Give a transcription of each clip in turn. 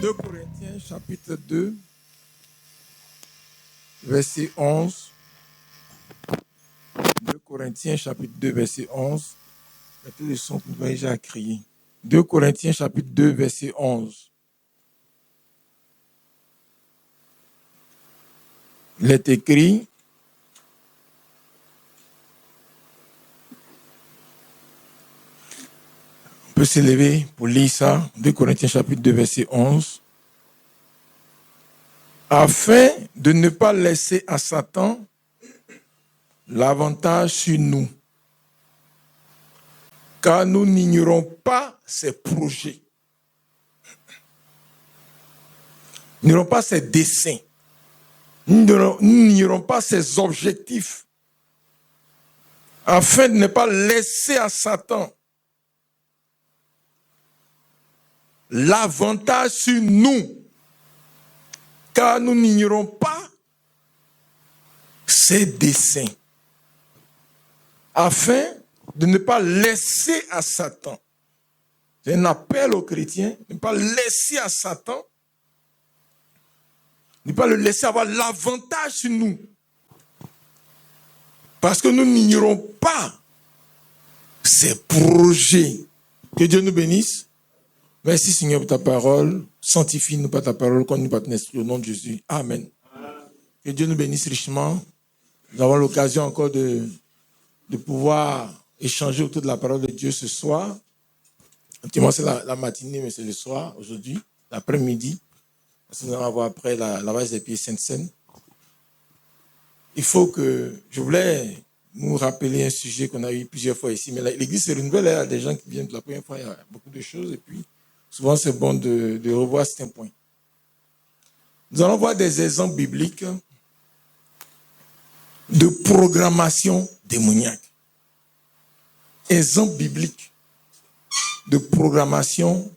2 Corinthiens chapitre 2, verset 11. 2 Corinthiens chapitre 2, verset 11. Mettez le son pour nous déjà à crier. 2 Corinthiens chapitre 2, verset 11. Il est écrit: on peut s'élever pour lire ça. 2 Corinthiens chapitre 2, verset 11. Afin de ne pas laisser à Satan l'avantage sur nous, car nous n'ignorons pas ses projets. Nous n'ignorons pas ses desseins. Nous n'ignorons pas ses objectifs. Afin de ne pas laisser à Satan l'avantage sur nous, car nous n'ignorons pas ses desseins. Afin de ne pas laisser à Satan. C'est un appel aux chrétiens, ne pas laisser à Satan, ne pas le laisser avoir l'avantage sur nous. Parce que nous n'ignorons pas ses projets. Que Dieu nous bénisse. Merci Seigneur pour ta parole. Sanctifie-nous par ta parole, conduis par ton esprit au nom de Jésus. Amen. Que Dieu nous bénisse richement. Nous avons l'occasion encore de pouvoir échanger autour de la parole de Dieu ce soir. Effectivement, c'est la matinée, mais c'est le soir, aujourd'hui, l'après-midi. Nous allons avoir après la lavage des pieds Sainte-Seine. Je voulais nous rappeler un sujet qu'on a eu plusieurs fois ici, mais l'église se renouvelle, il y a des gens qui viennent de la première fois, il y a beaucoup de choses, et puis souvent c'est bon de revoir certains points. Nous allons voir des exemples bibliques de programmation démoniaque. Exemple biblique de programmation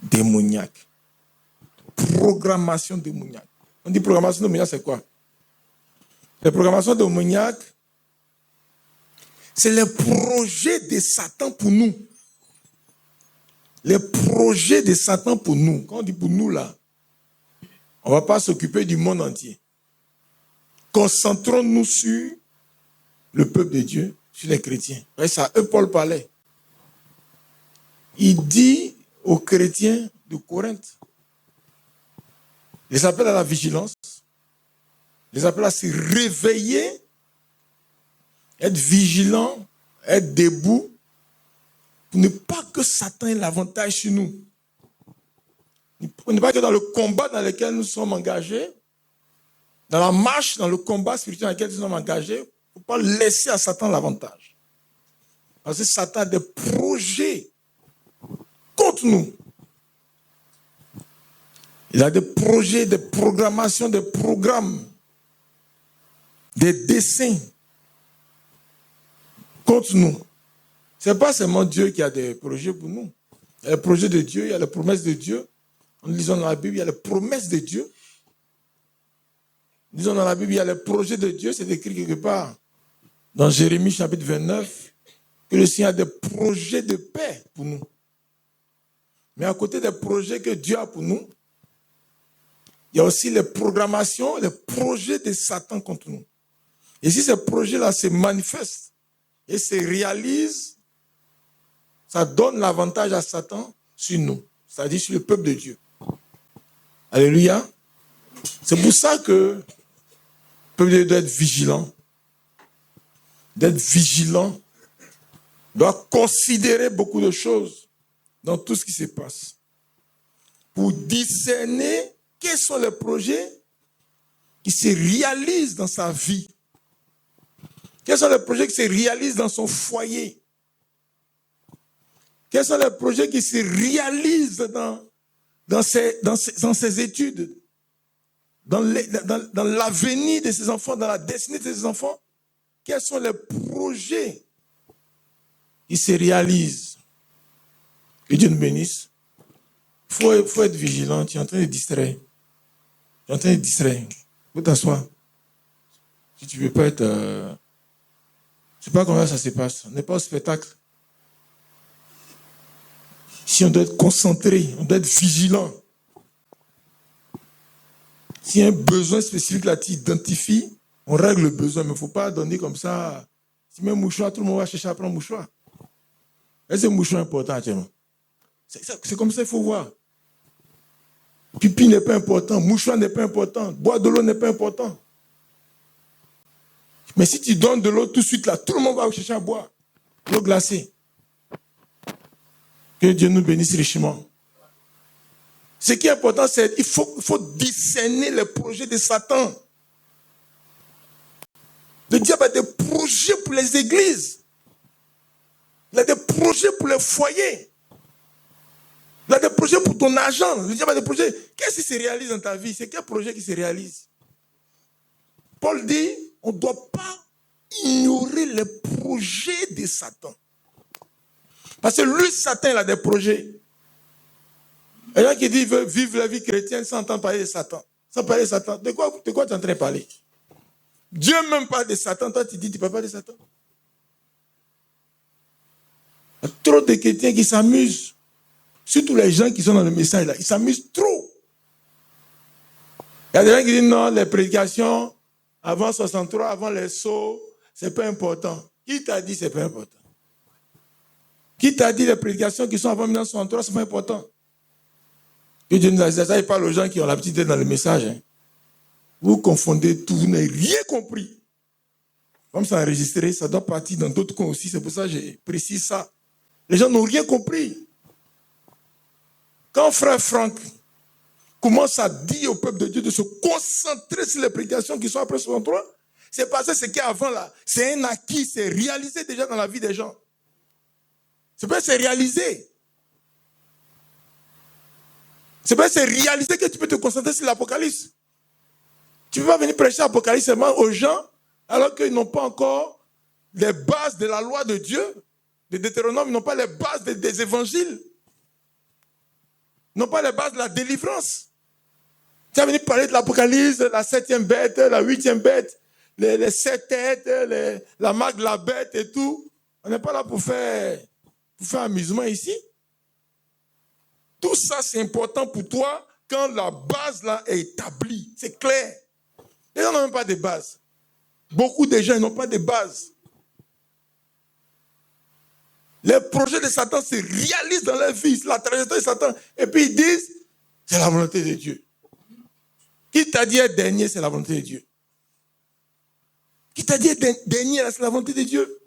démoniaque. Programmation démoniaque. On dit programmation démoniaque, c'est quoi? La programmation démoniaque, c'est les projets de Satan pour nous. Les projets de Satan pour nous. Quand on dit pour nous, là, on ne va pas s'occuper du monde entier. Concentrons-nous sur le peuple de Dieu, sur les chrétiens. C'est ça, eux, Paul parlait. Il dit aux chrétiens de Corinthe, il les appelle à la vigilance, il les appelle à se réveiller, être vigilant, être debout, pour ne pas que Satan ait l'avantage sur nous. Pour ne pas que dans le combat dans lequel nous sommes engagés, dans la marche, dans le combat spirituel dans lequel nous sommes engagés, il ne faut pas laisser à Satan l'avantage. Parce que Satan a des projets contre nous. Il a des projets, des programmations, des programmes, des desseins contre nous. Ce n'est pas seulement Dieu qui a des projets pour nous. Il y a les projets de Dieu, il y a les promesses de Dieu. En lisant dans la Bible, il y a les promesses de Dieu. Disons dans la Bible, il y a les projets de Dieu, c'est écrit quelque part. Dans Jérémie chapitre 29, que le Seigneur a des projets de paix pour nous. Mais à côté des projets que Dieu a pour nous, il y a aussi les programmations, les projets de Satan contre nous. Et si ces projets-là se manifestent et se réalisent, ça donne l'avantage à Satan sur nous, c'est-à-dire sur le peuple de Dieu. Alléluia. C'est pour ça que le peuple de Dieu doit être vigilant. D'être vigilant, doit considérer beaucoup de choses dans tout ce qui se passe. Pour discerner quels sont les projets qui se réalisent dans sa vie. Quels sont les projets qui se réalisent dans son foyer. Quels sont les projets qui se réalisent dans ses études, dans l'avenir de ses enfants, dans la destinée de ses enfants. Quels sont les projets qui se réalisent? Que Dieu nous bénisse. Il faut être vigilant. Tu es en train de distraire. Tu es en train de distraire. Il faut t'asseoir. Si tu ne veux pas être... je ne sais pas comment ça se passe. On n'est pas au spectacle. Si on doit être concentré, on doit être vigilant. Si un besoin spécifique là, tu identifies, on règle le besoin, mais il ne faut pas donner comme ça. Si tu mets un mouchoir, tout le monde va chercher à prendre un mouchoir. Est-ce que c'est un mouchoir important actuellement? C'est comme ça qu'il faut voir. Pipi n'est pas important, mouchoir n'est pas important, boire de l'eau n'est pas important. Mais si tu donnes de l'eau tout de suite là, tout le monde va chercher à boire. L'eau glacée. Que Dieu nous bénisse richement. Ce qui est important, c'est qu'il faut discerner les projets de Satan. Le diable a des projets pour les églises. Il a des projets pour les foyers. Il a des projets pour ton argent. Le diable a des projets. Qu'est-ce qui se réalise dans ta vie? C'est quel projet qui se réalise? Paul dit, on ne doit pas ignorer les projets de Satan. Parce que lui, Satan, il a des projets. Il y a qui dit veut vivre la vie chrétienne sans entendre parler de Satan. Sans parler de Satan. De quoi tu es en train de parler? Dieu même parle de Satan. Toi, tu dis tu ne parles pas de Satan. Il y a trop de chrétiens qui s'amusent. Surtout les gens qui sont dans le message là. Ils s'amusent trop. Il y a des gens qui disent non, les prédications avant 63, avant les sceaux, ce n'est pas important. Qui t'a dit que ce n'est pas important? Qui t'a dit les prédications qui sont avant 1963, ce n'est pas important? Que Dieu nous a dit ça, il parle aux gens qui ont l'habitude d'être dans le message. Hein. Vous confondez tout, vous n'avez rien compris. Comme c'est enregistré, ça doit partir dans d'autres coins aussi. C'est pour ça que je précise ça. Les gens n'ont rien compris. Quand frère Franck commence à dire au peuple de Dieu de se concentrer sur les prédications qui sont après 63, c'est parce que ce qui est avant là, c'est un acquis, c'est réalisé déjà dans la vie des gens. C'est pas c'est réalisé. C'est pas c'est réalisé que tu peux te concentrer sur l'Apocalypse. Tu ne peux pas venir prêcher l'Apocalypse seulement aux gens alors qu'ils n'ont pas encore les bases de la loi de Dieu, de Deutéronome, ils n'ont pas les bases des évangiles. Ils n'ont pas les bases de la délivrance. Tu vas venir parler de l'Apocalypse, la 7e bête, la 8e bête, les 7 têtes, la marque de la bête et tout. On n'est pas là pour faire amusement ici. Tout ça, c'est important pour toi quand la base là est établie. C'est clair. Les gens n'ont même pas de base. Beaucoup de gens n'ont pas de base. Les projets de Satan se réalisent dans leur vie, la trajectoire de Satan. Et puis ils disent, c'est la volonté de Dieu. Qui t'a dit être dernier, c'est la volonté de Dieu. Qui t'a dit être dernier, c'est la volonté de Dieu.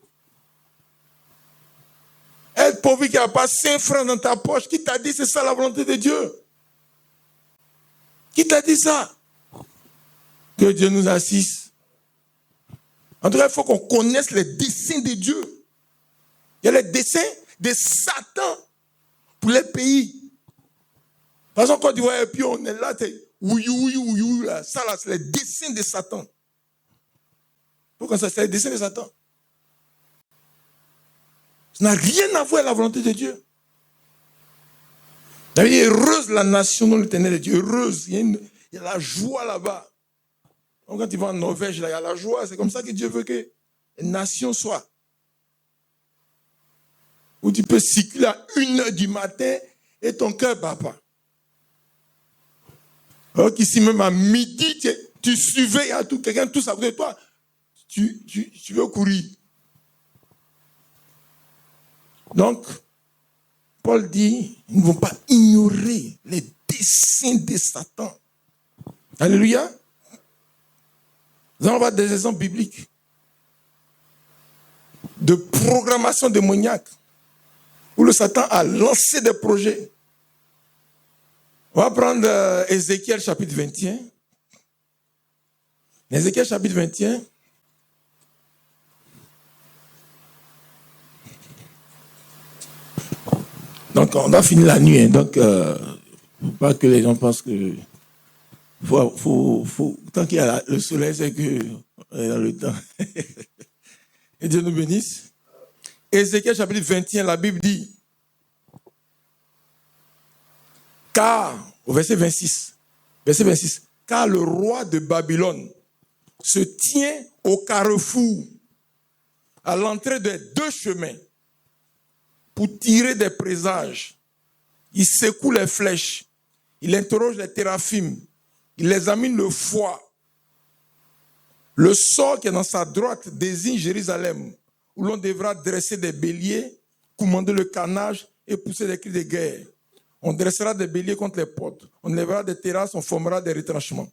Être pauvre qui n'a pas 5 francs dans ta poche, qui t'a dit c'est ça la volonté de Dieu? Qui t'a dit ça? Que Dieu nous assiste. En tout cas, il faut qu'on connaisse les desseins de Dieu. Il y a les desseins de Satan pour les pays. Par exemple, quand tu vois, et puis on est là, oui, là. Ça là, c'est les desseins de Satan. Pourquoi ça, c'est les desseins de Satan? Ça n'a rien à voir avec la volonté de Dieu. David dit, heureuse la nation dont l'Éternel est Dieu. Heureuse. Il y a la joie là-bas. Donc quand tu vas en Norvège, là, il y a la joie. C'est comme ça que Dieu veut que les nations soient. Où tu peux circuler à 1h du matin et ton cœur bat pas. Alors qu'ici même à midi, tu surveilles à tout, quelqu'un tous à côté de toi. Tu veux courir. Donc, Paul dit, nous ne devons pas ignorer les desseins de Satan. Alléluia. Nous allons voir des exemples bibliques de programmation démoniaque où le Satan a lancé des projets. On va prendre Ézéchiel chapitre 21. Ézéchiel chapitre 21. Donc, on a fini la nuit. Hein, donc, faut pas que les gens pensent que... tant qu'il y a le soleil, c'est que on est dans le temps. Et Dieu nous bénisse. Ézéchiel chapitre 21, la Bible dit, car, au verset 26, car le roi de Babylone se tient au carrefour, à l'entrée des 2 chemins, pour tirer des présages. Il secoue les flèches, il interroge les téraphim, Il examine le foie. Le sort qui est dans sa droite désigne Jérusalem, où l'on devra dresser des béliers, commander le carnage et pousser des cris de guerre. On dressera des béliers contre les portes. On lèvera des terrasses, on formera des retranchements.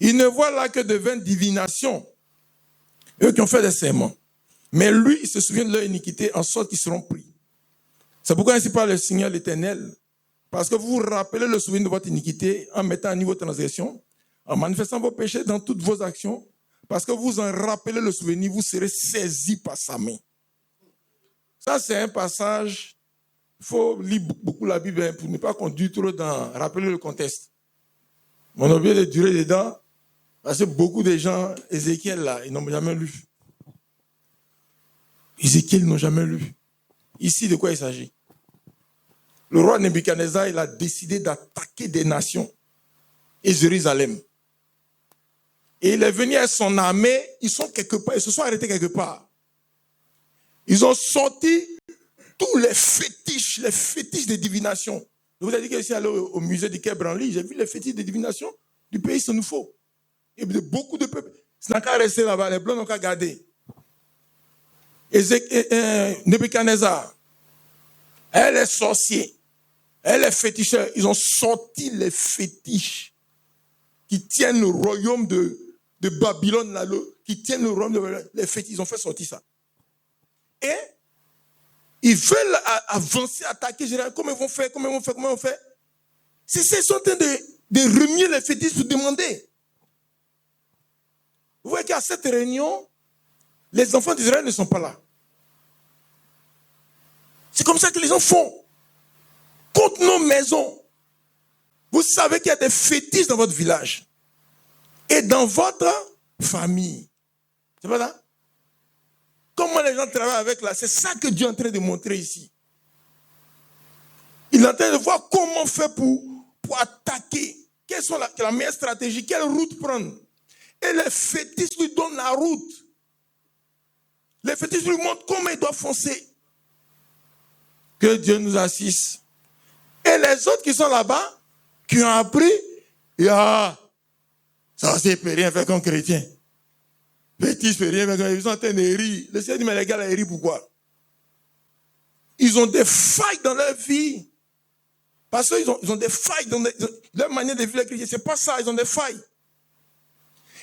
Il ne voit là que de vaines divinations, eux qui ont fait des serments. Mais lui, il se souvient de leur iniquité, en sorte qu'ils seront pris. C'est pourquoi ainsi parle le Seigneur l'Éternel. Parce que vous vous rappelez le souvenir de votre iniquité en mettant à niveau vos transgressions, en manifestant vos péchés dans toutes vos actions. Parce que vous en rappelez le souvenir, vous serez saisis par sa main. Ça, c'est un passage. Il faut lire beaucoup la Bible pour ne pas conduire trop dans rappeler le contexte. On a oublié de durer dedans. Parce que beaucoup de gens, Ézéchiel là, ils n'ont jamais lu. Ézéchiel, ils n'ont jamais lu. Ici, de quoi il s'agit? Le roi Nebuchadnezzar, il a décidé d'attaquer des nations et Jérusalem. Et il est venu avec son armée, ils sont quelque part, ils se sont arrêtés quelque part. Ils ont sorti tous les fétiches de divination. Je vous ai dit que je suis allé au musée du Quai Branly, j'ai vu les fétiches de divination du pays ce nous faut. Et de beaucoup de peuples. Ce n'a qu'à rester là-bas, les blancs n'ont qu'à garder. Nebuchadnezzar, elle est sorcier, elle est féticheur. Ils ont sorti les fétiches qui tiennent le royaume de Babylone, là, qui tiennent le royaume de Babylone. Les fétiches, ils ont fait sortir ça. Et ils veulent avancer, attaquer. Comment ils vont faire? C'est ça, ils sont en train de remuer les fétiches pour demander. Vous voyez qu'à cette réunion, les enfants d'Israël ne sont pas là. C'est comme ça que les gens font. Contre nos maisons. Vous savez qu'il y a des fétiches dans votre village. Et dans votre famille. C'est pas ça? Comment les gens travaillent avec là? C'est ça que Dieu est en train de montrer ici. Il est en train de voir comment faire pour attaquer. Quelle est la meilleure stratégie? Quelle route prendre? Et les fétiches lui donnent la route. Les fétiches lui montrent comment il doit foncer. Que Dieu nous assiste. Et les autres qui sont là-bas, qui ont appris, ça ne peut rien faire comme chrétien. Fétiche ne peut rien faire comme chrétien. Ils sont en train de rire. Le Seigneur dit, mais les gars, ils rient pourquoi? Ils ont des failles dans leur vie. Parce qu'ils ont des failles dans leur manière de vivre les chrétiens. Ce n'est pas ça, ils ont des failles.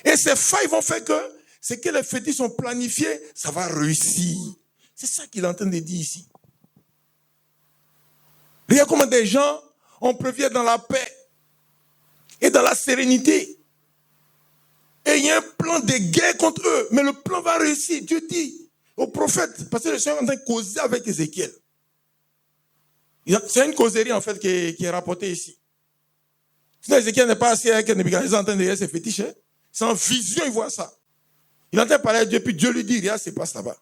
Et ces failles vont faire que ce que les fétiches sont planifiés, ça va réussir. C'est ça qu'il est en train de dire ici. Regarde comment des gens, on prévient dans la paix et dans la sérénité. Et il y a un plan de guerre contre eux, mais le plan va réussir. Dieu dit au prophète, parce que le Seigneur est en train de causer avec Ézéchiel. C'est une causerie en fait qui est rapportée ici. Sinon Ézéchiel n'est pas assis avec Nebuchadnezzar en train de dire ses fétiches. Hein? C'est en vision, il voit ça. Il entend parler à Dieu, puis Dieu lui dit, regarde, c'est pas là-bas.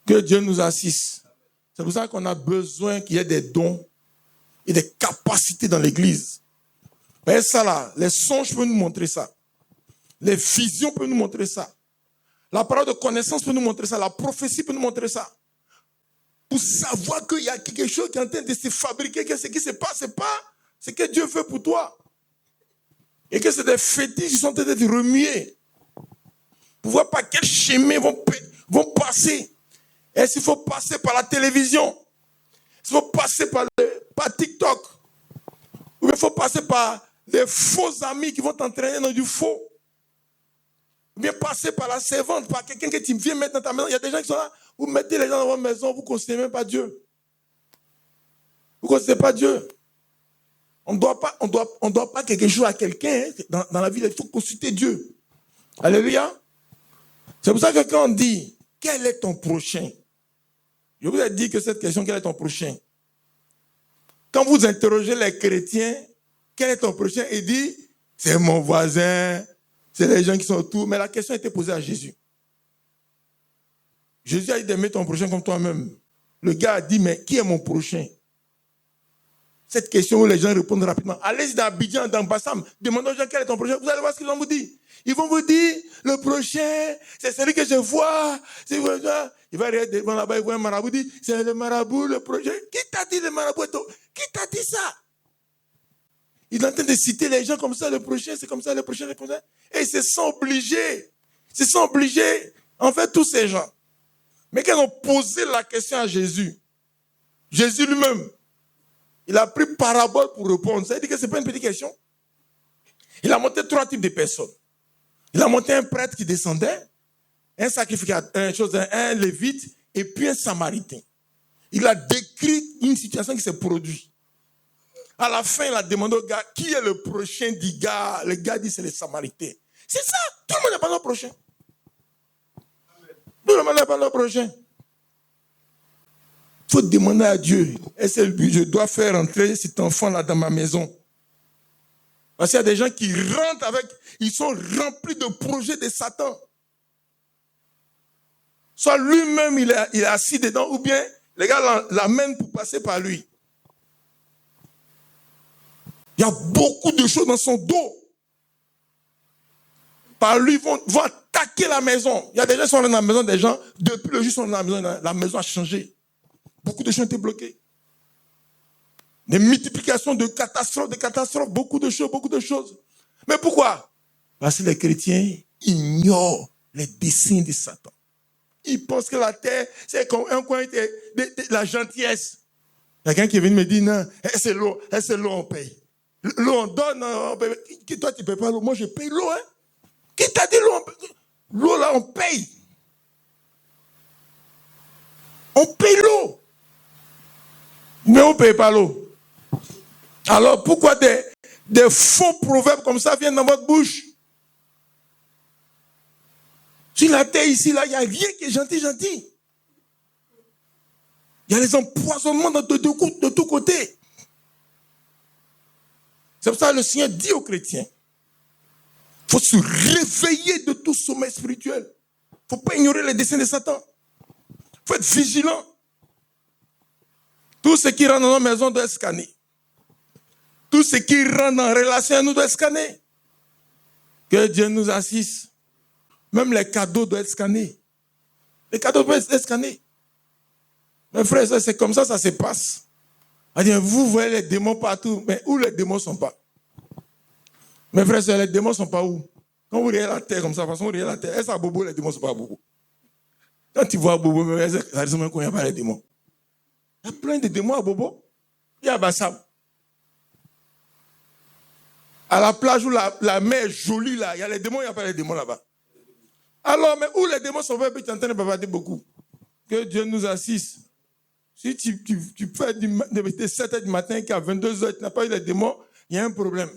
Que Dieu nous assiste. C'est pour ça qu'on a besoin qu'il y ait des dons et des capacités dans l'église. Mais ça là, les songes peuvent nous montrer ça. Les visions peuvent nous montrer ça. La parole de connaissance peut nous montrer ça. La prophétie peut nous montrer ça. Pour savoir qu'il y a quelque chose qui est en train de se fabriquer, que ce qui se passe, c'est pas ce que Dieu veut pour toi. Et que c'est des fétiches qui sont en train d'être remués. Pour voir par quel chemin vont passer. Est-ce qu'il faut passer par la télévision? Est-ce qu'il faut passer par TikTok? Ou il faut passer par des faux amis qui vont t'entraîner dans du faux? Ou bien passer par la servante, par quelqu'un que tu viens mettre dans ta maison. Il y a des gens qui sont là, vous mettez les gens dans votre maison, vous ne considérez même pas Dieu. Vous ne considérez pas Dieu. On ne doit pas quelque chose à quelqu'un dans la vie, il faut consulter Dieu. Alléluia. C'est pour ça que quand on dit, quel est ton prochain? Je vous ai dit que cette question, quel est ton prochain? Quand vous interrogez les chrétiens, quel est ton prochain? Il dit, c'est mon voisin, c'est les gens qui sont autour. Mais la question a été posée à Jésus. Jésus a dit d'aimer ton prochain comme toi-même. Le gars a dit, mais qui est mon prochain? Cette question où les gens répondent rapidement. Allez-y dans Abidjan, dans Bassam, demandez aux gens quel est ton prochain. Vous allez voir ce qu'ils vont vous dire. Ils vont vous dire, le prochain, c'est celui que je vois. Il va aller devant là-bas, il voit un marabout, il dit, c'est le marabout, le prochain. Qui t'a dit le marabout? Qui t'a dit ça? Il est en train de citer les gens comme ça, le prochain, c'est comme ça, le prochain, c'est comme ça. Et ils se sentent obligés. Ils se sentent obligés, en fait, tous ces gens. Mais quand ils ont posé la question à Jésus, Jésus lui-même, il a pris parabole pour répondre. Ça veut dire que ce n'est pas une petite question. Il a monté 3 types de personnes. Il a monté un prêtre qui descendait, un sacrificateur, un lévite, et puis un samaritain. Il a décrit une situation qui s'est produite. À la fin, il a demandé au gars, qui est le prochain du gars? Le gars dit, c'est le samaritain. C'est ça, tout le monde n'est pas le prochain. Tout le monde n'est pas le prochain. Il faut demander à Dieu, est-ce que je dois faire entrer cet enfant-là dans ma maison? Parce qu'il y a des gens qui rentrent avec, ils sont remplis de projets de Satan. Soit lui-même, il est assis dedans, ou bien les gars l'amènent pour passer par lui. Il y a beaucoup de choses dans son dos. Par lui, vont attaquer la maison. Il y a des gens qui sont dans la maison des gens, depuis le jour où ils sont dans la maison a changé. Beaucoup de choses ont été bloquées. Des multiplications de catastrophes, beaucoup de choses. Mais pourquoi? Parce que les chrétiens ignorent les desseins de Satan. Ils pensent que la terre, c'est comme un coin de la gentillesse. Il y a quelqu'un qui est venu me dire, non, c'est l'eau, on paye. L'eau, on donne, on paye. Toi, tu ne payes pas l'eau. Moi, je paye l'eau. Hein? Qui t'a dit l'eau? L'eau, là, on paye. On paye l'eau. Mais on ne paye pas l'eau. Alors, pourquoi des faux proverbes comme ça viennent dans votre bouche? Sur la terre, ici, là, il n'y a rien qui est gentil. Il y a les empoisonnements de tous côtés. C'est pour ça que le Seigneur dit aux chrétiens, il faut se réveiller de tout sommeil spirituel. Il ne faut pas ignorer les desseins de Satan. Il faut être vigilant. Tout ce qui rentre dans nos maisons doit être scanné. Tout ce qui rentre en relation à nous doit être scanné. Que Dieu nous assiste. Même les cadeaux doivent être scannés. Les cadeaux doivent être scannés. Mes frères, c'est comme ça se passe. Vous voyez les démons partout, mais où les démons ne sont pas? Mes frères, les démons ne sont pas où? Quand vous regardez la terre comme ça, de toute façon, vous regardez la terre, est-ce à Bobo, les démons ne sont pas à Bobo? Quand tu vois Bobo, ça risque même qu'il n'y a pas les démons. Il y a plein de démons à Bobo. Il y a Bassam. À la plage où la mer est jolie, là, il y a les démons, il n'y a pas les démons là-bas. Alors, mais où les démons sont faits, puis tu es en train de bavarder beaucoup. Que Dieu nous assiste. Si tu fais de 7h du matin qu'à 22h, tu n'as pas eu les démons, il y a un problème.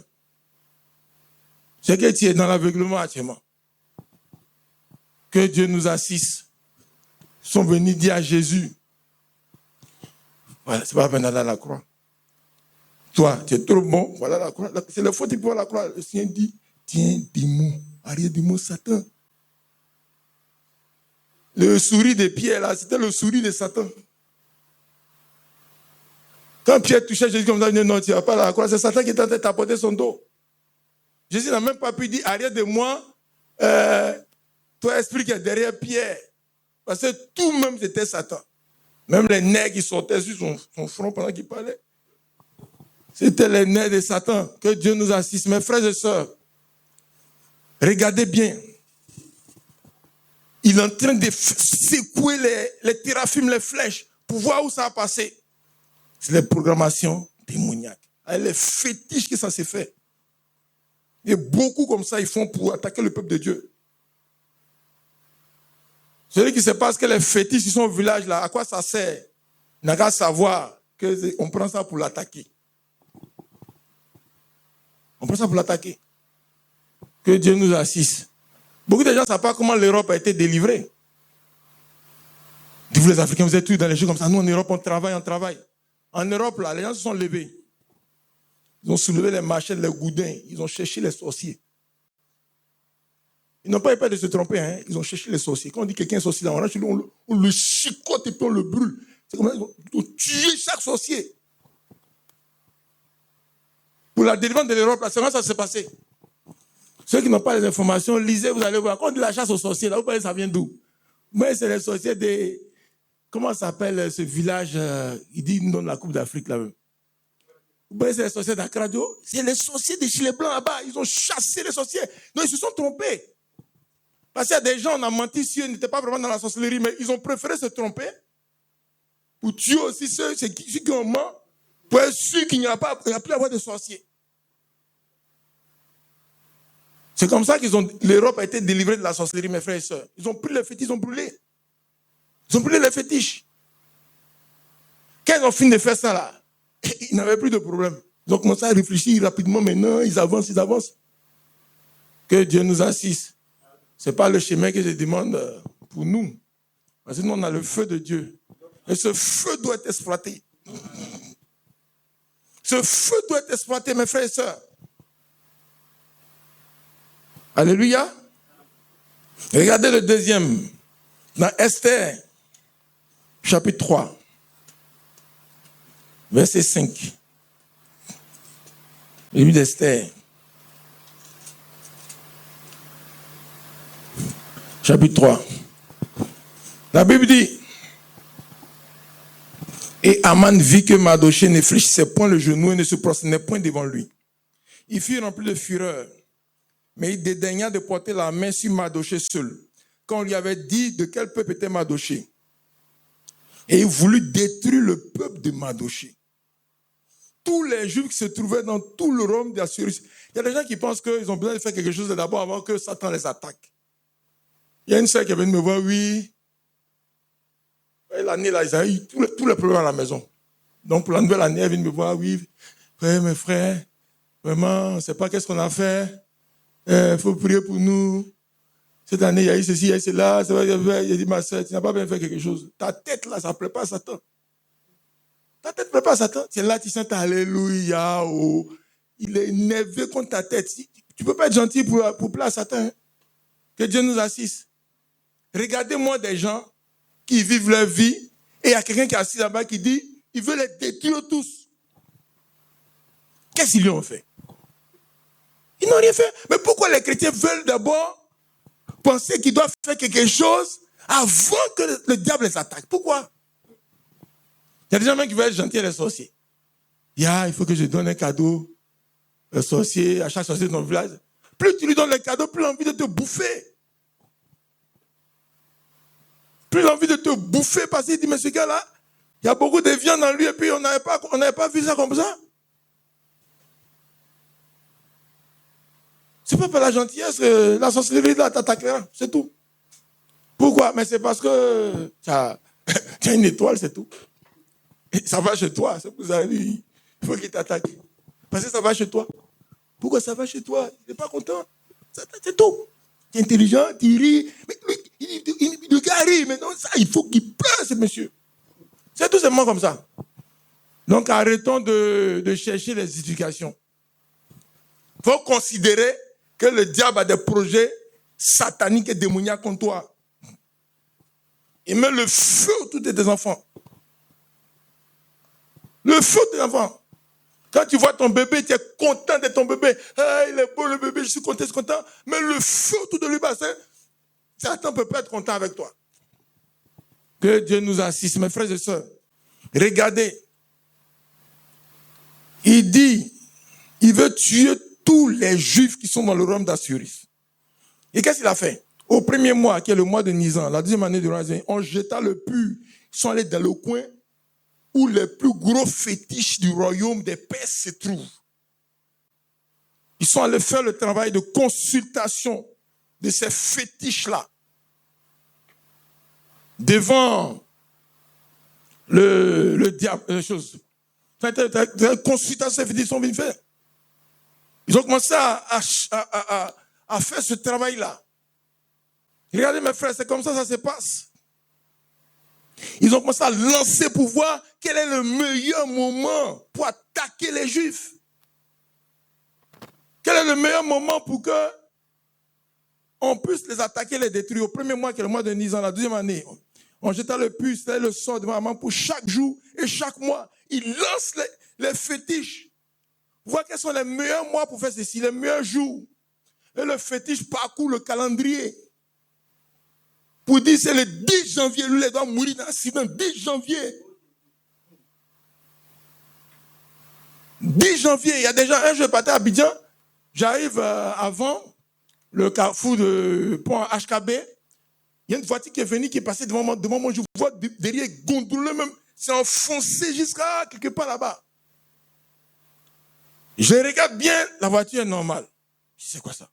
C'est que tu es dans l'aveuglement actuellement. Que Dieu nous assiste. Ils sont venus dire à Jésus, voilà, c'est pas la peine d'aller à la croix. Toi, tu es trop bon, voilà la croix. C'est le faute pour la croix. Le Seigneur dit, tiens, démon, arrière démon, Satan. Le sourire de Pierre, là, c'était le sourire de Satan. Quand Pierre touchait Jésus comme ça, il dit non, tu ne vas pas à la croix. C'est Satan qui est en train de tapoter son dos. Jésus n'a même pas pu dire, arrière de moi, toi, esprit qui est derrière Pierre. Parce que tout même, c'était Satan. Même les nerfs qui sortaient sur son front pendant qu'il parlait. C'était les nerfs de Satan. Que Dieu nous assiste. Mes frères et sœurs, regardez bien. Il est en train de secouer les téraphimes, les flèches, pour voir où ça va passer. C'est les programmations démoniaques. Les fétiches que ça s'est fait. Et beaucoup comme ça, ils font pour attaquer le peuple de Dieu. Celui qui se passe que les fétiches qui sont au village, là, à quoi ça sert? Il n'a qu'à savoir qu'on prend ça pour l'attaquer. On prend ça pour l'attaquer. Que Dieu nous assiste. Beaucoup de gens ne savent pas comment l'Europe a été délivrée. Vous les Africains, vous êtes tous dans les jeux comme ça. Nous, en Europe, on travaille. En Europe, là, les gens se sont levés. Ils ont soulevé les machettes, les goudins. Ils ont cherché les sorciers. Ils n'ont pas eu peur de se tromper. Hein. Ils ont cherché les sorciers. Quand on dit quelqu'un est sorcier, là, on le chicote et puis on le brûle. C'est comme ça, ils ont tué chaque sorcier. Pour la délivrance de l'Europe, là, c'est comment ça s'est passé? Ceux qui n'ont pas les informations, lisez, vous allez voir. Quand on dit la chasse aux sorciers, là, vous voyez, ça vient d'où? Moi, c'est les sorciers de... Comment s'appelle ce village? Il dit le nom de la Coupe d'Afrique, là même. Vous voyez, c'est les sorciers d'Akradio. C'est les sorciers de chez les Blancs là-bas. Ils ont chassé les sorciers. Non, ils se sont trompés. Parce qu'il y a des gens, on a menti sur eux, ils n'étaient pas vraiment dans la sorcellerie, mais ils ont préféré se tromper pour tuer aussi ceux qui ont ment, pour être sûr qu'il n'y a plus à avoir de sorciers. C'est comme ça l'Europe a été délivrée de la sorcellerie, mes frères et sœurs. Ils ont pris les fétiches, ils ont brûlé. Ils ont brûlé les fétiches. Quand ils ont fini de faire ça là, ils n'avaient plus de problème. Ils ont commencé à réfléchir rapidement maintenant, ils avancent. Que Dieu nous assiste. Ce n'est pas le chemin que je demande pour nous. Parce que nous, on a le feu de Dieu. Et ce feu doit être exploité. Ce feu doit être exploité, mes frères et sœurs. Alléluia. Regardez le deuxième. Dans Esther, chapitre 3, verset 5. Le livre d'Esther. Chapitre 3. La Bible dit, et Aman vit que Mardochée ne fléchissait point le genou et ne se prosternait point devant lui. Il fut rempli de fureur, mais il dédaigna de porter la main sur Mardochée seul, quand on lui avait dit de quel peuple était Mardochée. Et il voulut détruire le peuple de Mardochée. Tous les Juifs qui se trouvaient dans tout le royaume d'Assyrie. Il y a des gens qui pensent qu'ils ont besoin de faire quelque chose d'abord avant que Satan les attaque. Il y a une sœur qui est venue me voir, oui. L'année, là, ils ont eu tous les problèmes à la maison. Donc, pour la nouvelle année, elle vient me voir, oui. Frère, mes frères, vraiment, on ne sait pas qu'est-ce qu'on a fait. Il faut prier pour nous. Cette année, il y a eu ceci, il y a eu cela. Il dit, ma sœur, tu n'as pas bien fait quelque chose. Ta tête, là, ça ne plaît pas à Satan. Ta tête ne plaît pas à Satan. C'est là, tu sens, alléluia. Oh. Il est énervé contre ta tête. Tu ne peux pas être gentil pour plaire à Satan. Hein? Que Dieu nous assiste. Regardez-moi des gens qui vivent leur vie et il y a quelqu'un qui est assis là-bas qui dit il veut les détruire tous. Qu'est-ce qu'ils lui ont fait? Ils n'ont rien fait. Mais pourquoi les chrétiens veulent d'abord penser qu'ils doivent faire quelque chose avant que le diable les attaque? Pourquoi? Il y a des gens même qui veulent être gentils à les sorciers. Il faut que je donne un cadeau au sorcier, à chaque sorcier dans le village. Plus tu lui donnes le cadeau, plus il a envie de te bouffer. Plus il a envie de te bouffer parce qu'il dit, mais ce gars-là, il y a beaucoup de viande en lui et puis on n'avait pas vu ça comme ça. C'est pas par la gentillesse, la sorcellerie là t'attaquera, c'est tout. Pourquoi? Mais c'est parce que tu as une étoile, c'est tout. Et ça va chez toi, c'est pour ça il faut qu'il t'attaque. Parce que ça va chez toi. Pourquoi ça va chez toi? Il n'est pas content. C'est tout. Tu es intelligent, tu ris. Mais le gars rit, mais non, ça, il faut qu'il pleure, ce monsieur. C'est tout simplement comme ça. Donc, arrêtons de chercher les justifications. Il faut considérer que le diable a des projets sataniques et démoniaques contre toi. Il met le feu autour de tes enfants. Le feu de tes enfants. Quand tu vois ton bébé, tu es content de ton bébé. Ah, il est beau le bébé, je suis content. Mais le feu autour de lui, Satan ne peut pas être content avec toi. Que Dieu nous assiste, mes frères et sœurs. Regardez. Il dit, il veut tuer tous les Juifs qui sont dans le royaume d'Assyrie. Et qu'est-ce qu'il a fait? Au premier mois, qui est le mois de Nisan, la deuxième année de Razin, on jeta le pur. Ils sont allés dans le coin où les plus gros fétiches du royaume des Perses se trouvent. Ils sont allés faire le travail de consultation de ces fétiches-là devant le diable, les choses. Consultation, ces fétiches sont venus faire. Ils ont commencé à faire ce travail-là. Regardez mes frères, c'est comme ça se passe. Ils ont commencé à lancer pour voir quel est le meilleur moment pour attaquer les Juifs. Quel est le meilleur moment pour que on puisse les attaquer, les détruire. Au premier mois, qui est le mois de Nisan, la deuxième année, on jeta le puits, c'était le sort de maman pour chaque jour et chaque mois. Ils lancent les fétiches. Voir quels sont les meilleurs mois pour faire ceci, les meilleurs jours. Et le fétiche parcourt le calendrier. Pour dire c'est le 10 janvier, lui, il doit mourir dans un accident. 10 janvier. 10 janvier, il y a déjà un jour, je partais à Abidjan. J'arrive avant le carrefour de pont HKB. Il y a une voiture qui est venue, qui est passée devant moi. Je vois derrière, gondolé même. C'est enfoncé jusqu'à quelque part là-bas. Je regarde bien, la voiture est normale. Je dis, c'est quoi ça?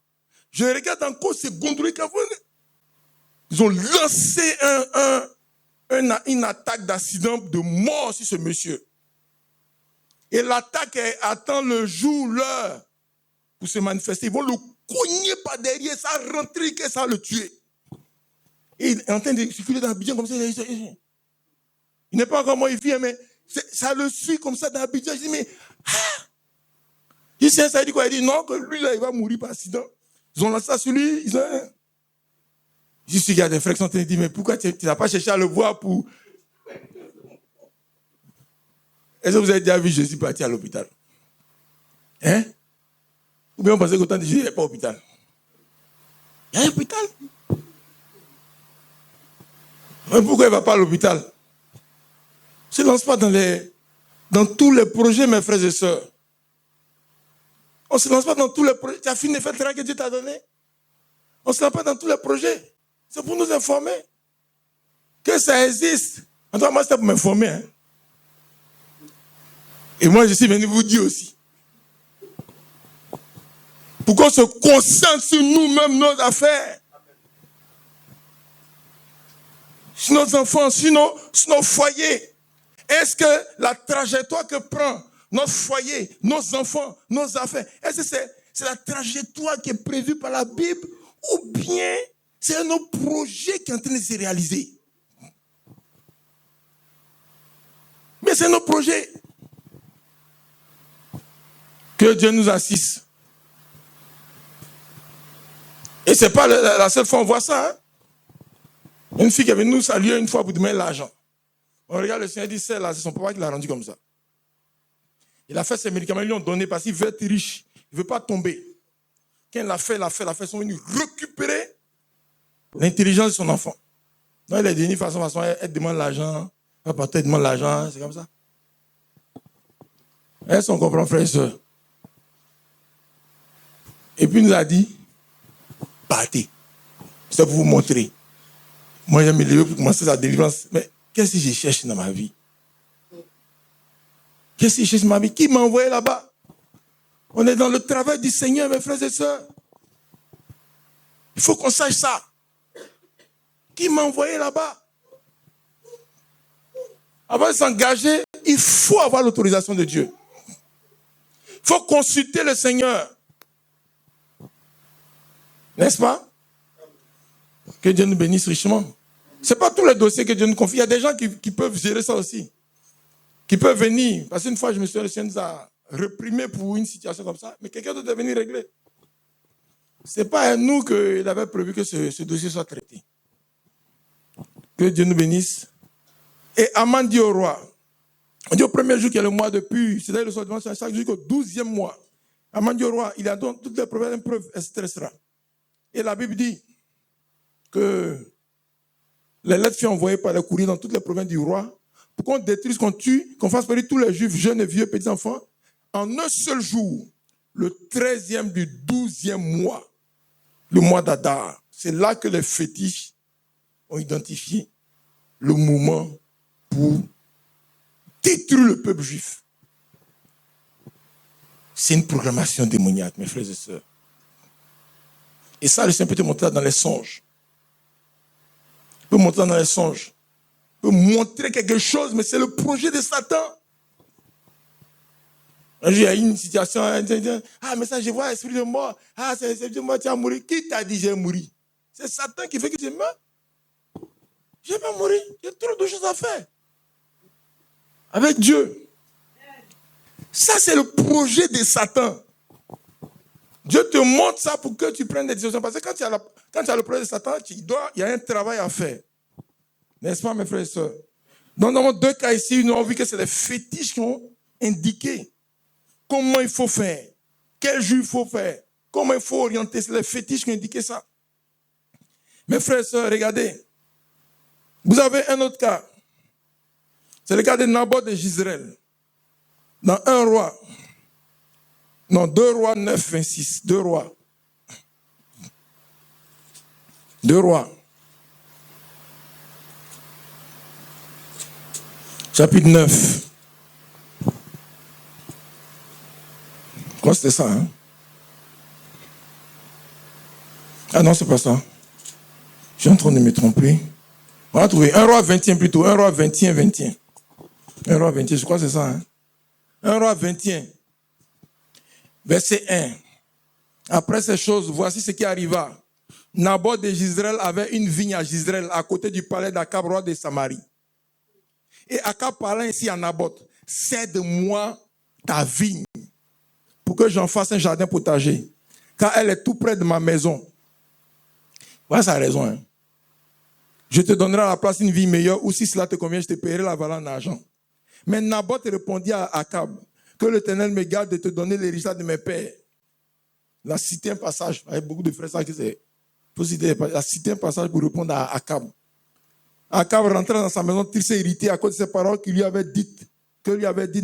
Je regarde encore ces gondolés qui ont... Ils ont lancé une attaque d'accident de mort sur ce monsieur. Et l'attaque attend le jour, l'heure pour se manifester. Ils vont le cogner par derrière, ça rentrer, que ça le tuer. Et il est en train de circuler dans Abidjan comme ça. Il n'est pas encore mort, il vit, mais ça le suit comme ça dans Abidjan. Je dis, mais... Il ça dit quoi? Il dit non, que lui, là, il va mourir par accident. Ils ont lancé ça sur lui. Je suis qu'il y a des frères qui sont en train de dire, mais pourquoi tu n'as pas cherché à le voir pour... Est-ce que vous avez déjà vu Jésus partir à l'hôpital? Hein? Ou bien on pensait qu'autant de Jésus, il n'est pas à l'hôpital. Il y a un hôpital. Mais pourquoi il ne va pas à l'hôpital? Ne se lance pas dans tous les projets, mes frères et sœurs. On ne se lance pas dans tous les projets. Tu as fini de faire le travail que Dieu t'a donné. On ne se lance pas dans tous les projets. C'est pour nous informer que ça existe. En tout cas, moi, c'était pour m'informer. Hein. Et moi, je suis venu vous dire aussi. Pour qu'on se concentre sur nous-mêmes, nos affaires. Sur nos enfants, sur nos foyers. Est-ce que la trajectoire que prend notre foyer, nos enfants, nos affaires, est-ce que c'est la trajectoire qui est prévue par la Bible ou bien c'est un autre projet qui est en train de se réaliser? Mais c'est nos projets. Que Dieu nous assiste. Et ce n'est pas la seule fois qu'on voit ça. Hein? Une fille qui est venue nous saluer une fois pour demander l'argent. On regarde le Seigneur dit, c'est son papa qui l'a rendu comme ça. Il a fait ses médicaments, ils lui ont donné parce qu'il veut être riche. Il ne veut pas tomber. Quand il l'a fait, ils sont venus récupérer l'intelligence de son enfant. Donc il est devenu façon, elle demande l'argent, elle demande l'argent, c'est comme ça. Est-ce qu'on comprend, frère et soeur? Et puis il nous a dit, partez. C'est pour vous montrer. Moi, j'ai me lever pour commencer sa délivrance. Mais qu'est-ce que je cherche dans ma vie? Qu'est-ce que je cherche dans ma vie? Qui m'a envoyé là-bas? On est dans le travail du Seigneur, mes frères et sœurs. Il faut qu'on sache ça. Qui m'a envoyé là-bas? Avant de s'engager, il faut avoir l'autorisation de Dieu. Il faut consulter le Seigneur. N'est-ce pas? Que Dieu nous bénisse richement. Ce n'est pas tous les dossiers que Dieu nous confie. Il y a des gens qui peuvent gérer ça aussi. Qui peuvent venir. Parce qu'une fois, je me suis dit, le Seigneur nous a réprimés pour une situation comme ça. Mais quelqu'un d'autre est venu régler. Ce n'est pas à nous qu'il avait prévu que ce dossier soit traité. Que Dieu nous bénisse. Et Aman dit au roi, on dit au premier jour qu'il y a le mois de Pu, c'est-à-dire le soir de chaque jour jusqu'au 12e mois. Aman dit au roi, il a donc toutes les preuves, etc. Et la Bible dit que les lettres furent envoyées par les courriers dans toutes les provinces du roi pour qu'on détruise, qu'on tue, qu'on fasse périr tous les juifs, jeunes et vieux, petits enfants, en un seul jour, le 13e du 12e mois, le mois d'Adar. C'est là que les fétiches ont identifié le moment pour détruire le peuple juif. C'est une programmation démoniaque, mes frères et sœurs. Et ça, le Seigneur peut te montrer dans les songes. Il peut montrer dans les songes. Il peut montrer quelque chose, mais c'est le projet de Satan. Un jour, il y a une situation, ah, mais ça, je vois l'esprit de mort. Ah, c'est l'esprit de mort, tu vas mourir. Qui t'a dit j'ai mouru? C'est Satan qui fait que tu meurs. Je vais pas mourir. Il y a trop de choses à faire. Avec Dieu. Ça, c'est le projet de Satan. Dieu te montre ça pour que tu prennes des décisions. Parce que quand tu as le projet de Satan, il y a un travail à faire. N'est-ce pas, mes frères et sœurs? Donc, dans deux cas ici, nous avons vu que c'est les fétiches qui ont indiqué comment il faut faire, quel jour il faut faire, comment il faut orienter. C'est les fétiches qui ont indiqué ça. Mes frères et sœurs, regardez. Vous avez un autre cas. C'est le cas de Naboth de Jezreel. Dans 1 roi, Non, 2 Rois 9, 26. 2 Rois. 2 Rois. Chapitre 9. Je crois que c'était ça, hein? Ah non, c'est pas ça. Je suis en train de me tromper. On va trouver 1 Roi 21 plutôt. 1 Roi 21, 21. 1 Roi 21, je crois que c'est ça, hein? 1 Roi 21. Verset 1. Après ces choses, voici ce qui arriva. Naboth de Jezreel avait une vigne à Jezreel, à côté du palais d'Akab, roi de Samarie. Et Akab parlant ainsi à Naboth, cède-moi ta vigne pour que j'en fasse un jardin potager, car elle est tout près de ma maison. Voilà sa raison. Hein. Je te donnerai à la place une vie meilleure, ou si cela te convient, je te paierai la valeur en argent. Mais Naboth répondit à Akab, que l'Éternel me garde de te donner l'héritage de mes pères. Il a cité un passage, avec beaucoup de frères, ça que c'est. Il a cité un passage pour répondre à Akab. Akab rentrait dans sa maison triste et irrité à cause de ces paroles que lui avait dites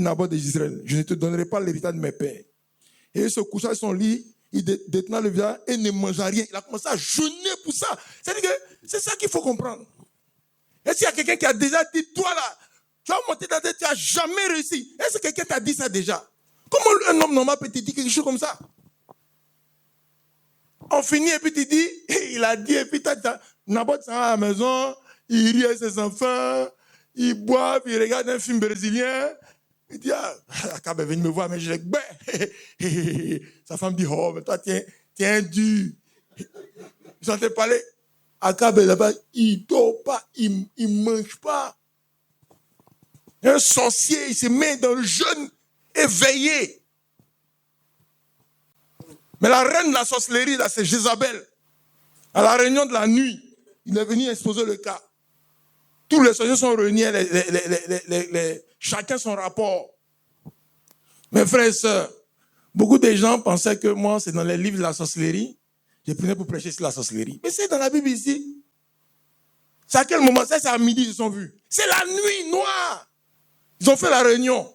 Naboth de Jezreel. Je ne te donnerai pas l'héritage de mes pères. Et il se coucha sur son lit, il détena le visage et ne mangea rien. Il a commencé à jeûner pour ça. C'est-à-dire que c'est ça qu'il faut comprendre. Et s'il y a quelqu'un qui a déjà dit, toi là, tu vas monter dans la tête, tu n'as jamais réussi. Est-ce que quelqu'un t'a dit ça déjà? Comment un homme normal peut te dire quelque chose comme ça? On finit et puis tu dis, il a dit, et puis Naboth s'en va à la maison, il rit avec ses enfants, il boit, puis il regarde un film brésilien. Il dit, Akab est venu me voir, mais je l'ai. Sa femme dit, oh, mais toi, tu es un dur. Ils sont en train de parler. Akab est là-bas, il ne dort pas, il ne mange pas. Un sorcier, il se met dans le jeûne éveillé. Mais la reine de la sorcellerie, là, c'est Jézabel. À la réunion de la nuit, il est venu exposer le cas. Tous les sorciers sont réunis, chacun son rapport. Mes frères et sœurs, beaucoup de gens pensaient que moi, c'est dans les livres de la sorcellerie. Je prenais pour prêcher sur la sorcellerie. Mais c'est dans la Bible ici. C'est à quel moment? C'est à midi, ils se sont vus. C'est la nuit noire. Ils ont fait la réunion.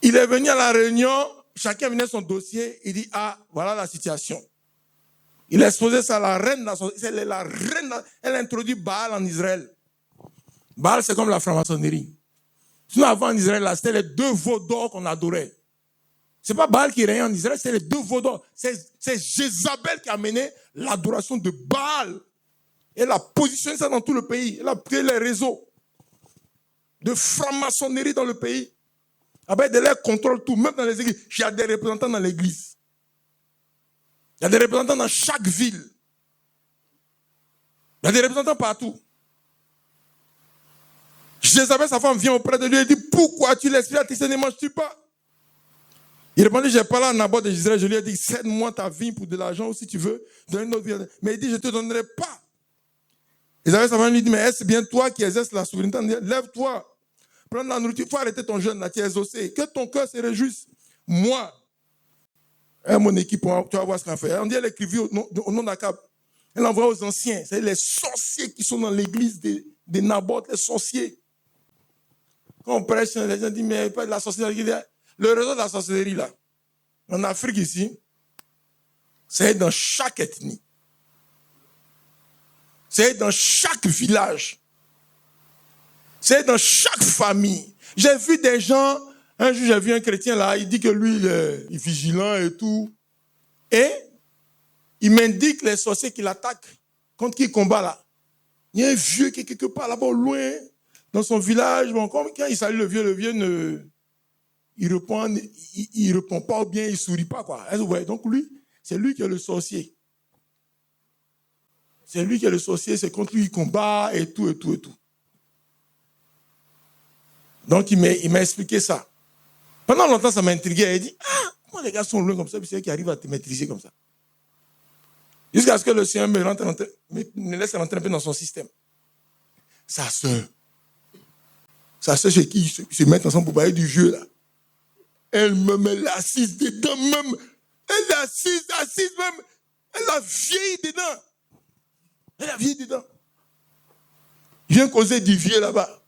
Il est venu à la réunion, chacun venait son dossier, il dit, ah, voilà la situation. Il a exposé ça à la reine, la reine, elle a introduit Baal en Israël. Baal, c'est comme la franc-maçonnerie. Sinon, avant en Israël, c'était les 2 veaux d'or qu'on adorait. Ce n'est pas Baal qui régnait en Israël, c'est les 2 veaux d'or. C'est Jézabel qui a mené l'adoration de Baal. Elle a positionné ça dans tout le pays. Elle a créé les réseaux de franc-maçonnerie dans le pays. Après, elle contrôle tout, même dans les églises. Il y a des représentants dans l'église. Il y a des représentants dans chaque ville. Il y a des représentants partout. Jézabel, sa femme, vient auprès de lui et dit, pourquoi tu l'esprit attristé, ne manges-tu pas? Il répondit, j'ai parlé à Naboth de Jezreel, je lui ai dit, cède-moi ta vigne pour de l'argent ou si tu veux, donne une autre vie. Mais il dit, je ne te donnerai pas. Jézabel, sa femme, lui dit, mais est-ce bien toi qui exerces la souveraineté? Lève-toi, prends la nourriture, il faut arrêter ton jeûne là, tu es exaucé. Que ton cœur se réjouisse. Moi, et mon équipe, tu vas voir ce qu'on fait. On dit, elle écrivit au nom d'Akab. Elle envoie aux anciens, c'est les sorciers qui sont dans l'église de Naboth, les sorciers. Quand on prêche, les gens disent, mais pas de la sorcellerie. Le réseau de la sorcellerie, là, en Afrique ici, c'est dans chaque ethnie. C'est dans chaque village. C'est dans chaque famille. J'ai vu des gens, un jour j'ai vu un chrétien là, il dit que lui, il est vigilant et tout. Et il m'indique les sorciers qui l'attaquent, contre qui il combat là. Il y a un vieux qui est quelque part là-bas au loin, dans son village. Bon, quand il salue le vieux il répond pas bien, il sourit pas, quoi. Donc lui, c'est lui qui est le sorcier. C'est lui qui est le sorcier, c'est contre lui qu'il combat et tout. Donc il m'a expliqué ça. Pendant longtemps, ça m'a intrigué. Il dit, comment les gars sont loin comme ça, puis c'est eux qui arrivent à te maîtriser comme ça. Jusqu'à ce que le Seigneur me laisse rentrer un peu dans son système. Sa soeur chez qui ils se mettent ensemble pour parler du vieux là. Elle me met l'assise dedans même. Elle est assise même. Elle a vieilli dedans. Il vient causer du vieux là-bas.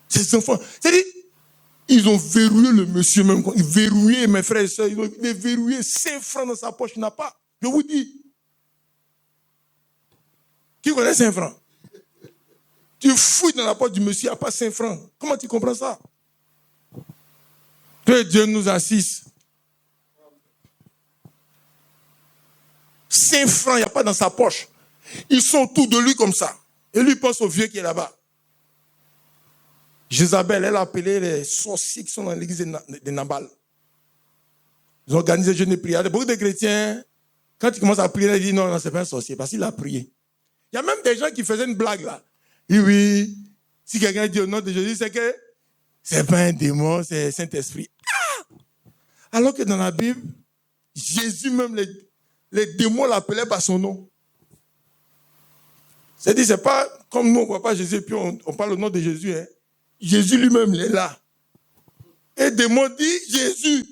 Ses enfants. C'est-à-dire, Ils ont verrouillé le monsieur même. Ils verrouillé, mes frères et sœurs. Ils ont verrouillé 5 francs dans sa poche. Il n'a pas. Je vous dis. Qui connaît 5 francs? Tu fouilles dans la poche du monsieur, il n'y a pas 5 francs. Comment tu comprends ça? Que Dieu nous assiste. 5 francs, il n'y a pas dans sa poche. Ils sont autour de lui comme ça. Et lui pense au vieux qui est là-bas. Jézabel, elle a appelé les sorciers qui sont dans l'église de Nabal. Ils ont organisé jeûne et prière. Beaucoup de chrétiens, quand ils commencent à prier, ils disent non, c'est pas un sorcier, parce qu'il a prié. Il y a même des gens qui faisaient une blague là. Et oui, si quelqu'un dit au nom de Jésus, c'est que c'est pas un démon, c'est Saint-Esprit. Ah! Alors que dans la Bible, Jésus même, les démons l'appelaient par son nom. C'est-à-dire, c'est pas comme nous, on ne voit pas Jésus, et puis on parle au nom de Jésus. Hein. Jésus lui-même, il est là. Et le démon dit Jésus.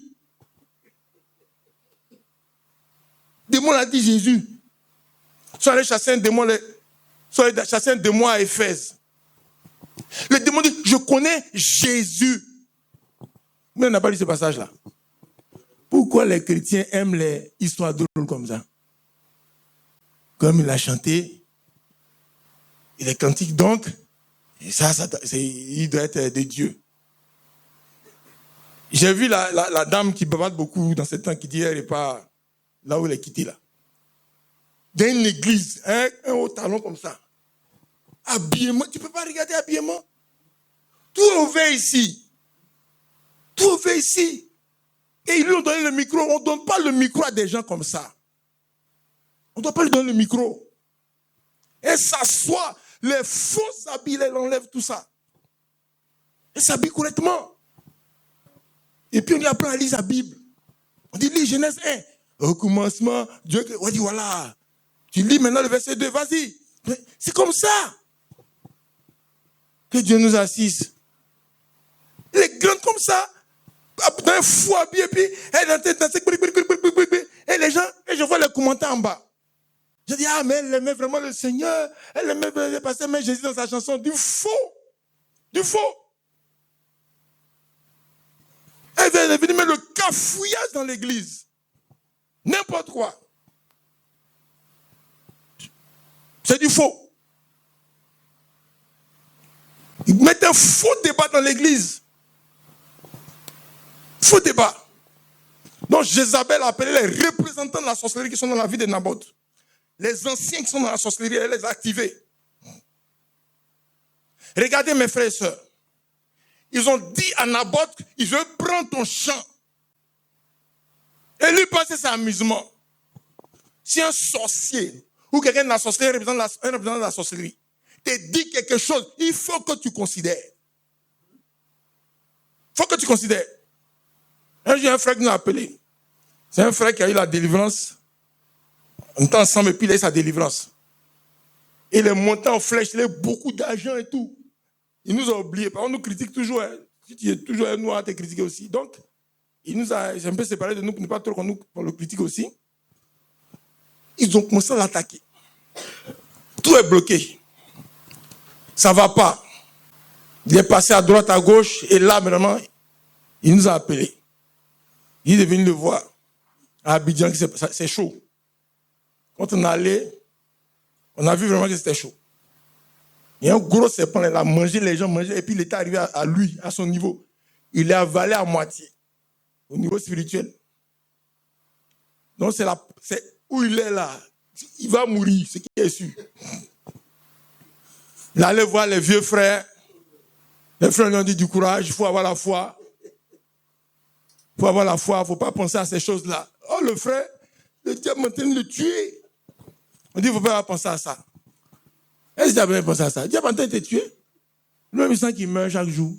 Le démon a dit Jésus. Ils sont allés chasser un démon, à Éphèse. Le démon dit, je connais Jésus. Mais on n'a pas lu ce passage-là. Pourquoi les chrétiens aiment les histoires drôles comme ça? Comme il a chanté, il est cantique donc, et ça il doit être de Dieu. J'ai vu la dame qui bavarde beaucoup dans ce temps, qui dit, elle n'est pas là où elle est quittée là. Dans une église, un haut talon comme ça. Habillement, tu ne peux pas regarder habillement. Tout ouvert ici. Tout ouvert ici. Et ils lui ont donné le micro. On ne donne pas le micro à des gens comme ça. On ne doit pas lui donner le micro. Elle s'assoit. Les faux habits, elle enlève tout ça. Elle s'habille correctement. Et puis on lui apprend à lire la Bible. On dit, lis Genèse 1. Au commencement, Dieu... On dit, voilà. Tu lis maintenant le verset 2, vas-y. C'est comme ça. Que Dieu nous assiste. Elle est grande comme ça. Dans un fou habillé, et puis elle est dans et les gens, et je vois les commentaires en bas. Je dis, ah, mais elle aimait vraiment le Seigneur. Elle aimait le pasteur, mais Jésus dans sa chanson. Du faux. Du faux. Elle est venue mettre le cafouillage dans l'église. N'importe quoi. C'est du faux. Ils mettent un faux débat dans l'église. Faux débat. Donc Jézabel a appelé les représentants de la sorcellerie qui sont dans la vie de Naboth. Les anciens qui sont dans la sorcellerie, elle les a activés. Regardez mes frères et sœurs. Ils ont dit à Naboth, il veut prendre ton champ. Et lui penser c'est amusement. Si un sorcier ou quelqu'un de la sorcellerie, un représentant de la sorcellerie, te dit quelque chose, il faut que tu considères. Il faut que tu considères. Un jour, un frère qui nous a appelé. C'est un frère qui a eu la délivrance. On était ensemble et puis il a eu sa délivrance. Il est monté en flèche, il a eu beaucoup d'argent et tout. Il nous a oubliés. Par contre, on nous critique toujours. Hein. Si tu es toujours nous à te critiquer aussi. Donc, il nous a un peu séparés de nous pour ne pas trop qu'on le critique aussi. Ils ont commencé à l'attaquer. Tout est bloqué. Ça ne va pas. Il est passé à droite, à gauche, et là, vraiment, il nous a appelés. Il est venu le voir. À Abidjan, c'est chaud. Quand on allait, on a vu vraiment que c'était chaud. Il y a un gros serpent, il a mangé, les gens mangeaient, et puis il est arrivé à lui, à son niveau. Il est avalé à moitié, au niveau spirituel. Donc c'est où il est là. Il va mourir, ce qui est sûr. Il allait voir les vieux frères. Les frères lui ont dit du courage, il faut avoir la foi. Il faut avoir la foi, il ne faut pas penser à ces choses-là. Oh, le frère, le diable est en train de le tuer. On dit, il ne faut pas penser à ça. Est-ce que le diable a pensé à ça? Le diable est en train de te tuer. Lui, il sent qu'il meurt chaque jour.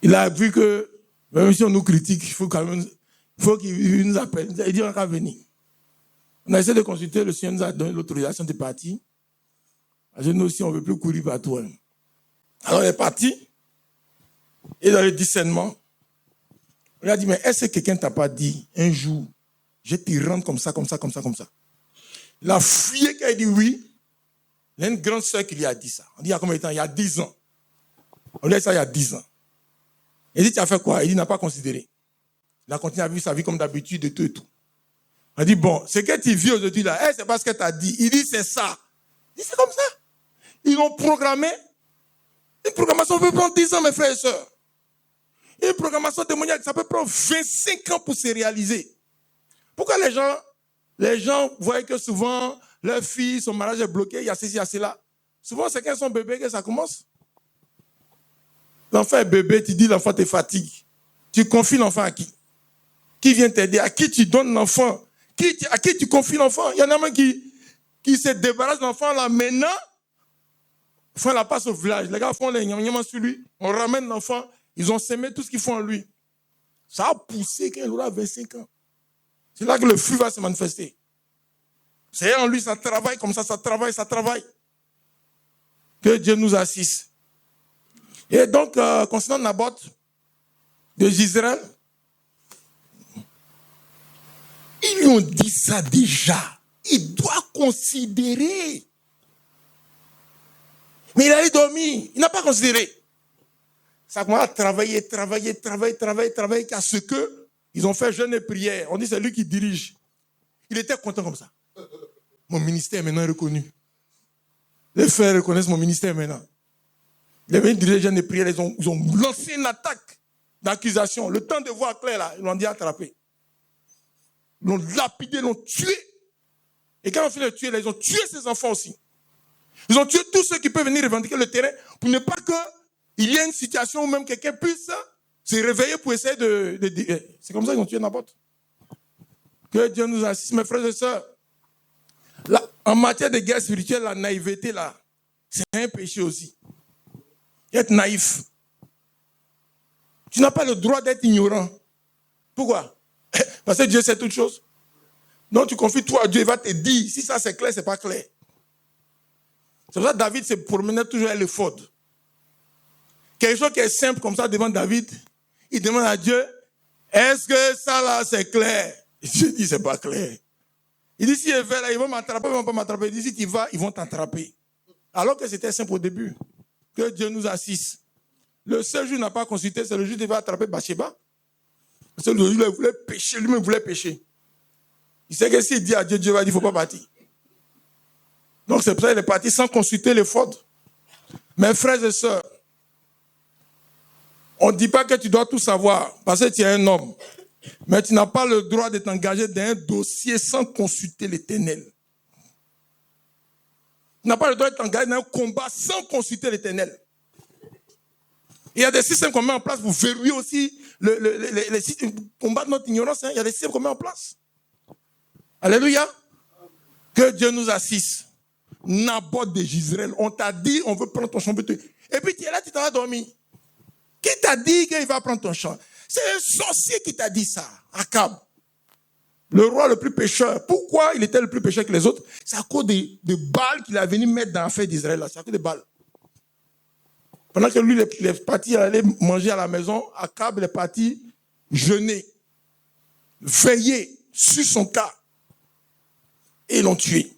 Il a vu que, même si on nous critique, il faut qu'il nous appelle. Il dit, on va venir. On a essayé de consulter, le Seigneur nous a donné l'autorisation de partir. Nous aussi, on ne veut plus courir partout. Hein. Alors, il est parti. Et dans le discernement, on lui a dit, mais est-ce que quelqu'un ne t'a pas dit, un jour, je t'y rends comme ça, comme ça, comme ça, comme ça? Il a fouillé, qu'il a dit oui. Il y a une grande sœur qui lui a dit ça. On dit, il y a combien de temps? Il y a 10 ans. On lui a dit ça il y a 10 ans. Il dit, tu as fait quoi? Il dit, il n'a pas considéré. Il a continué à vivre sa vie comme d'habitude et tout et tout. Il dit, bon, ce que tu vis aujourd'hui là, c'est pas ce que tu as dit. Il dit, c'est ça. Il dit, c'est comme ça. Ils l'ont programmé. Une programmation peut prendre 10 ans, mes frères et sœurs. Une programmation démoniaque, ça peut prendre 25 ans pour se réaliser. Pourquoi les gens voient que souvent, leur fille, son mariage est bloqué, il y a ceci, il y a cela. Souvent, c'est quand ils sont bébés que ça commence. L'enfant est bébé, tu dis l'enfant te fatigue. Tu confies l'enfant à qui? Qui vient t'aider? À qui tu donnes l'enfant? À qui tu confies l'enfant? Il y en a même qui se débarrassent de l'enfant là maintenant. Font la passe au village. Les gars font les gnangnements sur lui. On ramène l'enfant. Ils ont semé tout ce qu'ils font en lui. Ça a poussé quand il aura 25 ans. C'est là que le fruit va se manifester. C'est en lui, ça travaille comme ça, ça travaille. Que Dieu nous assiste. Et donc, concernant Naboth de Jezreel, ils lui ont dit ça déjà. Il doit considérer. Mais il allait dormir. Il n'a pas considéré. Ça commence à travailler, qu'à ce que ils ont fait jeûne et prière. On dit c'est lui qui dirige. Il était content comme ça. Mon ministère est maintenant reconnu. Les frères reconnaissent mon ministère maintenant. Les mecs dirigeants jeûne et prière, ils ont lancé une attaque d'accusation. Le temps de voir clair là, ils l'ont dit attraper. Ils l'ont lapidé, ils l'ont tué. Et quand on finit de tuer, là, ils ont tué ses enfants aussi. Ils ont tué tous ceux qui peuvent venir revendiquer le terrain pour ne pas qu'il y ait une situation où même quelqu'un puisse se réveiller pour essayer de... C'est comme ça qu'ils ont tué Naboth. Que Dieu nous assiste, mes frères et sœurs. En matière de guerre spirituelle, la naïveté, là, c'est un péché aussi. Être naïf. Tu n'as pas le droit d'être ignorant. Pourquoi? Parce que Dieu sait toutes choses. Donc tu confies tout à Dieu, il va te dire si ça c'est clair, c'est pas clair. C'est pour ça que David se promenait toujours avec l'éphod. Quelque chose qui est simple comme ça devant David, il demande à Dieu, est-ce que ça là c'est clair? Dieu dit c'est pas clair. Il dit si je vais là, ils vont m'attraper, ils ne vont pas m'attraper. Il dit si tu vas, ils vont t'attraper. Alors que c'était simple au début. Que Dieu nous assiste. Le seul jour où il n'a pas consulté, c'est le jour où il va attraper Bathsheba. Parce que le jour où il voulait pécher, lui-même voulait pécher. Il sait que s'il dit à Dieu, Dieu va dire, il ne faut pas partir. Donc c'est pour ça qu'il est parti sans consulter les fautes. Mes frères et sœurs, on ne dit pas que tu dois tout savoir parce que tu es un homme. Mais tu n'as pas le droit de t'engager dans un dossier sans consulter l'Éternel. Tu n'as pas le droit de t'engager dans un combat sans consulter l'Éternel. Il y a des systèmes qu'on met en place pour verrouiller aussi les systèmes, combattre notre ignorance. Il y a des systèmes qu'on met en place. Alléluia. Que Dieu nous assiste. Naboth de Jezreel, on t'a dit on veut prendre ton champ. Et puis tu es là, tu t'en vas dormir. Qui t'a dit qu'il va prendre ton champ? C'est un sorcier qui t'a dit ça, Akab. Le roi le plus pécheur. Pourquoi il était le plus pécheur que les autres? C'est à cause des balles qu'il a venu mettre dans l'affaire d'Israël. C'est à cause des balles. Pendant que lui, il est parti aller manger à la maison, Akab est parti jeûner, veiller sur son cas. Et ils l'ont tué.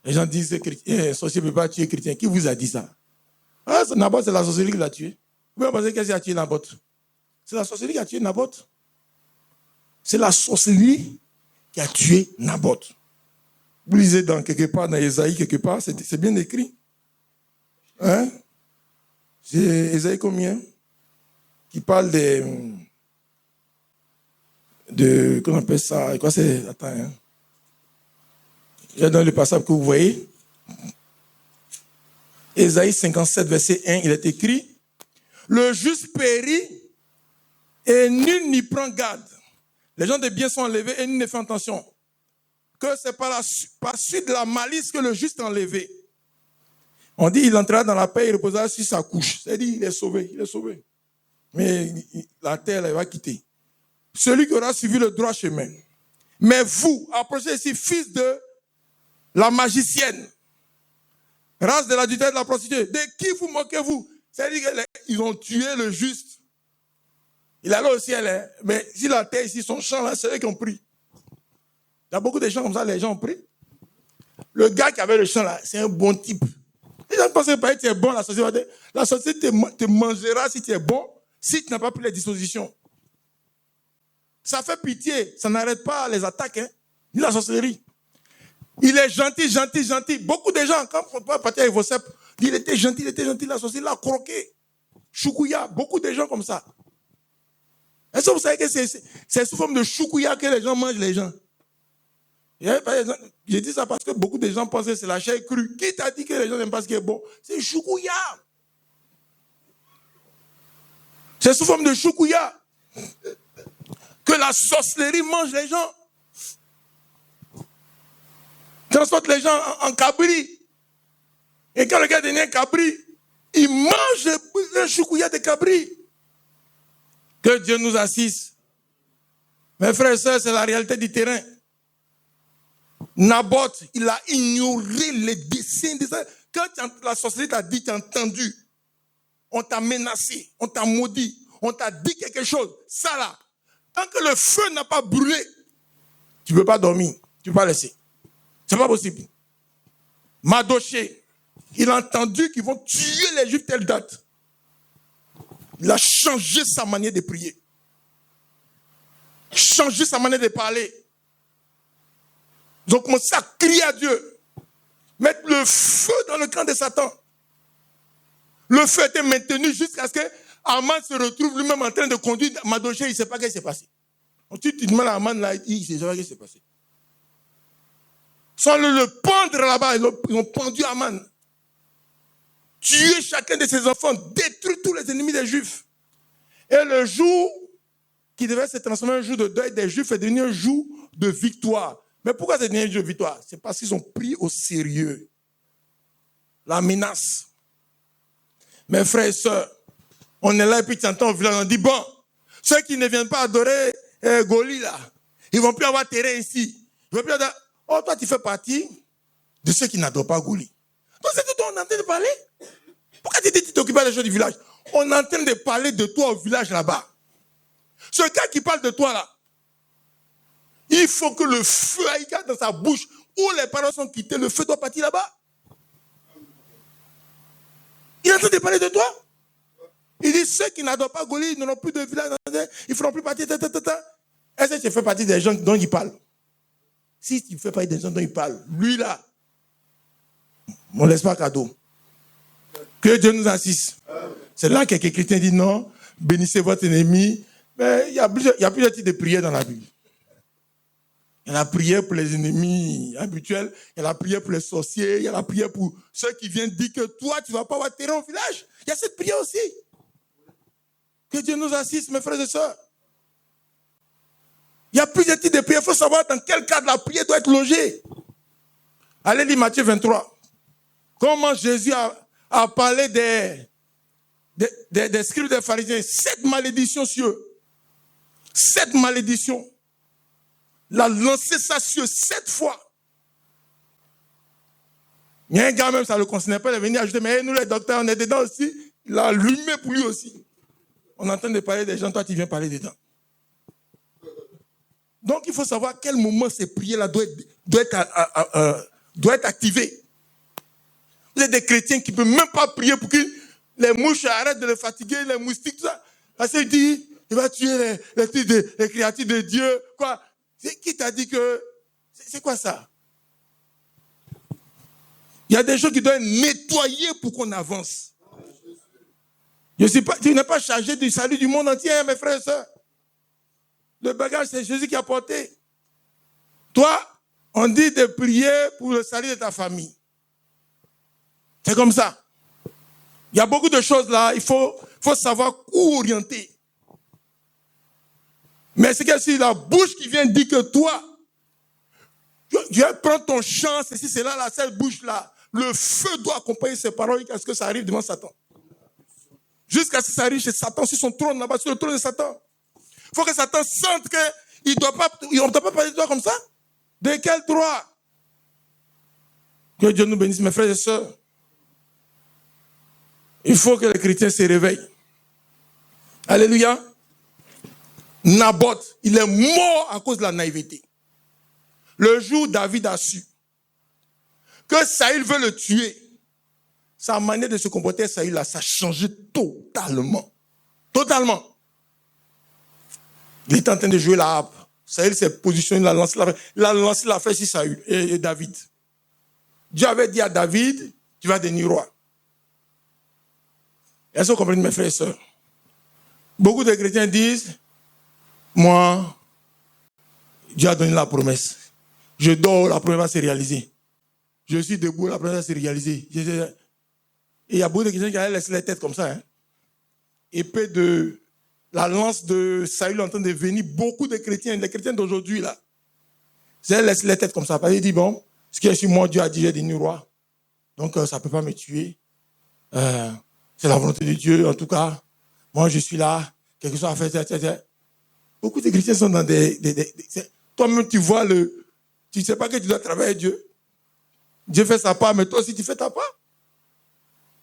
Les gens disent que un sorcier ne peut pas tuer un chrétien. Qui vous a dit ça? Ah, Naboth, c'est la sorcellerie qui l'a tué. Vous pouvez penser qu'est-ce qui a tué Naboth? C'est la sorcellerie qui a tué Naboth. C'est la sorcellerie qui a tué Naboth. Vous lisez dans quelque part, dans Ésaïe, quelque part, c'est bien écrit. Hein? C'est Ésaïe combien? Qui parle de comment on appelle ça? Quoi c'est? Attends, hein? Je donne le passage que vous voyez. Ésaïe 57, verset 1, il est écrit: le juste périt et nul n'y prend garde. Les gens de bien sont enlevés et nul ne fait attention. Que c'est par suite de la malice que le juste est enlevé. On dit il entrera dans la paix, il reposera sur sa couche. C'est-à-dire il est sauvé, Mais la terre, elle va quitter. Celui qui aura suivi le droit chemin. Mais vous, approchez ici, fils de la magicienne, race de l'adultère et de la prostituée, de qui vous moquez-vous? C'est-à-dire qu'ils ont tué le juste. Il allait au ciel, hein? Mais si la terre ici, son champ là, c'est eux qui ont pris. Il y a beaucoup de champs comme ça, les gens ont pris. Le gars qui avait le champ là, c'est un bon type. Les gens pensent que tu es bon, la société te mangera si tu es bon, si tu n'as pas pris les dispositions. Ça fait pitié, ça n'arrête pas les attaques, hein, ni la sorcellerie. Il est gentil, gentil, gentil. Beaucoup de gens, quand on parle avec vos cèpes, il était gentil, la sorcellerie l'a croqué. Choukouya, beaucoup de gens comme ça. Est-ce que vous savez que c'est sous forme de choukouya que les gens mangent les gens? Je dis ça parce que beaucoup de gens pensent que c'est la chair crue. Qui t'a dit que les gens n'aiment pas ce qui est bon? C'est choukouya. C'est sous forme de choukouya que la sorcellerie mange les gens. Transporte les gens en cabri. Et quand le gars devient cabri, il mange un choukouya de cabri. Que Dieu nous assiste. Mes frères et sœurs, c'est la réalité du terrain. Naboth, il a ignoré les desseins. Quand la sorcellerie t'a dit, tu as entendu, on t'a menacé, on t'a maudit, on t'a dit quelque chose. Ça là, tant que le feu n'a pas brûlé, tu ne peux pas dormir, tu ne peux pas laisser. Ce n'est pas possible. Madoché, il a entendu qu'ils vont tuer les Juifs telle date. Il a changé sa manière de prier. Changé sa manière de parler. Ils ont commencé à crier à Dieu. Mettre le feu dans le camp de Satan. Le feu était maintenu jusqu'à ce que Aman se retrouve lui-même en train de conduire Madoché. Il ne sait pas ce qui s'est passé. Ensuite, tu demandes à Aman, là, il ne sait pas ce qui s'est passé. Sans le pendre là-bas, ils ont pendu Aman. Tuer chacun de ses enfants, détruire tous les ennemis des Juifs. Et le jour qui devait se transformer en un jour de deuil des Juifs est devenu un jour de victoire. Mais pourquoi c'est devenu un jour de victoire? C'est parce qu'ils ont pris au sérieux la menace. Mes frères et sœurs, on est là et puis tu entends au village, on dit, bon, ceux qui ne viennent pas adorer Goli là, ils ne vont plus avoir terrain ici. Ils vont plus avoir... Oh, toi tu fais partie de ceux qui n'adorent pas Goli. Donc c'est tout on est en train de parler. Pourquoi tu dis que tu t'occupes des choses du village? On est en train de parler de toi au village là-bas. Ce gars qui parle de toi là, il faut que le feu aille dans sa bouche. Où les paroles sont quittées, le feu doit partir là-bas. Il est en train de parler de toi. Il dit, ceux qui n'adorent pas Goli, ils n'auront plus de village, ils ne feront plus partie. Est-ce que tu fais partie des gens dont il parle? Si tu fais partie des gens dont il parle, lui là, on ne laisse pas cadeau. Que Dieu nous assiste. C'est là que quelques chrétiens disent non, bénissez votre ennemi. Mais il y a plusieurs types de prières dans la Bible. Il y a la prière pour les ennemis habituels, il y a la prière pour les sorciers, il y a la prière pour ceux qui viennent dire que toi, tu ne vas pas avoir terrain au village. Il y a cette prière aussi. Que Dieu nous assiste, mes frères et sœurs. Il y a plusieurs types de prières. Il faut savoir dans quel cadre la prière doit être logée. Allez lire Matthieu 23. Comment Jésus a parlé des scribes des pharisiens. 7 malédictions sur eux. 7 malédictions. Il a lancé ça sur 7 fois. Il y a un gars même, ça ne le concernait pas, il est venu ajouter, mais nous les docteurs, on est dedans aussi. Il a allumé pour lui aussi. On est en train de parler des gens, toi tu viens parler dedans. Donc il faut savoir à quel moment ces prières-là doivent être activées. Vous êtes des chrétiens qui ne peuvent même pas prier pour que les mouches arrêtent de les fatiguer, les moustiques, tout ça. Parce qu'il dit, il va tuer les créatures de Dieu. Quoi? Qui t'a dit que... C'est quoi ça? Il y a des gens qui doivent nettoyer pour qu'on avance. Tu n'es pas chargé du salut du monde entier, hein, mes frères et sœurs. Le bagage, c'est Jésus qui a porté. Toi, on dit de prier pour le salut de ta famille. C'est comme ça. Il y a beaucoup de choses là, il faut savoir où orienter. Mais c'est que si la bouche qui vient dire que toi, tu prends ton chant, ceci, c'est là, cette bouche-là. Le feu doit accompagner ces paroles jusqu'à ce que ça arrive devant Satan. Jusqu'à ce que ça arrive chez Satan, sur son trône là-bas, sur le trône de Satan. Il faut que Satan sente qu'il ne doit pas parler de toi comme ça. De quel droit? Que Dieu nous bénisse, mes frères et sœurs. Il faut que les chrétiens se réveillent. Alléluia. Naboth, il est mort à cause de la naïveté. Le jour où David a su que Saül veut le tuer, sa manière de se comporter, Saül, là, ça a changé totalement. Totalement. Il était en train de jouer la harpe. Saül s'est positionné, il a lancé la flèche sur Saül et David. Dieu avait dit à David, tu vas devenir roi. Est-ce que vous comprenez, mes frères et sœurs? Beaucoup de chrétiens disent, moi, Dieu a donné la promesse. Je dors, la promesse va se réaliser. Je suis debout, la promesse va se réaliser. Et il y a beaucoup de chrétiens qui allaient laisser les têtes comme ça. Hein. Épée de la lance de Saül en train de venir. Beaucoup de chrétiens, les chrétiens d'aujourd'hui, là, ils allaient laisser les têtes comme ça. Parce qu'ils disent, bon, ce qui est sur moi, Dieu a dit, j'ai devenu roi. Donc, ça ne peut pas me tuer. C'est la volonté de Dieu, en tout cas. Moi, je suis là. Quelque chose à faire. Beaucoup de chrétiens sont dans toi-même, tu vois tu ne sais pas que tu dois travailler avec Dieu. Dieu fait sa part, mais toi aussi, tu fais ta part.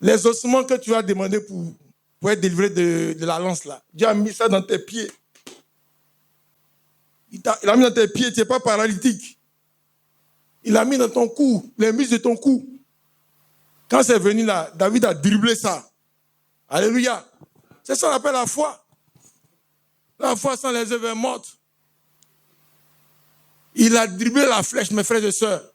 Les ossements que tu as demandé pour être délivré de la lance, là, Dieu a mis ça dans tes pieds. Il a mis dans tes pieds, tu n'es pas paralytique. Il a mis dans ton cou, les muscles de ton cou. Quand c'est venu là, David a dribblé ça. Alléluia. C'est ça qu'on appelle la foi. La foi sans les œuvres mortes. Il a dribblé la flèche, mes frères et sœurs.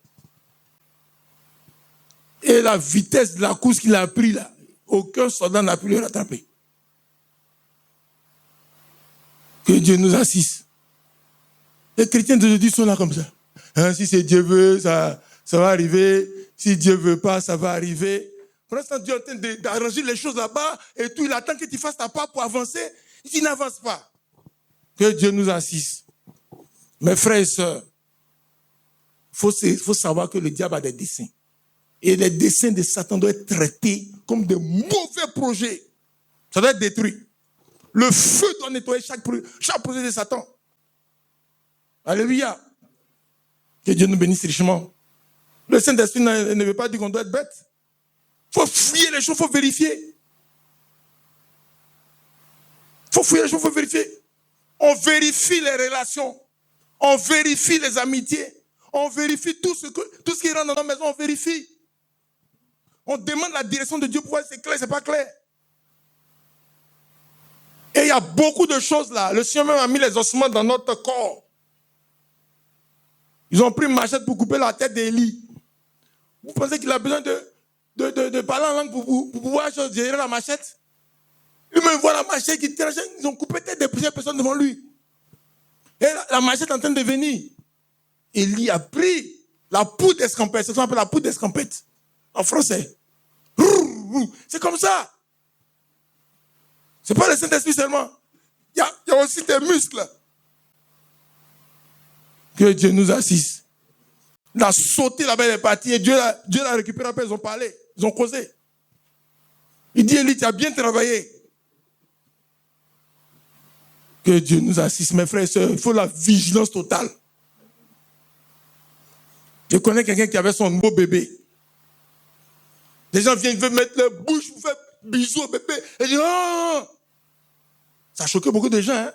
Et la vitesse de la course qu'il a pris là, aucun soldat n'a pu le rattraper. Que Dieu nous assiste. Les chrétiens d'aujourd'hui sont là comme ça. Hein, si c'est Dieu veut, ça va arriver. Si Dieu veut pas, ça va arriver. Pour l'instant, Dieu est en train d'arranger les choses là-bas et tout. Il attend que tu fasses ta part pour avancer. Tu n'avances pas. Que Dieu nous assiste. Mes frères et sœurs, il faut savoir que le diable a des desseins. Et les desseins de Satan doivent être traités comme de mauvais projets. Ça doit être détruit. Le feu doit nettoyer chaque projet de Satan. Alléluia. Que Dieu nous bénisse richement. Le Saint-Esprit ne veut pas dire qu'on doit être bête. Il faut fouiller les choses, il faut vérifier. Il faut fouiller les choses, il faut vérifier. On vérifie les relations. On vérifie les amitiés. On vérifie tout ce qui rentre dans nos maisons, on vérifie. On demande la direction de Dieu pour voir si c'est clair, c'est pas clair. Et il y a beaucoup de choses là. Le Seigneur même a mis les ossements dans notre corps. Ils ont pris une machette pour couper la tête d'Élie. Vous pensez qu'il a besoin de parler en langue pour pouvoir gérer la machette? Lui-même voit la machette qui tire. Ils ont coupé la tête de plusieurs personnes devant lui. Et la machette est en train de venir. Élie a pris la poudre d'escampette. C'est ce qu'on appelle la poudre d'escampette. En français. C'est comme ça. C'est pas le Saint-Esprit seulement. Il y a aussi tes muscles. Que Dieu nous assiste. Il a sauté là-bas, il est parti. Et Dieu l'a récupéré après, ils ont parlé. Ils ont causé. Il dit, Élie, tu as bien travaillé. Que Dieu nous assiste, mes frères et sœurs. Il faut la vigilance totale. Je connais quelqu'un qui avait son nouveau bébé. Les gens viennent, veulent mettre leur bouche pour faire bisous au bébé. Et disent, oh! Ça a choqué beaucoup de gens. Hein?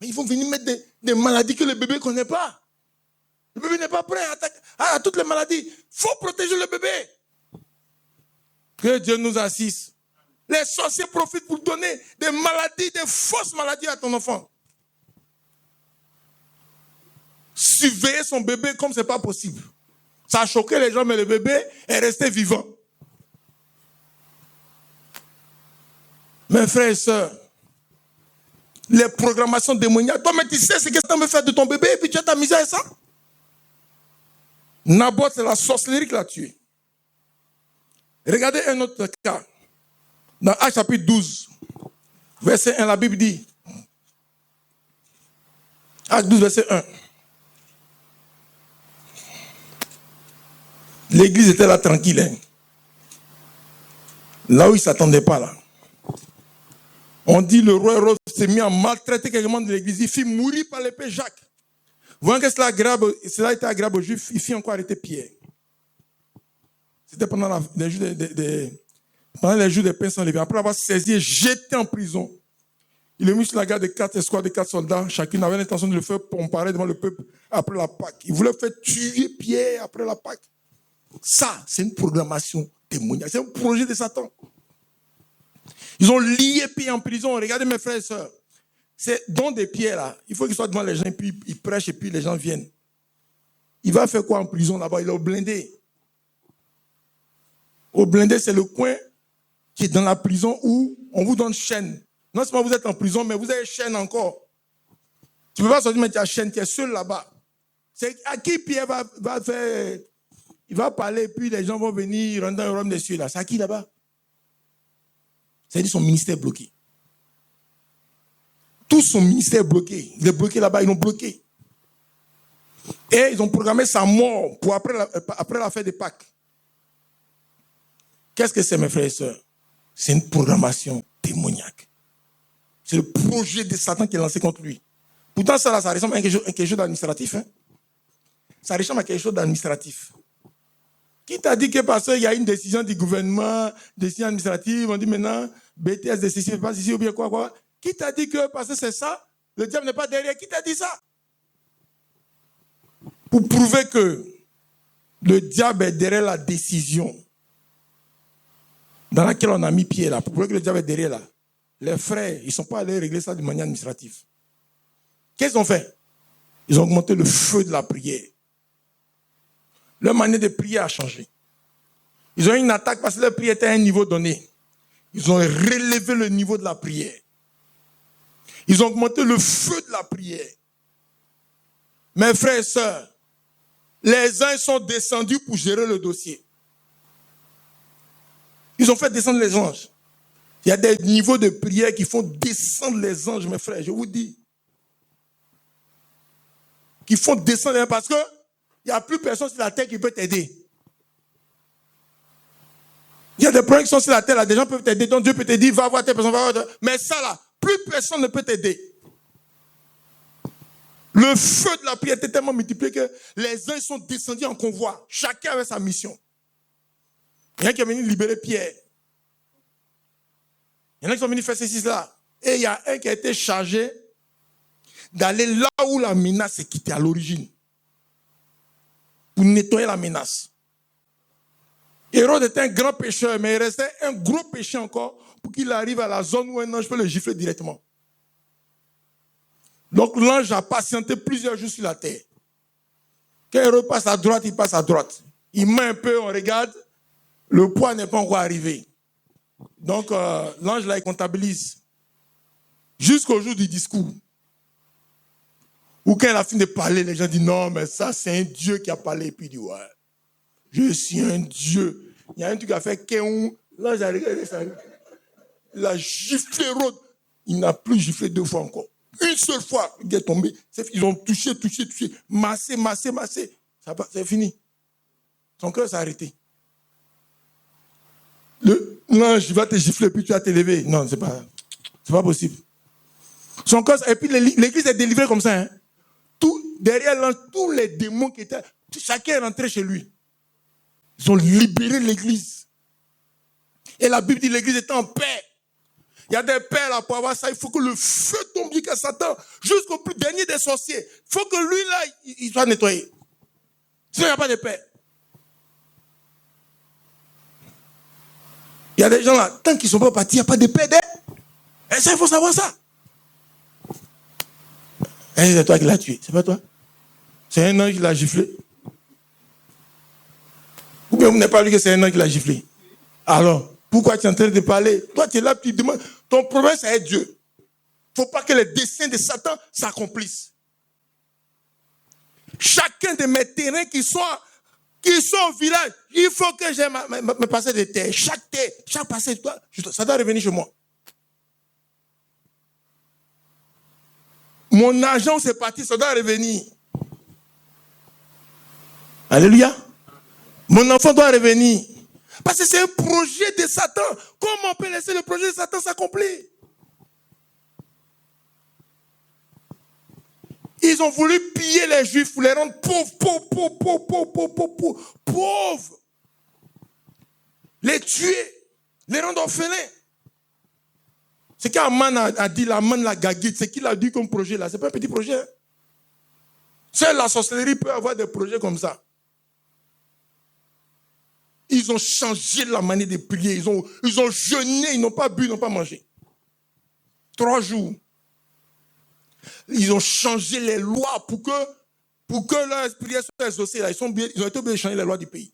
Mais ils vont venir mettre des maladies que le bébé ne connaît pas. Le bébé n'est pas prêt à toutes les maladies. Il faut protéger le bébé. Que Dieu nous assiste. Les sorciers profitent pour donner des maladies, des fausses maladies à ton enfant. Surveiller son bébé comme ce n'est pas possible. Ça a choqué les gens, mais le bébé est resté vivant. Mes frères et sœurs, les programmations démoniaques, toi, mais tu sais ce que ça veut faire de ton bébé et puis tu as t'amusé à ça. Naboth, c'est la sorcellerie qui l'a tué. Regardez un autre cas. Dans Actes chapitre 12, verset 1, la Bible dit, Actes 12, verset 1. L'église était là tranquille. Hein. Là où il ne s'attendait pas là. On dit le roi Hérode s'est mis à maltraiter quelques membres de l'église. Il fit mourir par l'épée Jacques. Voyant que cela était agréable aux Juifs, il fit encore arrêter Pierre. C'était pendant les jours des pains sans levain. Après l'avoir saisi et jeté en prison, il a mis sur la garde de 4 escouades de 4 soldats. Chacun avait l'intention de le faire comparer devant le peuple après la Pâque. Il voulait faire tuer Pierre après la Pâque. Ça, c'est une programmation démoniaque. C'est un projet de Satan. Ils ont lié Pierre en prison. Regardez mes frères et sœurs. C'est don des pierres là. Il faut qu'il soit devant les gens et puis il prêche et puis les gens viennent. Il va faire quoi en prison là-bas? Il est au blindé. Au blindé, c'est le coin qui est dans la prison où on vous donne chaîne. Non seulement vous êtes en prison, mais vous avez chaîne encore. Tu ne peux pas sortir, mais tu as chaîne, tu es seul là-bas. C'est à qui Pierre va faire. Il va parler, et puis les gens vont venir rentrer dans le royaume des cieux là. C'est à qui là-bas? C'est-à-dire son ministère bloqué. Tout son ministère bloqué. Il est bloqué là-bas, ils l'ont bloqué. Et ils ont programmé sa mort pour après la fête de Pâques. Qu'est-ce que c'est, mes frères et sœurs? C'est une programmation démoniaque. C'est le projet de Satan qui est lancé contre lui. Pourtant, ça ressemble à quelque chose d'administratif. Hein? Ça ressemble à quelque chose d'administratif. Qui t'a dit que parce qu'il y a une décision du gouvernement, décision administrative, on dit maintenant, BTS de ceci, pas ici ou bien quoi. Qui t'a dit que parce que c'est ça, le diable n'est pas derrière? Qui t'a dit ça? Pour prouver que le diable est derrière la décision dans laquelle on a mis pied là, pour prouver que le diable est derrière là, les frères, ils ne sont pas allés régler ça de manière administrative. Qu'est-ce qu'ils ont fait? Ils ont augmenté le feu de la prière. Leur manière de prier a changé. Ils ont eu une attaque parce que leur prière était à un niveau donné. Ils ont relevé le niveau de la prière. Ils ont augmenté le feu de la prière. Mes frères et sœurs, les uns sont descendus pour gérer le dossier. Ils ont fait descendre les anges. Il y a des niveaux de prière qui font descendre les anges, mes frères, je vous dis. Qui font descendre les anges parce qu'il n'y a plus personne sur la terre qui peut t'aider. Il y a des problèmes qui sont sur la terre, là, des gens peuvent t'aider, donc Dieu peut te dire, va voir telle personne, va voir. Mais ça là, plus personne ne peut t'aider. Le feu de la prière était tellement multiplié que les uns sont descendus en convoi. Chacun avait sa mission. Il y en a qui est venu libérer Pierre. Il y en a qui sont venus faire ceci, là. Et il y a un qui a été chargé d'aller là où la menace est quittée à l'origine. Pour nettoyer la menace. Hérode était un grand pécheur, mais il restait un gros péché encore pour qu'il arrive à la zone où un ange peut le gifler directement. Donc l'ange a patienté plusieurs jours sur la terre. Quand Hérode passe à droite, il passe à droite. Il met un peu, on regarde, le poids n'est pas encore arrivé. Donc l'ange là, il comptabilise. Jusqu'au jour du discours. Ou quand il a fini de parler, les gens disent non, mais ça c'est un Dieu qui a parlé. Et puis il dit ouais, je suis un Dieu. Il y a un truc à faire, l'ange a regardé ça. Il a giflé Hérode. Il n'a plus giflé deux fois encore. Une seule fois, il est tombé. Ils ont touché, massé. C'est fini. Son cœur s'est arrêté. L'ange va te gifler, puis tu vas te lever. Non, c'est pas possible. Son cœur, et puis l'église est délivrée comme ça. Hein. Derrière l'ange, tous les démons qui étaient, chacun est rentré chez lui. Ils ont libéré l'église. Et la Bible dit l'église était en paix. Il y a des pères là pour avoir ça. Il faut que le feu tombe jusqu'à Satan, jusqu'au plus dernier des sorciers. Il faut que lui là, il soit nettoyé. Sinon, il n'y a pas de paix. Il y a des gens là, tant qu'ils ne sont pas partis, il n'y a pas de paix. Et ça, il faut savoir ça. Et c'est toi qui l'as tué, c'est pas toi. C'est un ange qui l'a giflé. Ou bien vous n'avez pas vu que c'est un ange qui l'a giflé. Alors, pourquoi tu es en train de parler? Toi, tu es là, tu demandes. Ton problème, c'est Dieu. Il ne faut pas que les desseins de Satan s'accomplissent. Chacun de mes terrains qui sont au village, il faut que j'ai me passer de terre. Chaque passé, ça doit revenir chez moi. Mon argent, c'est parti, ça doit revenir. Alléluia. Mon enfant doit revenir. Parce que c'est un projet de Satan. Comment on peut laisser le projet de Satan s'accomplir? Ils ont voulu piller les Juifs pour les rendre pauvres. Les tuer, les rendre orphelins. C'est qu'Aman a dit, l'Aman la gaguite, c'est qu'il a dit comme projet là. C'est pas un petit projet. Hein? Seule la sorcellerie peut avoir des projets comme ça. Ils ont changé la manière de prier. Ils ont jeûné, ils n'ont pas bu, ils n'ont pas mangé. 3 jours. Ils ont changé les lois pour que leur prière soit exaucée. Là. Ils ont été obligés de changer les lois du pays.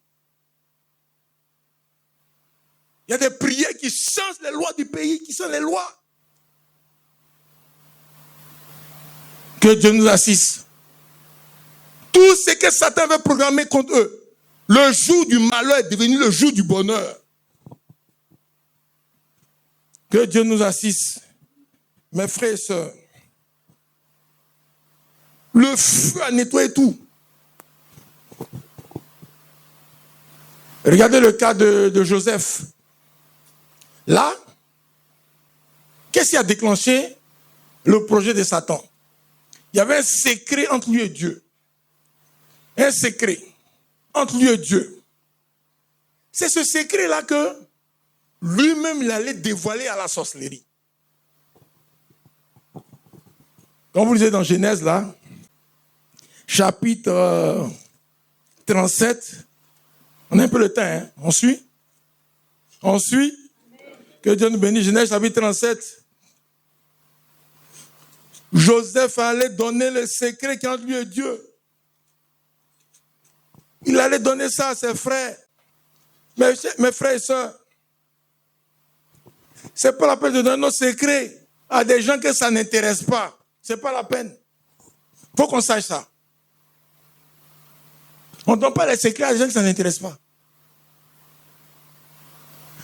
Il y a des prières qui changent les lois du pays, qui sont les lois. Que Dieu nous assiste. Tout ce que Satan veut programmer contre eux, le jour du malheur est devenu le jour du bonheur. Que Dieu nous assiste. Mes frères et sœurs, le feu a nettoyé tout. Regardez le cas de Joseph. Là, qu'est-ce qui a déclenché le projet de Satan? Il y avait un secret entre lui et Dieu. Un secret entre lui et Dieu. C'est ce secret-là que lui-même il allait dévoiler à la sorcellerie. Quand vous lisez dans Genèse, là, chapitre 37, on a un peu le temps, hein? On suit? On suit? Que Dieu nous bénisse. Genèse chapitre 37. Joseph allait donner le secret qui est entre lui et Dieu. Il allait donner ça à ses frères. Mes frères et sœurs, c'est pas la peine de donner nos secrets à des gens que ça n'intéresse pas. C'est pas la peine. Il faut qu'on sache ça. On ne donne pas les secrets à des gens que ça n'intéresse pas.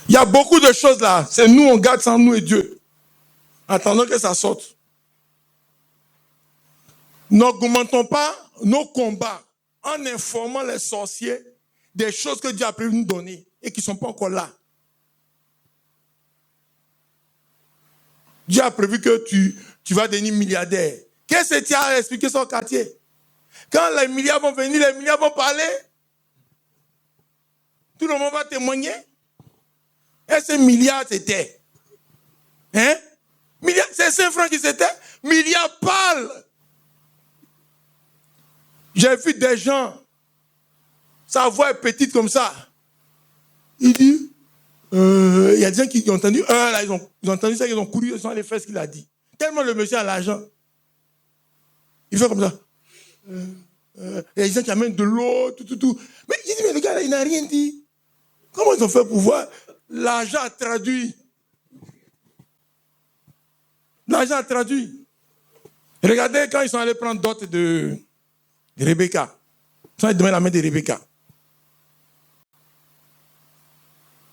Il y a beaucoup de choses là. C'est nous, on garde ça en nous et Dieu. Attendons que ça sorte. N'augmentons pas nos combats en informant les sorciers des choses que Dieu a prévu nous donner et qui ne sont pas encore là. Dieu a prévu que tu vas devenir milliardaire. Qu'est-ce que tu as expliqué sur le quartier? Quand les milliards vont venir, les milliards vont parler. Tout le monde va témoigner. Et ces milliards, c'était. Hein? Milliards, c'est 5 francs qui c'était. Milliards parlent. J'ai vu des gens, sa voix est petite comme ça. Il dit, il y a des gens qui ont entendu, là, ils ont entendu ça, ils ont couru, ils ont allé faire ce qu'il a dit. Tellement le monsieur a l'argent. Il fait comme ça. Il y a des gens qui amènent de l'eau, tout. Mais il dit, mais le gars, là, il n'a rien dit. Comment ils ont fait pour voir? L'argent a traduit. L'argent a traduit. Regardez quand ils sont allés prendre dot de Rebecca. Ils sont allés demander la main de Rebecca.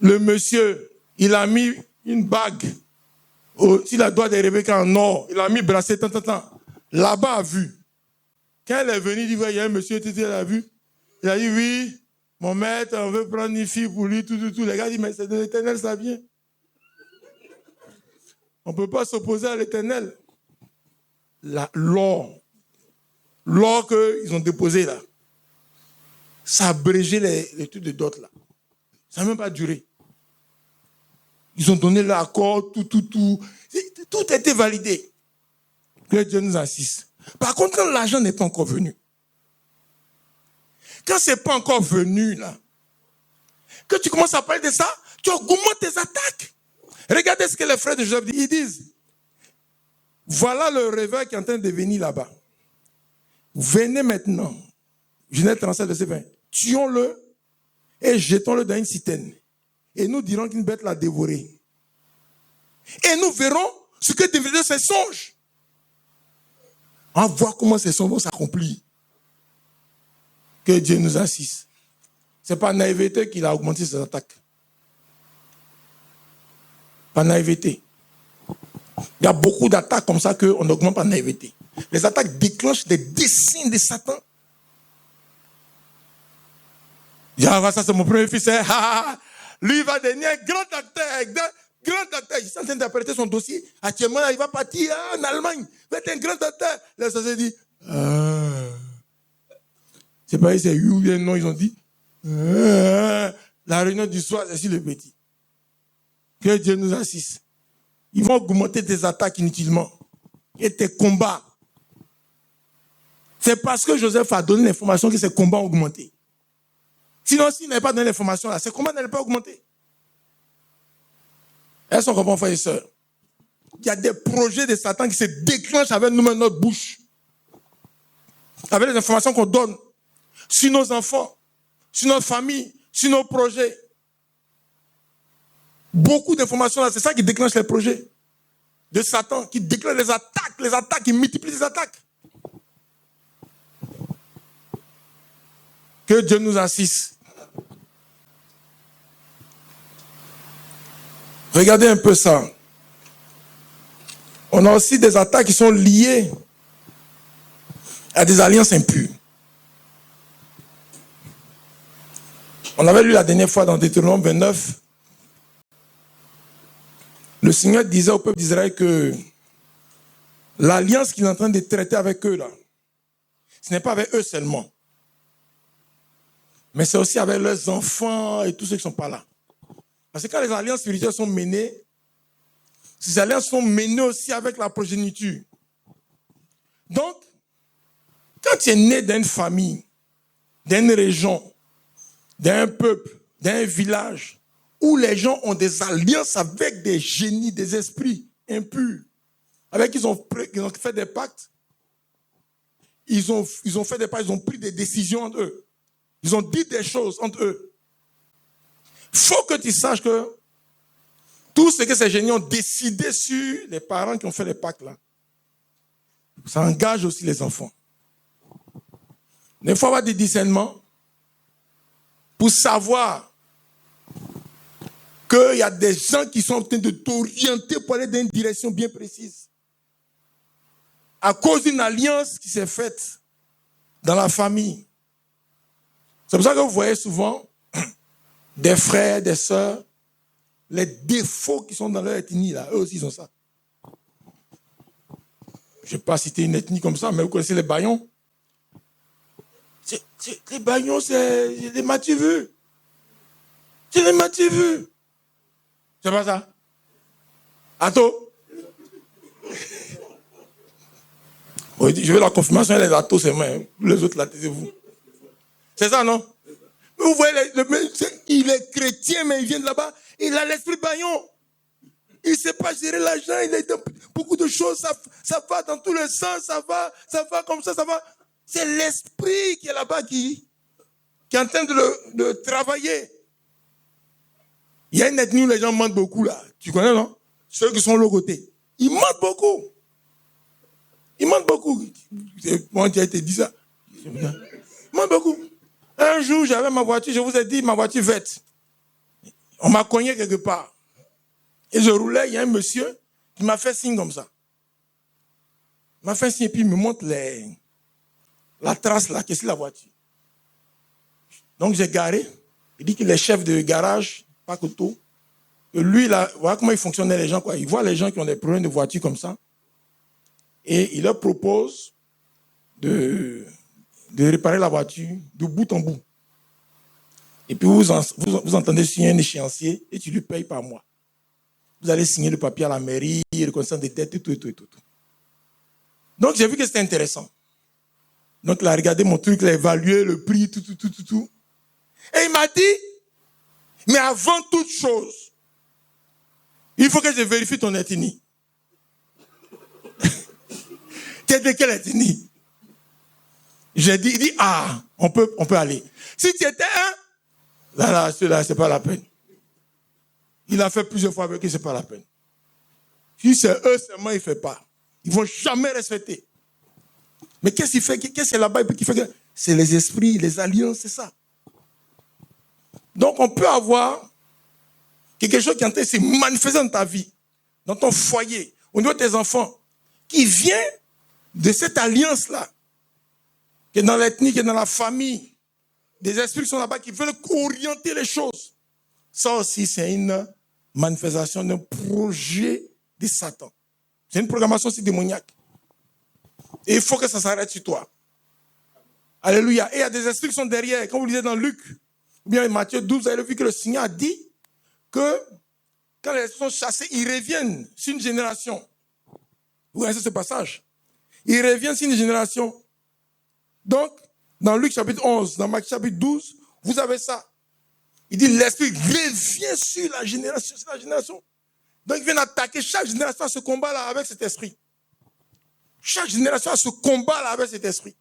Le monsieur, il a mis une bague sur la doigt de Rebecca en or. Il a mis bracelet, Là-bas, a vu. Quand elle est venue, il dit, il y a un monsieur, elle a vu. Il a dit, oui, mon maître, on veut prendre une fille pour lui, tout. Les gars disent, mais c'est de l'Éternel, ça vient. On ne peut pas s'opposer à l'Éternel. L'or qu'ils ont déposé là, ça a abrégé les trucs de dot là. Ça n'a même pas duré. Ils ont donné l'accord, tout. Tout a été validé. Que Dieu nous assiste. Par contre, quand l'argent n'est pas encore venu, quand ce n'est pas encore venu là, que tu commences à parler de ça, tu augmentes tes attaques. Regardez ce que les frères de Joseph disent. Ils disent, voilà le réveil qui est en train de venir là-bas. Venez maintenant. Genèse 37, verset 20. Tuons-le et jetons-le dans une citerne. Et nous dirons qu'une bête l'a dévoré. Et nous verrons ce que deviendront ces songes. On va voir comment ces songes vont s'accomplir. Que Dieu nous assiste. Ce n'est pas naïveté qu'il a augmenté ses attaques. Pas naïveté. Il y a beaucoup d'attaques comme ça qu'on augmente par naïveté. Les attaques déclenchent des desseins de Satan. Il dit, ça c'est mon premier fils. Lui va devenir un grand acteur. Grand acteur. Il est en train d'interpréter son dossier. Actuellement, il va partir en Allemagne. Il va être un grand acteur. Les sorciers disent, c'est pas c'est you, non, ils ont dit, la réunion du soir, c'est sur le petit. Que Dieu nous assiste. Ils vont augmenter tes attaques inutilement et tes combats. C'est parce que Joseph a donné l'information que ces combats ont augmenté. Sinon, s'il n'avait pas donné l'information là, c'est comment elle n'allait pas augmenter? Est-ce qu'on comprend, frères et sœurs? Il y a des projets de Satan qui se déclenchent avec nous-mêmes, notre bouche. Avec les informations qu'on donne sur nos enfants, sur notre famille, sur nos projets. Beaucoup d'informations là, c'est ça qui déclenche les projets de Satan, qui déclenche les attaques, qui multiplient les attaques. Que Dieu nous assiste. Regardez un peu ça. On a aussi des attaques qui sont liées à des alliances impures. On avait lu la dernière fois dans Deutéronome 29. Le Seigneur disait au peuple d'Israël que l'alliance qu'il est en train de traiter avec eux là, ce n'est pas avec eux seulement, mais c'est aussi avec leurs enfants et tous ceux qui ne sont pas là. Parce que quand les alliances spirituelles sont menées, ces alliances sont menées aussi avec la progéniture. Donc, quand tu es né d'une famille, d'une région, d'un peuple, d'un village, où les gens ont des alliances avec des génies, des esprits impurs, avec qui ils ont fait des pactes, ils ont fait des pactes, ils ont pris des décisions entre eux. Ils ont dit des choses entre eux. Il faut que tu saches que tout ce que ces génies ont décidé sur les parents qui ont fait les pactes là, ça engage aussi les enfants. Il faut avoir des discernements pour savoir qu'il y a des gens qui sont en train de t'orienter pour aller dans une direction bien précise. À cause d'une alliance qui s'est faite dans la famille. C'est pour ça que vous voyez souvent des frères, des sœurs, les défauts qui sont dans leur ethnie, là, eux aussi ils ont ça. Je ne vais pas citer une ethnie comme ça, mais vous connaissez les Baillons. Les Baillons, c'est les Mativus. C'est les Mativus. C'est pas ça? Ato? Oui, je veux la confirmation, les Atos, c'est moi. Les autres, là, taisez-vous. C'est ça, non? Vous voyez, il est chrétien, mais il vient de là-bas. Il a l'esprit Baillon. Il ne sait pas gérer l'argent. Il a beaucoup de choses. Ça va dans tous les sens. Ça va comme ça, ça va. C'est l'esprit qui est là-bas qui est en train de travailler. Il y a une ethnie où les gens mentent beaucoup, là. Tu connais, non? Ceux qui sont de l'autre côté. Ils mentent beaucoup. Ils mentent beaucoup. Moi, tu as été dit ça. Ils mentent beaucoup. Un jour, j'avais ma voiture, je vous ai dit, ma voiture verte. On m'a cogné quelque part. Et je roulais, il y a un monsieur qui m'a fait signe comme ça. Il m'a fait signe et puis il me montre la trace là, qui est sur la voiture. Donc j'ai garé. Il dit qu'il est chef de garage, pas que tout. Et lui, là, voilà comment il fonctionnait les gens, quoi. Il voit les gens qui ont des problèmes de voiture comme ça. Et il leur propose de réparer la voiture de bout en bout. Et puis vous entendez signer un échéancier et tu lui payes par mois. Vous allez signer le papier à la mairie, reconnaissance des dettes et tout. Donc j'ai vu que c'était intéressant. Donc il a regardé mon truc, il a évalué le prix, tout. Et il m'a dit, mais avant toute chose, il faut que je vérifie ton ethnie. Tu es de quelle ethnie? J'ai dit, il dit, on peut aller. Si tu étais là, celui-là, c'est pas la peine. Il a fait plusieurs fois avec eux, c'est pas la peine. Si c'est eux seulement, il ne fait pas. Ils ne vont jamais respecter. Mais qu'est-ce qu'il fait? Qu'est-ce qu'il y a là-bas qui fait que c'est les esprits, les alliances, c'est ça. Donc on peut avoir quelque chose qui est en train de se manifester dans ta vie, dans ton foyer, au niveau de tes enfants, qui vient de cette alliance-là, qui est dans l'ethnie, qui est dans la famille, des esprits qui sont là-bas, qui veulent orienter les choses. Ça aussi, c'est une manifestation d'un projet de Satan. C'est une programmation aussi démoniaque. Et il faut que ça s'arrête sur toi. Alléluia. Et il y a des esprits qui sont derrière. Comme vous lisez dans Luc, ou bien Matthieu 12, vous avez vu que le Seigneur a dit que quand les esprits sont chassés, ils reviennent sur une génération. Vous connaissez ce passage? Ils reviennent sur une génération. Donc, dans Luc chapitre 11, dans Matthieu chapitre 12, Vous avez ça. Il dit, l'esprit revient sur la génération. C'est la génération. Donc, il vient attaquer chaque génération à ce combat-là avec cet esprit. Chaque génération a ce combat-là avec cet esprit.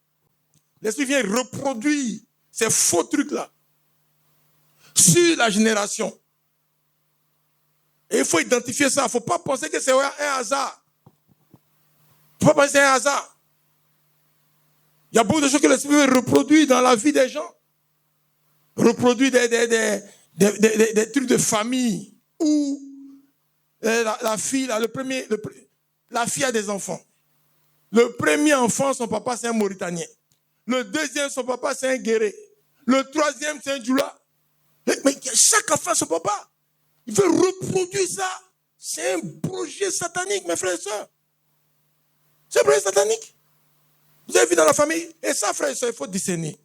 L'esprit vient reproduire ces faux trucs-là sur la génération. Et il faut identifier ça. Il ne faut pas penser que c'est un hasard. Il ne faut pas penser que c'est un hasard. Il y a beaucoup de choses que l'esprit veut reproduire dans la vie des gens. Reproduire des trucs de famille où la fille, là, la fille a des enfants. Le premier enfant, son papa, c'est un Mauritanien. Le deuxième, son papa, c'est un Guéré. Le troisième, c'est un Djoula. Mais chaque enfant, son papa. Il veut reproduire ça. C'est un projet satanique, mes frères et sœurs. C'est un projet satanique. Vous avez vu dans la famille. Et ça, frères et sœurs, il faut discerner.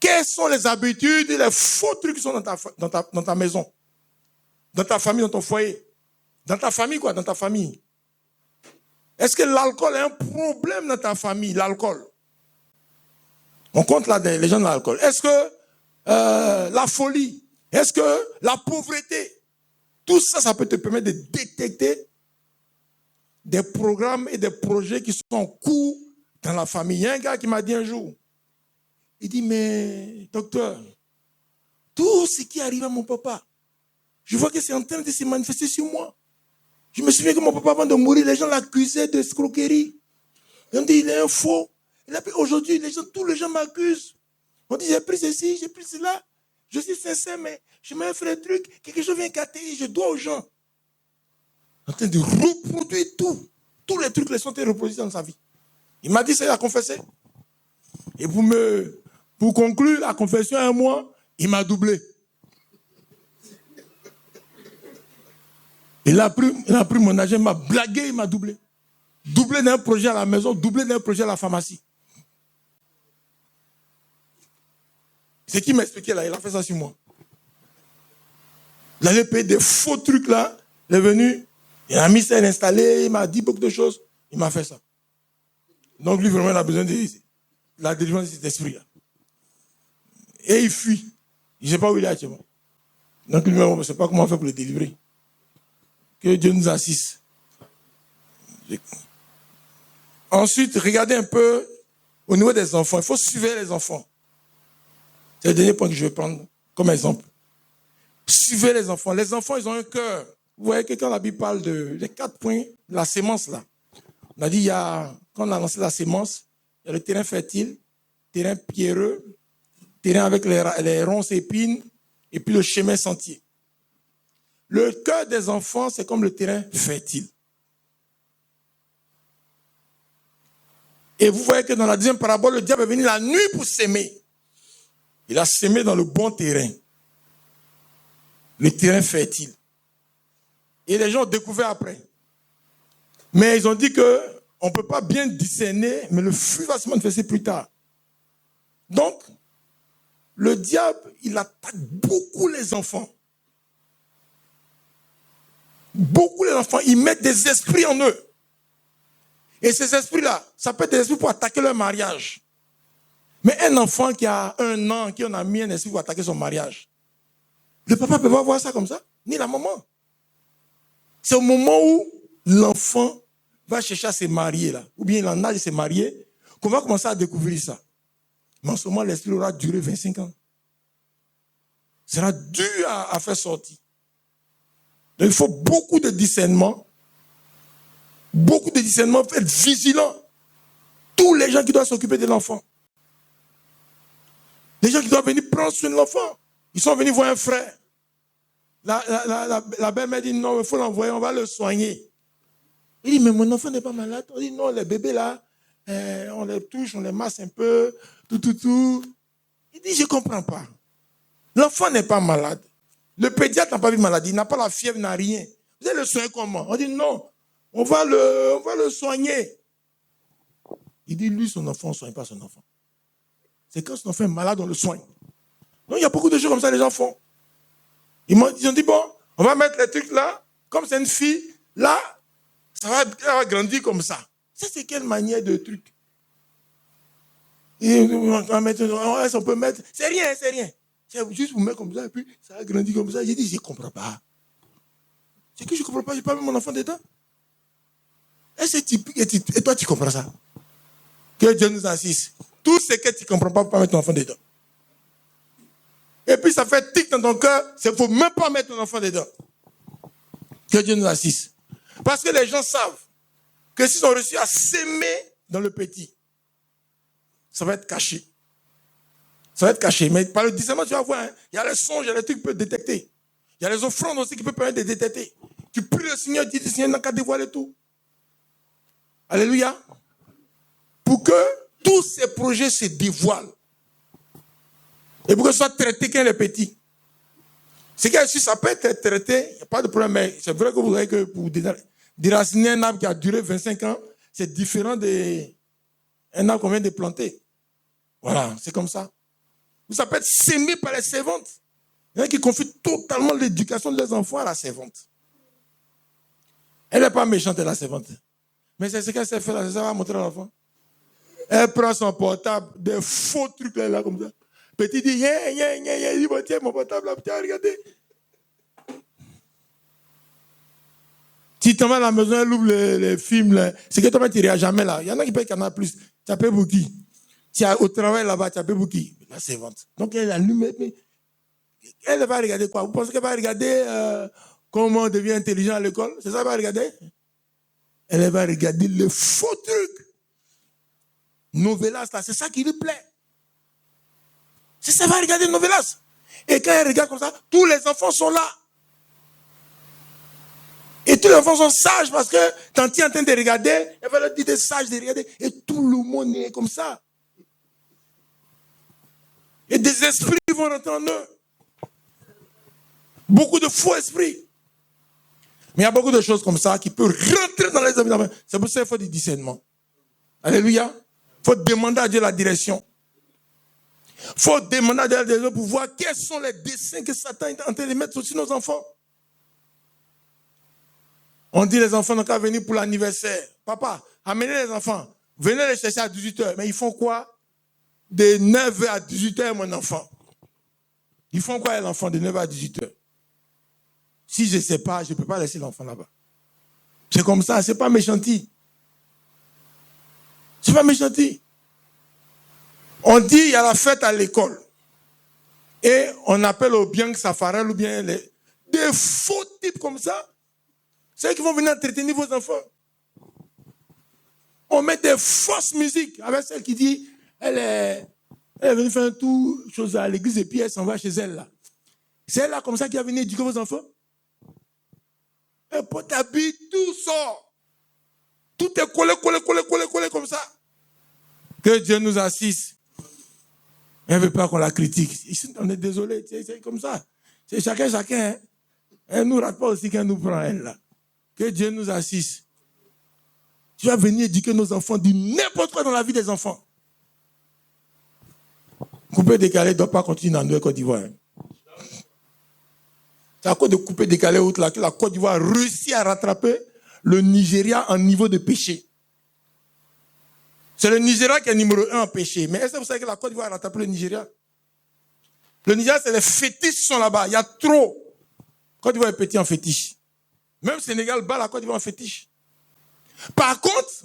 Quelles sont les habitudes et les faux trucs qui sont dans ta maison? Dans ta famille, dans ton foyer? Dans ta famille, quoi? Dans ta famille. Est-ce que l'alcool est un problème dans ta famille? L'alcool. On compte là les gens de l'alcool. Est-ce que la folie? Est-ce que la pauvreté? Tout ça, ça peut te permettre de détecter des programmes et des projets qui sont en cours dans la famille. Il y a un gars qui m'a dit un jour, il dit, mais docteur, tout ce qui arrive à mon papa, je vois que c'est en train de se manifester sur moi. Je me souviens que mon papa, avant de mourir, les gens l'accusaient de escroquerie. Ils ont dit, il est un faux. Et puis aujourd'hui, tous les gens m'accusent. On dit, j'ai pris ceci, j'ai pris cela. Je suis sincère, mais je m'ai fait un truc. Quelque chose vient gâter, je dois aux gens. En train de reproduire tout. Tous les trucs qui sont reproduits dans sa vie. Il m'a dit ça, il a confessé. Et pour conclure la confession, un mois, il m'a doublé. Il a pris mon argent, il m'a blagué, il m'a doublé. Doublé d'un projet à la maison, doublé d'un projet à la pharmacie. C'est qui m'a expliqué là, il a fait ça sur moi. Il allait payer des faux trucs là, il est venu, il a mis ça, il a installé, il m'a dit beaucoup de choses, il m'a fait ça. Donc lui vraiment il a besoin de la délivrance de cet esprit là. Et il fuit. Je ne sais pas où il est actuellement. Donc lui-même, on ne sait pas comment on fait pour le délivrer. Que Dieu nous assiste. Ensuite, regardez un peu au niveau des enfants. Il faut suivre les enfants. C'est le dernier point que je vais prendre comme exemple. Suivez les enfants. Les enfants, ils ont un cœur. Vous voyez que quand la Bible parle des 4 points, la sémence là. On a dit, quand on a lancé la sémence, il y a le terrain fertile, terrain pierreux, terrain avec les ronces épines, et puis le chemin sentier. Le cœur des enfants, c'est comme le terrain fertile. Et vous voyez que dans la deuxième parabole, le diable est venu la nuit pour s'aimer. Il a sémé dans le bon terrain. Le terrain fertile. Et les gens ont découvert après. Mais ils ont dit qu'on ne peut pas bien discerner, mais le fruit va se manifester plus tard. Donc, le diable, il attaque beaucoup les enfants. Beaucoup les enfants, ils mettent des esprits en eux. Et ces esprits-là, ça peut être des esprits pour attaquer leur mariage. Mais un enfant qui a 1 an, qui en a mis un esprit pour attaquer son mariage, le papa ne peut pas voir ça comme ça, ni la maman. C'est au moment où l'enfant va chercher à se marier, là, ou bien il en a de se marier, qu'on va commencer à découvrir ça. Mais en ce moment, l'esprit aura duré 25 ans. Ce sera dur à faire sortir. Donc il faut beaucoup de discernement. Beaucoup de discernement, être vigilant. Tous les gens qui doivent s'occuper de l'enfant. Les gens qui doivent venir prendre soin de l'enfant. Ils sont venus voir un frère. La belle-mère dit non, il faut l'envoyer, on va le soigner. Il dit, mais mon enfant n'est pas malade. On dit non, les bébés là, on les touche, on les masse un peu, tout. Il dit, je ne comprends pas. L'enfant n'est pas malade. Le pédiatre n'a pas vu de maladie, il n'a pas la fièvre, il n'a rien. Vous allez le soigner comment? On dit non, on va le soigner. Il dit, lui, son enfant, on ne soigne pas son enfant. C'est quand son enfant est malade, on le soigne. Donc il y a beaucoup de choses comme ça, les gens font. Ils ont dit, bon, on va mettre les trucs là, comme c'est une fille, là, elle va grandir comme ça. Ça, c'est quelle manière de truc? Et on peut mettre, c'est rien. C'est juste vous mettre comme ça, et puis ça a grandi comme ça. J'ai dit, je ne comprends pas. C'est que je ne comprends pas, je n'ai pas mis mon enfant dedans. Et c'est typique, et toi, tu comprends ça. Que Dieu nous assiste. Tout ce que tu ne comprends pas, il ne faut pas mettre ton enfant dedans. Et puis ça fait tic dans ton cœur, il ne faut même pas mettre ton enfant dedans. Que Dieu nous assiste. Parce que les gens savent que s'ils ont réussi à s'aimer dans le petit, ça va être caché. Ça va être caché. Mais par le discernement, tu vas voir, il y a les songes, il y a les trucs qui peuvent détecter. Il y a les offrandes aussi qui peuvent permettre de détecter. Tu pries le Seigneur, tu dis, Seigneur, n'a qu'à dévoiler tout. Alléluia. Pour que tous ces projets se dévoilent. Et pour que ce soit traité quand il est petit. C'est que si ça peut être traité, il n'y a pas de problème. Mais c'est vrai que vous voyez que pour déraciner un arbre qui a duré 25 ans, c'est différent d'un arbre qu'on vient de planter. Voilà, c'est comme ça. Ça peut être sémé par les servantes. Il y en a qui confient totalement l'éducation de leurs enfants à la servante. Elle n'est pas méchante, la servante. Mais c'est ce qu'elle sait faire, ça va montrer à l'enfant. Elle prend son portable, des faux trucs là comme ça. Petit dit, il dit, tiens, mon portable là, tiens, regardez. Si tu vas à la maison, elle ouvre les films, là. C'est que toi, tu n'iras jamais là. Il y en a qui payent Canal+. Tu as payé pour qui? Tu as au travail là-bas, tu as payé pour qui? La servante. Donc elle allume, mais elle va regarder quoi? Vous pensez qu'elle va regarder comment on devient intelligent à l'école? C'est ça qu'elle va regarder? Elle va regarder le faux truc. Novelas, là, c'est ça qui lui plaît. C'est ça, elle va regarder Novelas. Et quand elle regarde comme ça, tous les enfants sont là. Et tous les enfants sont sages parce que quand tu es en train de regarder, elle va leur dire des sages de regarder. Et tout le monde est comme ça. Et des esprits vont rentrer en eux. Beaucoup de faux esprits. Mais il y a beaucoup de choses comme ça qui peuvent rentrer dans les hommes. C'est pour ça qu'il faut du discernement. Alléluia. Il faut demander à Dieu la direction. Il faut demander à Dieu la direction pour voir quels sont les desseins que Satan est en train de mettre sur nos enfants. On dit les enfants n'ont qu'à venir pour l'anniversaire. Papa, amenez les enfants. Venez les chercher à 18h. Mais ils font quoi? De 9h à 18h, mon enfant. Ils font quoi, l'enfant, de 9h à 18h? Si je ne sais pas, je ne peux pas laisser l'enfant là-bas. C'est comme ça, ce n'est pas méchanti. Ce n'est pas méchanti. On dit il y a la fête à l'école. Et on appelle au bien Safarel ou bien des faux types comme ça. C'est eux qui vont venir entretenir vos enfants. On met des fausses musiques avec celle qui dit elle est venue faire un tour chose à l'église et puis elle s'en va chez elle là. C'est elle là comme ça qui va venir éduquer vos enfants. Un pot d'habit, tout sort. Tout est collé comme ça. Que Dieu nous assiste. Elle ne veut pas qu'on la critique. Ici, on est désolé, c'est comme ça. C'est chacun. Hein. Elle ne nous rate pas aussi qu'elle nous prend, elle là. Que Dieu nous assiste. Tu vas venir éduquer nos enfants, dire n'importe quoi dans la vie des enfants. Couper décalé ne doit pas continuer dans Côte d'Ivoire. C'est à cause de couper décalé que la Côte d'Ivoire réussit à rattraper le Nigeria en niveau de péché. C'est le Nigeria qui est numéro 1 en péché. Mais est-ce que vous savez que la Côte d'Ivoire a rattrapé le Nigeria? Le Nigeria, c'est les fétiches qui sont là-bas. Il y a trop. Côte d'Ivoire est petit en fétiche. Même Sénégal bat la Côte d'Ivoire en fétiche. Par contre,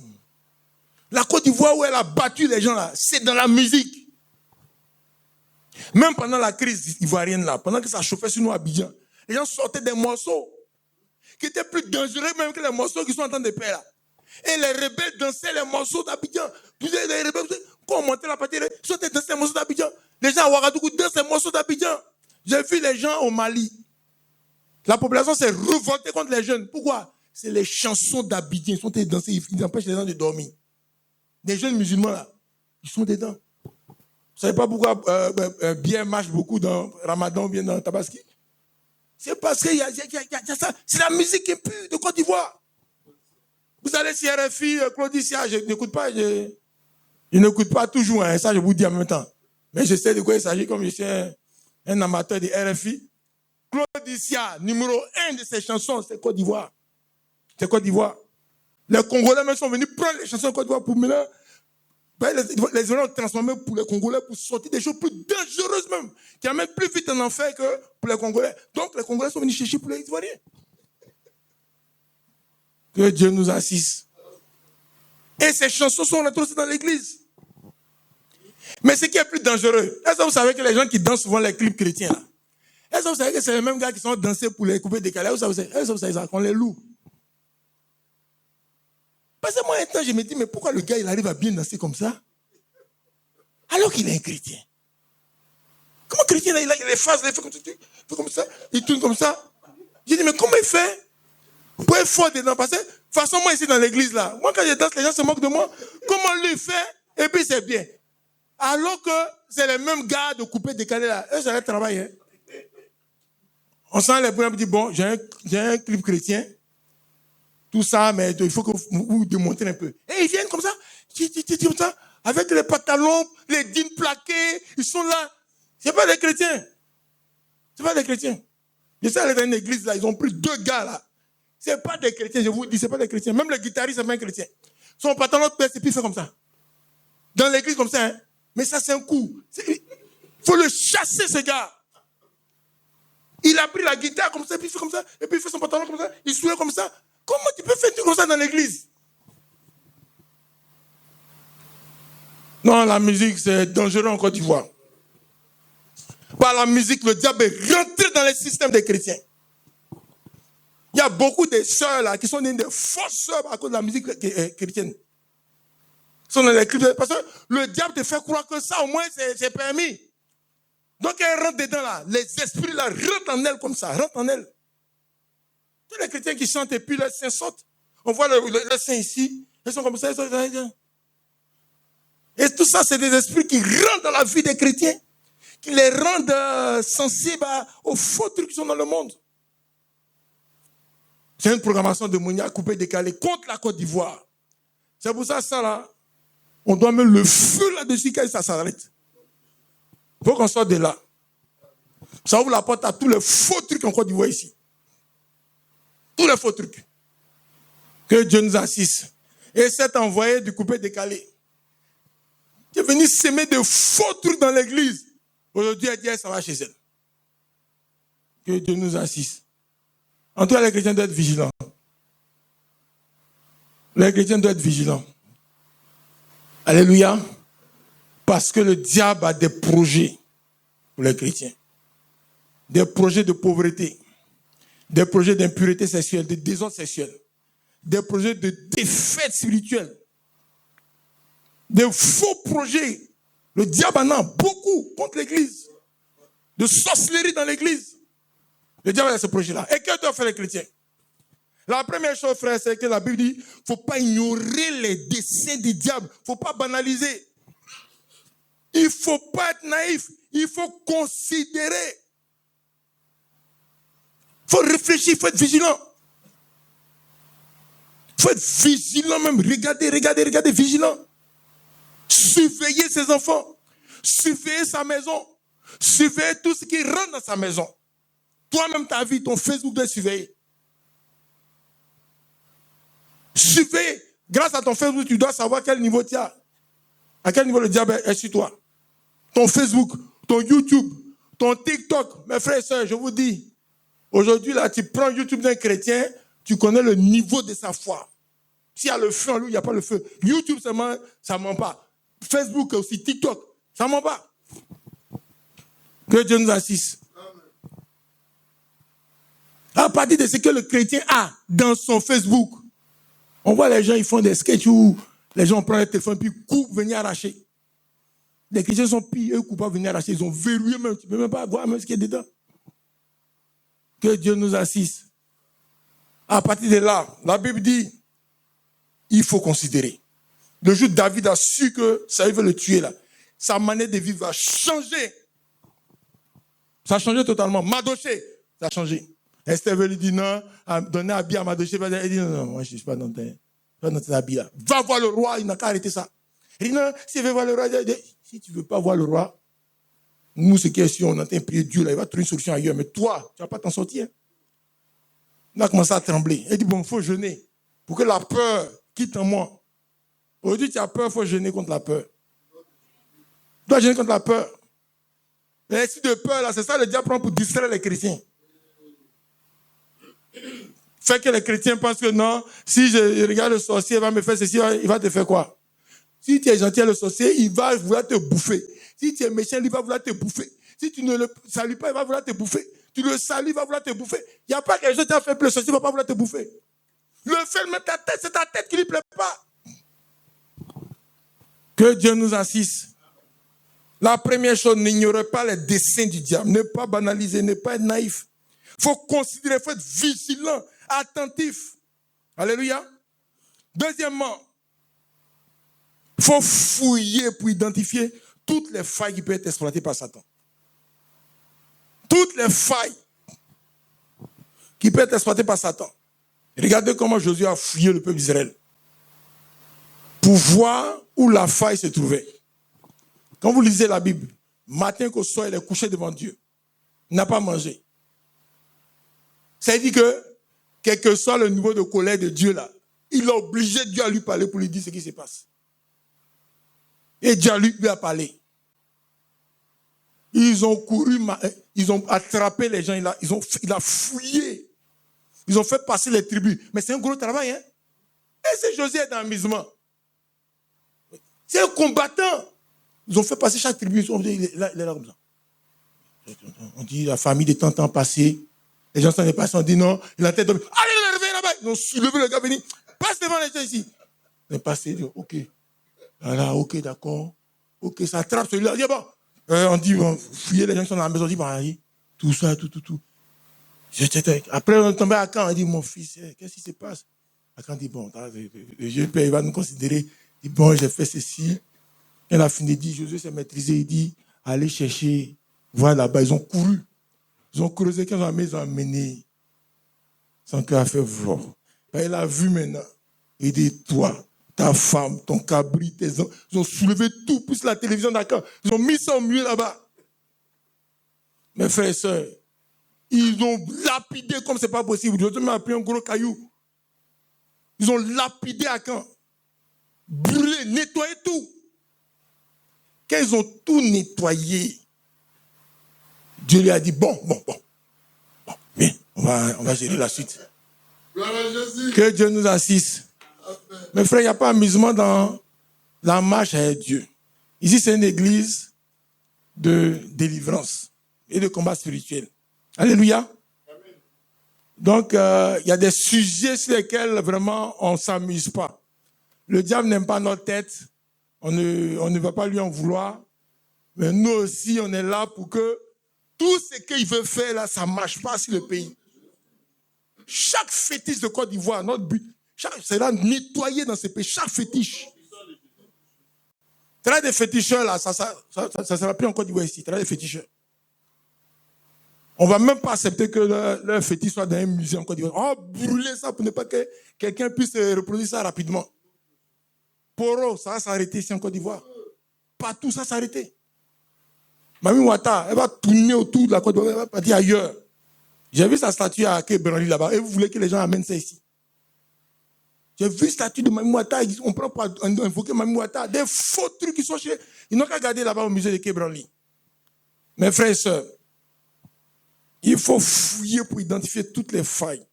la Côte d'Ivoire où elle a battu les gens là, c'est dans la musique. Même pendant la crise ivoirienne là, pendant que ça chauffait sur nous à Abidjan, les gens sortaient des morceaux qui étaient plus dangereux même que les morceaux qui sont en train de paix là. Et les rebelles dansaient les morceaux d'Abidjan. Les rebelles, quand on montait la partie, ils sont dansés les morceaux d'Abidjan. Les gens à Ouagadougou dansent les morceaux d'Abidjan. J'ai vu les gens au Mali. La population s'est révoltée contre les jeunes. Pourquoi? C'est les chansons d'Abidjan. Ils sont dansés, ils empêchent les gens de dormir. Les jeunes musulmans là, ils sont dedans. Vous ne savez pas pourquoi bien marche beaucoup dans Ramadan ou bien dans Tabaski? C'est parce qu'il y a ça. C'est la musique impure de Côte d'Ivoire. Vous allez sur RFI, Claudicia, je n'écoute pas, je n'écoute pas toujours, hein, ça je vous dis en même temps. Mais je sais de quoi il s'agit comme je suis un amateur de RFI. Claudicia, numéro 1 de ses chansons, c'est Côte d'Ivoire. C'est Côte d'Ivoire. Les Congolais même sont venus prendre les chansons de Côte d'Ivoire pour maintenant Les Israéliens ont transformé pour les Congolais pour sortir des choses plus dangereuses même, qui amènent plus vite en enfer que pour les Congolais. Donc les Congolais sont venus chercher pour les Ivoiriens. Que Dieu nous assiste. Et ces chansons sont rentrées aussi dans l'église. Mais ce qui est plus dangereux, est-ce que vous savez que les gens qui dansent souvent les clips chrétiens là, est-ce que vous savez que c'est les mêmes gars qui sont dansés pour les coupés décalés? Est-ce que vous savez ça, qu'on les loue? Parce que moi, un temps, je me dis, mais pourquoi le gars, il arrive à bien danser comme ça? Alors qu'il est un chrétien. Comment chrétien, il a les phases, il fait comme ça, il tourne comme ça. J'ai dit, mais comment il fait pour être fort dedans? Parce que, de toute façon, moi, ici, dans l'église, là, moi, quand je danse, les gens se moquent de moi. Comment lui fait? Et puis, c'est bien. Alors que c'est les mêmes gars de couper décalé, là. Eux, c'est un travail, hein. On sent les problèmes, dit, bon, j'ai un clip chrétien. Tout ça, mais il faut que vous démontrez un peu. Et ils viennent comme ça, comme ça, avec les pantalons, les jeans plaqués, ils sont là. C'est pas des chrétiens. C'est pas des chrétiens. Je sais, dans une église, là, ils ont pris 2 gars, là. C'est pas des chrétiens, je vous dis, c'est pas des chrétiens. Même le guitariste, c'est pas un chrétien. Son pantalon pèse et puis il fait comme ça. Dans l'église, comme ça, hein. Mais ça, c'est un coup. Il faut le chasser, ce gars. Il a pris la guitare comme ça, et puis il fait comme ça, et puis il fait son pantalon comme ça, il sourit comme ça. Comment tu peux faire tout comme ça dans l'église? Non, la musique, c'est dangereux en Côte d'Ivoire. Par la musique, le diable est rentré dans les systèmes des chrétiens. Il y a beaucoup de sœurs là qui sont des fausses sœurs à cause de la musique chrétienne. Ils sont dans les clips parce que le diable te fait croire que ça, au moins, c'est permis. Donc, elle rentre dedans là. Les esprits là rentrent en elle comme ça, rentrent en elle. Tous les chrétiens qui chantent et puis les saints sautent. On voit le saint ici. Ils sont comme ça. Et tout ça, c'est des esprits qui rentrent dans la vie des chrétiens. Qui les rendent sensibles aux faux trucs qui sont dans le monde. C'est une programmation de Mounia coupée, décalée contre la Côte d'Ivoire. C'est pour ça, là, on doit mettre le feu là-dessus quand ça s'arrête. Il faut qu'on sorte de là. Ça ouvre la porte à tous les faux trucs en Côte d'Ivoire ici. Tous les faux trucs. Que Dieu nous assiste. Et cet envoyé du coupé décalé, qui est venu s'aimer de faux trucs dans l'église, aujourd'hui, elle dit, ça va chez elle. Que Dieu nous assiste. En tout cas, les chrétiens doivent être vigilants. Les chrétiens doivent être vigilants. Alléluia. Parce que le diable a des projets pour les chrétiens. Des projets de pauvreté. Des projets d'impureté sexuelle, de désordre sexuel. Des projets de défaite spirituelle. Des faux projets. Le diable en a beaucoup contre l'église. De sorcellerie dans l'église. Le diable a ce projet-là. Et que doivent faire les chrétiens? La première chose, frère, c'est que la Bible dit, il ne faut pas ignorer les desseins du diable. Il ne faut pas banaliser. Il ne faut pas être naïf. Il faut considérer. Il faut réfléchir, il faut être vigilant. Il faut être vigilant même. Regardez, vigilant. Surveiller ses enfants. Surveiller sa maison. Surveiller tout ce qui rentre dans sa maison. Toi-même, ta vie, ton Facebook doit surveiller. Surveiller. Grâce à ton Facebook, tu dois savoir quel niveau tu as. À quel niveau le diable est sur toi. Ton Facebook, ton YouTube, ton TikTok. Mes frères et sœurs, je vous dis, aujourd'hui, là, tu prends YouTube d'un chrétien, tu connais le niveau de sa foi. S'il y a le feu en lui, il n'y a pas le feu. YouTube seulement, ça ne ment pas. Facebook aussi, TikTok, ça ne ment pas. Que Dieu nous assiste. À partir de ce que le chrétien a dans son Facebook, on voit les gens, ils font des sketchs où les gens prennent le téléphone puis coupent, venir arracher. Les chrétiens sont pires, eux coupent pas venir arracher. Ils ont verrouillé même, tu ne peux même pas voir même ce qui est dedans. Que Dieu nous assiste. À partir de là, la Bible dit, il faut considérer. Le jour où David a su que ça veut le tuer là, sa manière de vivre va changer. Ça a changé totalement. Madoché, ça a changé. Esther veut lui dire non, donner un habit à Madoché. Elle dit non, moi je ne suis pas dans tes habits là. Va voir le roi, il n'a qu'à arrêter ça. Il dit non, si tu veux voir le roi, si tu ne veux pas voir le roi, nous, ce qui est sûr, on entend prier Dieu là, il va trouver une solution ailleurs. Mais toi, tu ne vas pas t'en sortir. On a commencé à trembler. Elle dit bon, il faut jeûner pour que la peur quitte en moi. Aujourd'hui, tu as peur, il faut jeûner contre la peur. Tu dois jeûner contre la peur. L'esprit de peur, là, c'est ça le diable prend pour distraire les chrétiens. Fait que les chrétiens pensent que non, si je regarde le sorcier, il va me faire ceci, il va te faire quoi? Si tu es gentil, le sorcier, il va vouloir te bouffer. Si tu es méchant, il va vouloir te bouffer. Si tu ne le salues pas, il va vouloir te bouffer. Tu le salues, il va vouloir te bouffer. Il n'y a pas quelque chose qui t'a fait plus, le sorcier ne va pas vouloir te bouffer. Le fait même ta tête, c'est ta tête qui ne lui plaît pas. Que Dieu nous assiste. La première chose, n'ignorez pas les desseins du diable. Ne pas banaliser, ne pas être naïf. Il faut considérer, il faut être vigilant, attentif. Alléluia. Deuxièmement, il faut fouiller pour identifier toutes les failles qui peuvent être exploitées par Satan. Toutes les failles qui peuvent être exploitées par Satan. Regardez comment Josué a fouillé le peuple d'Israël pour voir où la faille se trouvait. Quand vous lisez la Bible, matin qu'au soir, il est couché devant Dieu. Il n'a pas mangé. Ça veut dire que, quel que soit le niveau de colère de Dieu là, il a obligé Dieu à lui parler pour lui dire ce qui se passe. Et Dieu lui a parlé. Ils ont couru, ils ont attrapé les gens, il a fouillé. Ils ont fait passer les tribus. Mais c'est un gros travail, hein. Et c'est Josué est dans l'amusement. C'est un combattant. Ils ont fait passer chaque tribu. Il est là comme ça. On dit la famille de temps passé. Les gens sont passés, on dit non. Il a la tête. Allez, réveillez là-bas. Ils ont soulevé le gars, venu. Passe devant les gens ici. Il est passé, il dit, ok. Voilà, ok, d'accord. Ok, ça attrape celui-là. Il dit, bon. On dit, fouiller les gens qui sont dans la maison. On dit, bah, tout ça, tout. Après, on est tombé à Caen. On dit, mon fils, qu'est-ce qui se passe? À Caen, on dit, bon, le Dieu Père, il va nous considérer. Il dit, bon, j'ai fait ceci. Quand il a fini, il dit, Josué s'est maîtrisé. Il dit, allez chercher, voir là-bas. Ils ont couru. Ils ont creusé. Quand ils ont amené. Son cœur a fait voir. Il a vu maintenant. Il dit, toi, ta femme, ton cabri, tes enfants, ils ont soulevé tout, plus la télévision d'accord. Ils ont mis ça au milieu là-bas. Mes frères et sœurs, ils ont lapidé comme c'est pas possible. Dieu m'a pris un gros caillou. Ils ont lapidé à Caen. Brûlé, nettoyé tout. Quand ils ont tout nettoyé, Dieu lui a dit, bon, viens, on va gérer la suite. Que Dieu nous assiste. Mes frères, il n'y a pas amusement dans la marche avec Dieu. Ici, c'est une église de délivrance et de combat spirituel. Alléluia. Amen. Donc, il y a des sujets sur lesquels vraiment on ne s'amuse pas. Le diable n'aime pas notre tête. On ne va pas lui en vouloir. Mais nous aussi, on est là pour que tout ce qu'il veut faire là, ça ne marche pas sur le pays. Chaque fétiche de Côte d'Ivoire, notre but, c'est là nettoyer dans ce pays, chaque fétiche. Très des féticheurs là, ça sera plus en Côte d'Ivoire ici, très des féticheurs. On ne va même pas accepter que leur fétiche soit dans un musée en Côte d'Ivoire. On va brûler ça pour ne pas que quelqu'un puisse reproduire ça rapidement. Poro, ça va s'arrêter ici en Côte d'Ivoire. Partout, ça va s'arrêter. Mamie Ouattara, elle va tourner autour de la Côte d'Ivoire, elle va partir ailleurs. J'ai vu sa statue à Quai-Branly là-bas, et vous voulez que les gens amènent ça ici. J'ai vu la statue de Mamie Ouattara, on prend pour invoquer Mamie Ouattara, des faux trucs qui sont chez. Ils n'ont qu'à garder là-bas au musée de Quai-Branly. Mes frères et sœurs, il faut fouiller pour identifier toutes les failles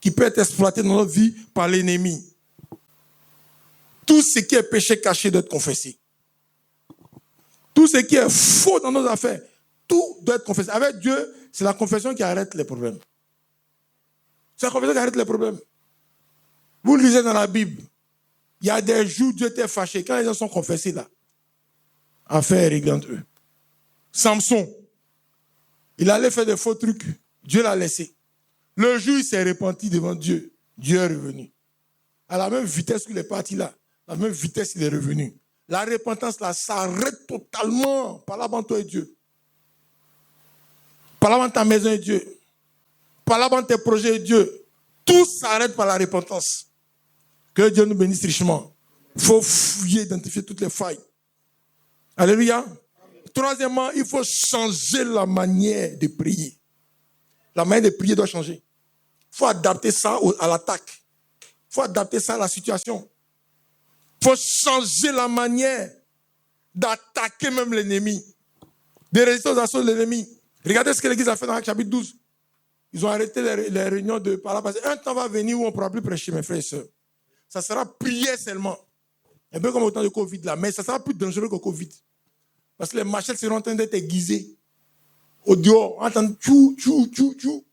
qui peuvent être exploitées dans notre vie par l'ennemi. Tout ce qui est péché caché doit être confessé. Tout ce qui est faux dans nos affaires, tout doit être confessé. Avec Dieu, c'est la confession qui arrête les problèmes. C'est la confession qui arrête les problèmes. Vous lisez dans la Bible, il y a des jours où Dieu était fâché. Quand les gens sont confessés là, affaire est réglée entre eux. Samson, il allait faire des faux trucs. Dieu l'a laissé. Le jour où il s'est repenti devant Dieu, Dieu est revenu. À la même vitesse qu'il est parti là, à la même vitesse il est revenu. La repentance là s'arrête totalement par là devant toi et Dieu. Par là devant ta maison et Dieu. Par là devant tes projets et Dieu. Tout s'arrête par la repentance. Que Dieu nous bénisse richement. Il faut fouiller, identifier toutes les failles. Alléluia. Troisièmement, il faut changer la manière de prier. La manière de prier doit changer. Il faut adapter ça à l'attaque. Il faut adapter ça à la situation. Il faut changer la manière d'attaquer même l'ennemi, de résister aux assauts de l'ennemi. Regardez ce que l'Église a fait dans Actes chapitre 12. Ils ont arrêté les réunions de parole parce qu'un temps va venir où on ne pourra plus prêcher, mes frères et sœurs. Ça sera prière seulement. Un peu comme au temps de Covid là, mais ça sera plus dangereux que Covid. Parce que les machettes seront en train d'être aiguisées. Au dehors, on entend tchou, tchou, tchou, tchou.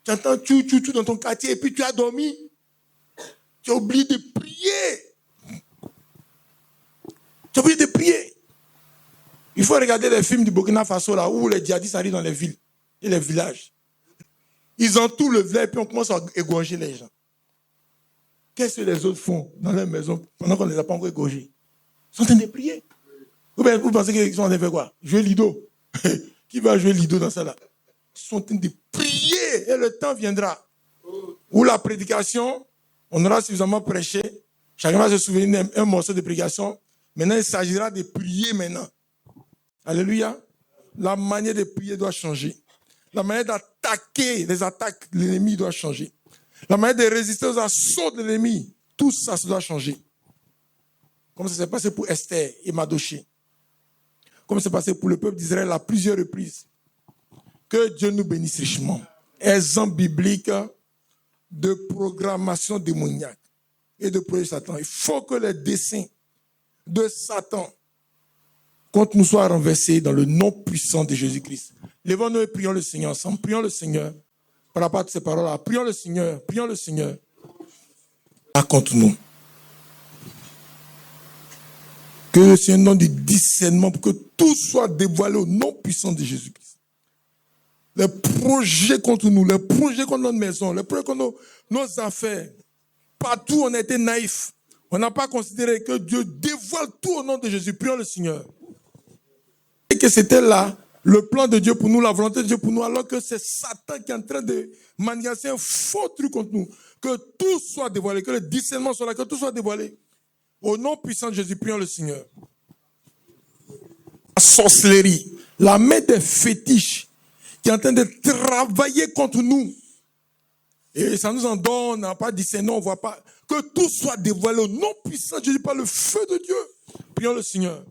Tu entends tchou, tchou, tchou dans ton quartier et puis tu as dormi. Tu as oublié de prier. Tu as oublié de prier. Il faut regarder les films du Burkina Faso là où les djihadistes arrivent dans les villes et les villages. Ils entourent le village et puis on commence à égorger les gens. Qu'est-ce que les autres font dans leur maison pendant qu'on ne les a pas encore égorgés? Ils sont en train de prier. Vous pensez qu'ils sont en train de faire quoi? Jouer Lido. Qui va jouer Lido dans ça là? Ils sont en train de prier et le temps viendra où la prédication, on aura suffisamment prêché. Chacun va se souvenir d'un morceau de prédication. Maintenant, il s'agira de prier maintenant. Alléluia. La manière de prier doit changer. La manière d'attaquer les attaques de l'ennemi doit changer. La manière de résister aux assauts de l'ennemi, tout ça, ça doit changer. Comme ça s'est passé pour Esther et Madoché. Comme ça s'est passé pour le peuple d'Israël à plusieurs reprises. Que Dieu nous bénisse richement. Exemple biblique de programmation démoniaque et de projet de Satan. Il faut que les desseins de Satan contre nous soient renversés dans le nom puissant de Jésus-Christ. Lèvons-nous et prions le Seigneur ensemble. Prions le Seigneur. Par rapport à ces paroles-là, prions le Seigneur. Prions le Seigneur. Raconte-nous. Que le Seigneur donne du discernement pour que tout soit dévoilé au nom puissant de Jésus-Christ. Les projets contre nous, les projets contre notre maison, les projets contre nos affaires. Partout on a été naïfs. On n'a pas considéré que Dieu dévoile tout au nom de Jésus. Prions le Seigneur. Et que c'était là le plan de Dieu pour nous, la volonté de Dieu pour nous, alors que c'est Satan qui est en train de manigancer un faux truc contre nous. Que tout soit dévoilé, que le discernement soit là, que tout soit dévoilé. Au nom puissant de Jésus, prions le Seigneur. La sorcellerie, la main des fétiches qui est en train de travailler contre nous. Et ça nous en donne, on n'a pas discernement, on ne voit pas. Que tout soit dévoilé au nom puissant de Jésus par le feu de Dieu. Prions le Seigneur.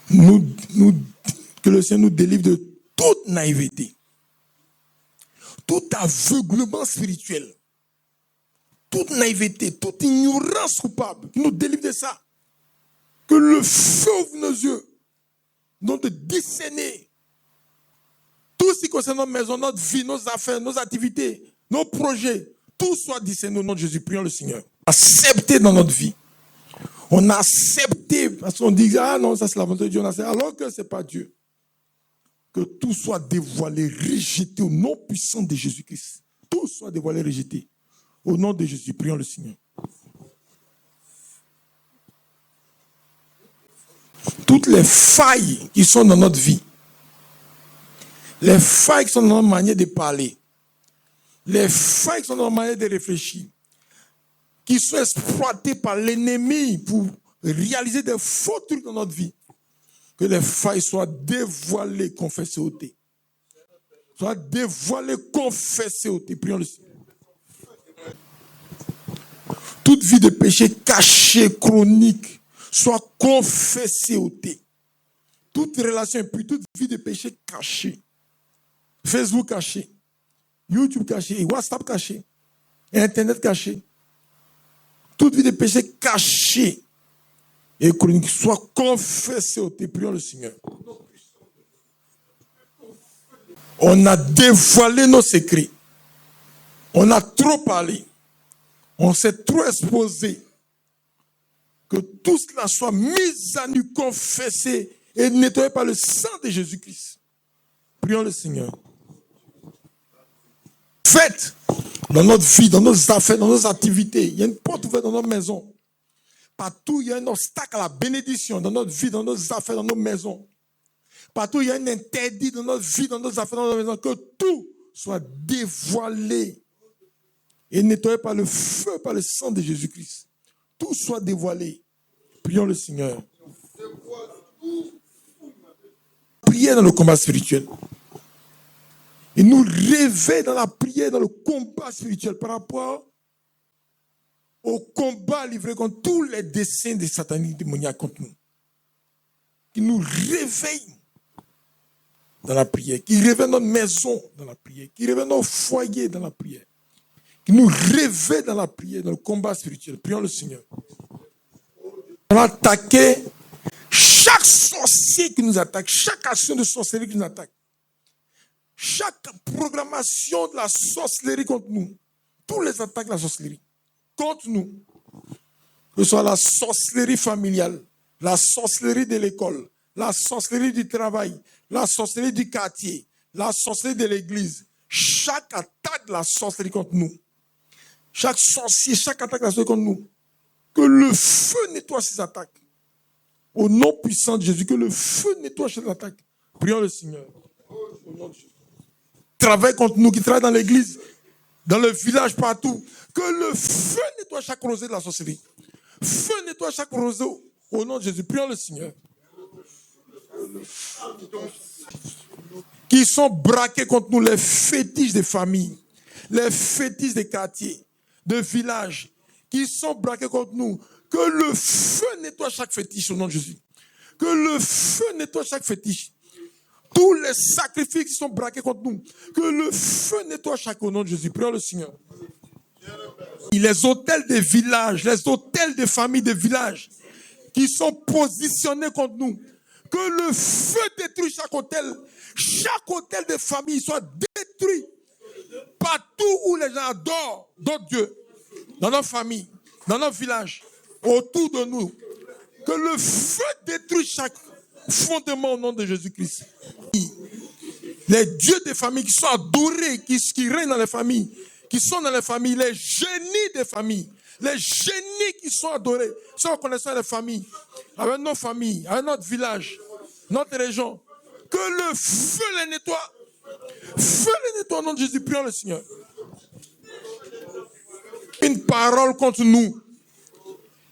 Que le Seigneur nous délivre de toute naïveté, tout aveuglement spirituel, toute naïveté, toute ignorance coupable, qu'il nous délivre de ça. Que le feu ouvre nos yeux, donc de discerner tout ce qui concerne notre maison, notre vie, nos affaires, nos activités, nos projets, tout soit discerné au nom de Jésus. Prions le Seigneur. Accepter dans notre vie. On a accepté, parce qu'on dit, ah non, ça c'est la volonté de Dieu, alors que ce n'est pas Dieu. Que tout soit dévoilé, rejeté au nom puissant de Jésus-Christ. Tout soit dévoilé, rejeté. Au nom de Jésus, prions le Seigneur. Toutes les failles qui sont dans notre vie, les failles qui sont dans notre manière de parler, les failles qui sont dans notre manière de réfléchir, qui sont exploités par l'ennemi pour réaliser des faux trucs dans notre vie. Que les failles soient dévoilées, confessées, ôtées. Soient dévoilées, confessées, ôtées. Prions le Seigneur. Toute vie de péché caché, chronique, soit confessée, ôtée. Toute relation impure, toute vie de péché cachée. Facebook caché, YouTube caché, WhatsApp caché, Internet caché. Toute vie de péché cachée et chronique soit confessée au Dieu. Prions le Seigneur. On a dévoilé nos secrets. On a trop parlé. On s'est trop exposé. Que tout cela soit mis à nu, confessé et nettoyé par le sang de Jésus-Christ. Prions le Seigneur. Faites dans notre vie, dans nos affaires, dans nos activités. Il y a une porte ouverte dans notre maison. Partout, il y a un obstacle à la bénédiction dans notre vie, dans nos affaires, dans nos maisons. Partout, il y a un interdit dans notre vie, dans nos affaires, dans nos maisons. Que tout soit dévoilé et nettoyé par le feu, par le sang de Jésus-Christ. Tout soit dévoilé. Prions le Seigneur. Priez dans le combat spirituel. Et nous réveille dans la prière, dans le combat spirituel par rapport au combat livré contre tous les desseins des sataniques démoniaques contre nous. Qui nous réveille dans la prière, qui réveille notre maison dans la prière, qui réveille nos foyers dans la prière, qui nous réveille dans la prière, dans le combat spirituel. Prions le Seigneur. On va attaquer chaque sorcier qui nous attaque, chaque action de sorcellerie qui nous attaque, chaque programmation de la sorcellerie contre nous, tous les attaques de la sorcellerie contre nous, que ce soit la sorcellerie familiale, la sorcellerie de l'école, la sorcellerie du travail, la sorcellerie du quartier, la sorcellerie de l'église, chaque attaque de la sorcellerie contre nous, chaque sorcier, chaque attaque de la sorcellerie contre nous, que le feu nettoie ces attaques. Au nom puissant de Jésus, que le feu nettoie ces attaques. Prions le Seigneur. Au nom de Jésus. Travaille contre nous, qui travaille dans l'église, dans le village, partout. Que le feu nettoie chaque rosée de la sorcellerie. Feu nettoie chaque rosée. Au nom de Jésus, prions le Seigneur. Qui sont braqués contre nous, les fétiches des familles, les fétiches des quartiers, de villages, qui sont braqués contre nous. Que le feu nettoie chaque fétiche au nom de Jésus. Que le feu nettoie chaque fétiche. Tous les sacrifices qui sont braqués contre nous. Que le feu nettoie chaque au nom de Jésus. Prions le Seigneur. Les hôtels des villages, les hôtels des familles des villages qui sont positionnés contre nous. Que le feu détruise chaque hôtel de famille soit détruit partout où les gens adorent d'autres dieux, dans nos familles, dans nos villages, autour de nous. Que le feu détruise chaque fondement au nom de Jésus-Christ. Les dieux des familles qui sont adorés, qui règnent dans les familles, qui sont dans les familles, les génies des familles, les génies qui sont adorés, sont reconnaissants des familles, avec nos familles, avec notre village, notre région. Que le feu les nettoie. Feu les nettoie au nom de Jésus. Prions le Seigneur. Une parole contre nous.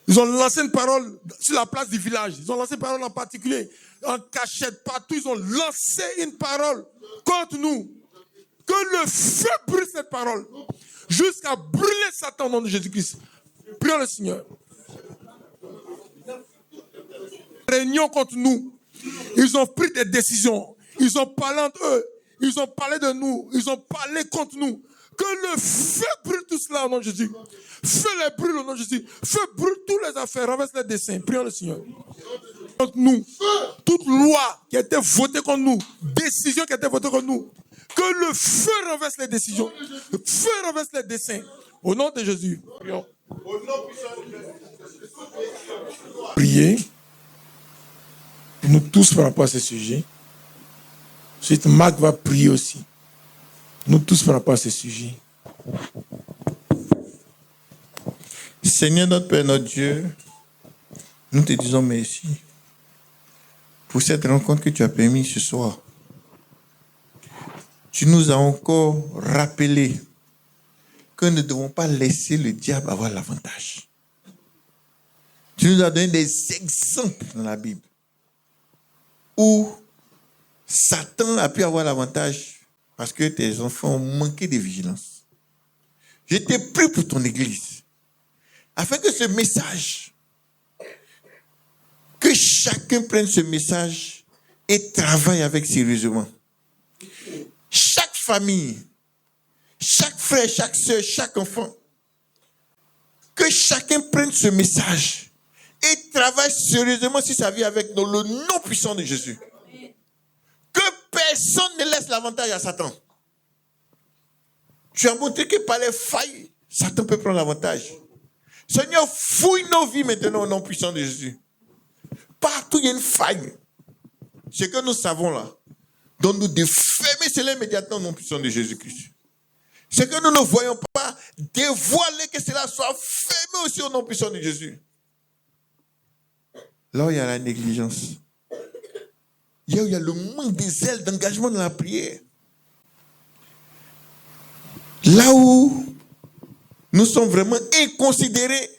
Ils ont lancé une parole sur la place du village. Ils ont lancé une parole en particulier, en cachette, partout. Ils ont lancé une parole contre nous. Que le feu brûle cette parole jusqu'à brûler Satan au nom de Jésus-Christ. Prions le Seigneur. Réunion contre nous. Ils ont pris des décisions. Ils ont parlé entre eux. Ils ont parlé de nous. Ils ont parlé contre nous. Que le feu brûle tout cela au nom de Jésus. Feu les brûle au nom de Jésus. Feu brûle toutes les affaires. Renverse les desseins. Prions le Seigneur. Contre nous. Toute loi qui a été votée contre nous. Décision qui a été votée contre nous. Que le feu renverse les décisions. Le feu renverse les desseins. Au nom de Jésus. Prions. Priez. Nous tous par rapport à ce sujet. Ensuite, Marc va prier aussi. Nous tous par rapport à ce sujet. Seigneur notre Père, notre Dieu, nous te disons merci pour cette rencontre que tu as permis ce soir. Tu nous as encore rappelé que nous ne devons pas laisser le diable avoir l'avantage. Tu nous as donné des exemples dans la Bible où Satan a pu avoir l'avantage parce que tes enfants ont manqué de vigilance. Je t'ai pris pour ton église afin que ce message, que chacun prenne ce message et travaille avec sérieusement. Chaque famille, chaque frère, chaque soeur, chaque enfant, que chacun prenne ce message et travaille sérieusement sur sa vie avec le nom puissant de Jésus. Que personne ne laisse l'avantage à Satan. Tu as montré que par les failles, Satan peut prendre l'avantage. Seigneur, fouille nos vies maintenant au nom puissant de Jésus. Partout il y a une faille. Ce que nous savons là, donne-nous de fermer cela immédiatement au nom puissant de Jésus-Christ. Ce que nous ne voyons pas, dévoiler que cela soit fermé aussi au nom puissant de Jésus. Là où il y a la négligence, là où il y a le manque de zèle, d'engagement dans la prière, là où nous sommes vraiment inconsidérés,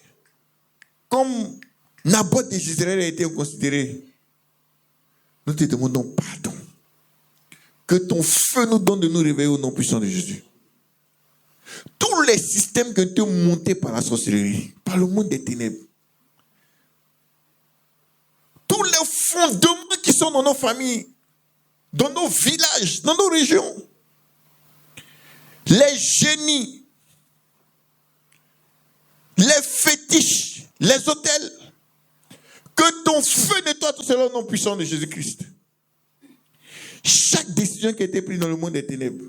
comme Naboth de Jezreel a été considéré, nous te demandons pardon. Que ton feu nous donne de nous réveiller au nom puissant de Jésus. Tous les systèmes qui ont été montés par la sorcellerie, par le monde des ténèbres, tous les fondements qui sont dans nos familles, dans nos villages, dans nos régions, les génies, les fétiches, les autels, que ton feu nettoie tout cela au nom puissant de Jésus-Christ. Chaque décision qui a été prise dans le monde des ténèbres,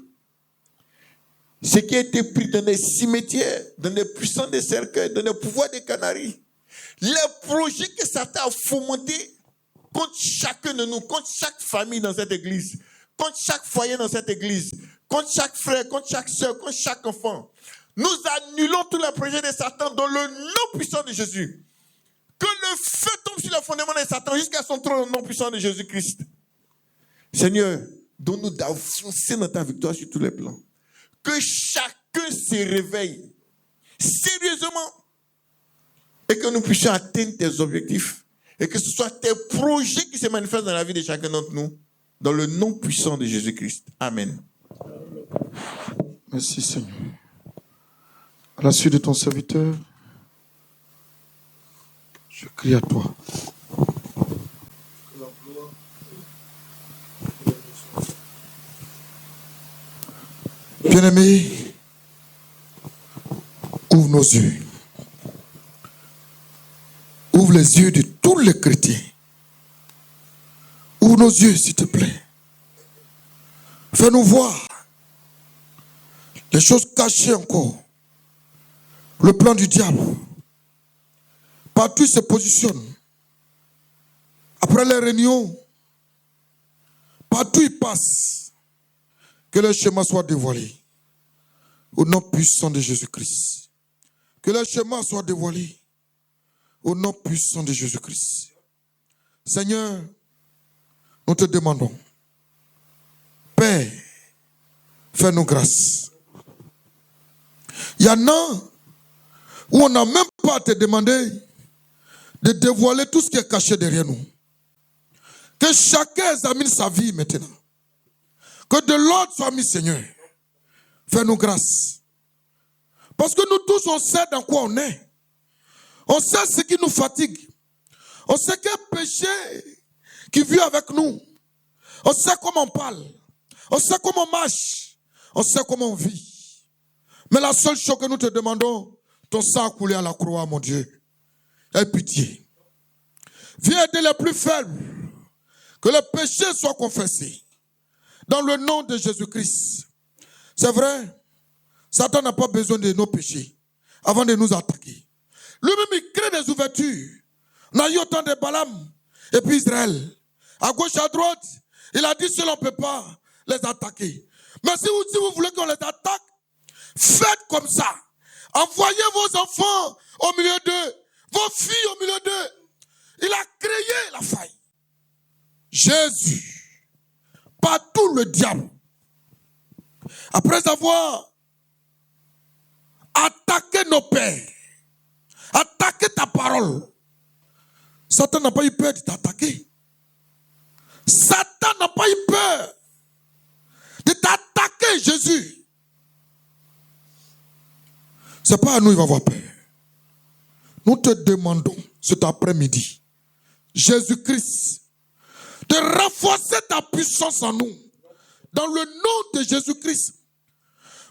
ce qui a été pris dans les cimetières, dans les puissants des cercueils, dans les pouvoirs des canaries, les projets que Satan a fomentés contre chacun de nous, contre chaque famille dans cette église, contre chaque foyer dans cette église, contre chaque frère, contre chaque soeur, contre chaque enfant. Nous annulons tous les projets de Satan dans le nom puissant de Jésus. Que le feu tombe sur le fondement de Satan jusqu'à son trône au nom puissant de Jésus-Christ. Seigneur, donne-nous d'avancer dans ta victoire sur tous les plans. Que chacun se réveille sérieusement et que nous puissions atteindre tes objectifs et que ce soit tes projets qui se manifestent dans la vie de chacun d'entre nous dans le nom puissant de Jésus-Christ. Amen. Merci Seigneur. À la suite de ton serviteur, je crie à toi. Bien-aimé, ouvre nos yeux. Ouvre les yeux de tous les chrétiens. Ouvre nos yeux, s'il te plaît. Fais-nous voir les choses cachées encore. Le plan du diable. Partout il se positionne. Après les réunions, partout il passe. Que le schéma soit dévoilé. Au nom puissant de Jésus-Christ. Que le schéma soit dévoilé. Au nom puissant de Jésus-Christ. Seigneur, nous te demandons. Père, fais-nous grâce. Il y en a où on n'a même pas à te demander de dévoiler tout ce qui est caché derrière nous. Que chacun examine sa vie maintenant. Que de l'ordre soit mis, Seigneur. Fais-nous grâce. Parce que nous tous, on sait dans quoi on est. On sait ce qui nous fatigue. On sait quel péché qui vit avec nous. On sait comment on parle. On sait comment on marche. On sait comment on vit. Mais la seule chose que nous te demandons, ton sang a coulé à la croix, mon Dieu. Aie pitié. Viens aider les plus faibles. Que le péché soit confessé. Dans le nom de Jésus-Christ. C'est vrai, Satan n'a pas besoin de nos péchés avant de nous attaquer. Lui-même, il crée des ouvertures. On a eu autant de Balaam et puis Israël. À gauche, à droite, il a dit cela, on ne peut pas les attaquer. Mais si vous voulez qu'on les attaque, faites comme ça. Envoyez vos enfants au milieu d'eux, vos filles au milieu d'eux. Il a créé la faille. Jésus, partout le diable, après avoir attaqué nos pères, attaqué ta parole, Satan n'a pas eu peur de t'attaquer. Satan n'a pas eu peur de t'attaquer, Jésus. C'est pas à nous il va avoir peur. Nous te demandons cet après-midi, Jésus-Christ, de renforcer ta puissance en nous, dans le nom de Jésus-Christ,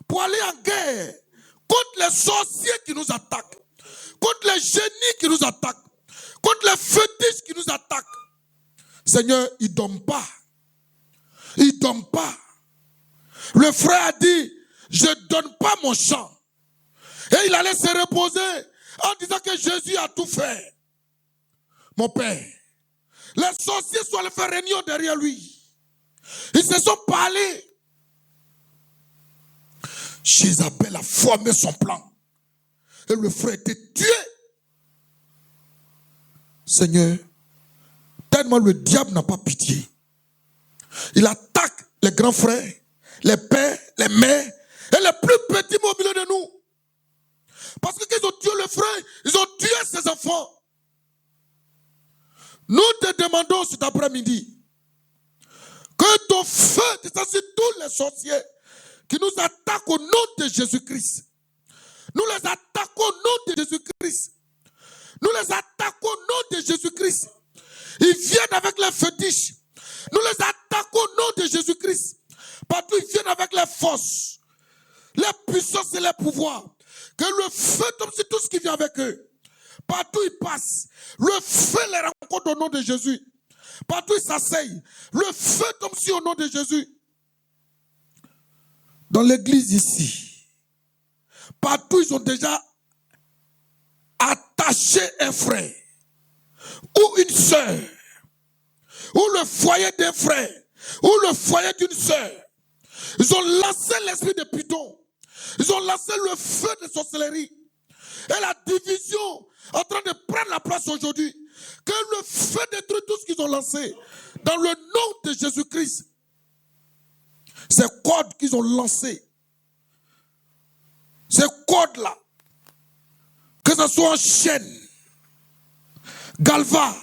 pour aller en guerre contre les sorciers qui nous attaquent, contre les génies qui nous attaquent, contre les fétiches qui nous attaquent. Seigneur, il ne dorment pas. Il ne dorment pas. Le frère a dit, je ne donne pas mon champ. Et il allait se reposer en disant que Jésus a tout fait. Mon Père, les sorciers sont allés faire réunion derrière lui. Ils se sont parlé. Jézabel a formé son plan. Et le frère était tué. Seigneur, tellement le diable n'a pas pitié. Il attaque les grands frères, les pères, les mères et les plus petits au milieu de nous. Parce qu'ils ont tué le frère, ils ont tué ses enfants. Nous te demandons cet après-midi que ton feu descende sur tous les sorciers qui nous attaquent au nom de Jésus-Christ. Nous les attaquons au nom de Jésus-Christ. Nous les attaquons au nom de Jésus-Christ. Ils viennent avec les fétiches. Nous les attaquons au nom de Jésus-Christ. Partout ils viennent avec les forces, les puissances et les pouvoirs. Que le feu tombe sur tout ce qui vient avec eux. Partout ils passent, le feu les rencontre au nom de Jésus. Partout ils s'asseyent, le feu tombe sur au nom de Jésus. Dans l'église ici, partout ils ont déjà attaché un frère ou une sœur, ou le foyer d'un frère, ou le foyer d'une sœur. Ils ont lancé l'esprit de Python. Ils ont lancé le feu de sorcellerie. Et la division est en train de prendre la place aujourd'hui. Que le feu détruit tout ce qu'ils ont lancé. Dans le nom de Jésus-Christ. Ces codes qu'ils ont lancés. Ces codes-là. Que ce soit en chaîne, Galva,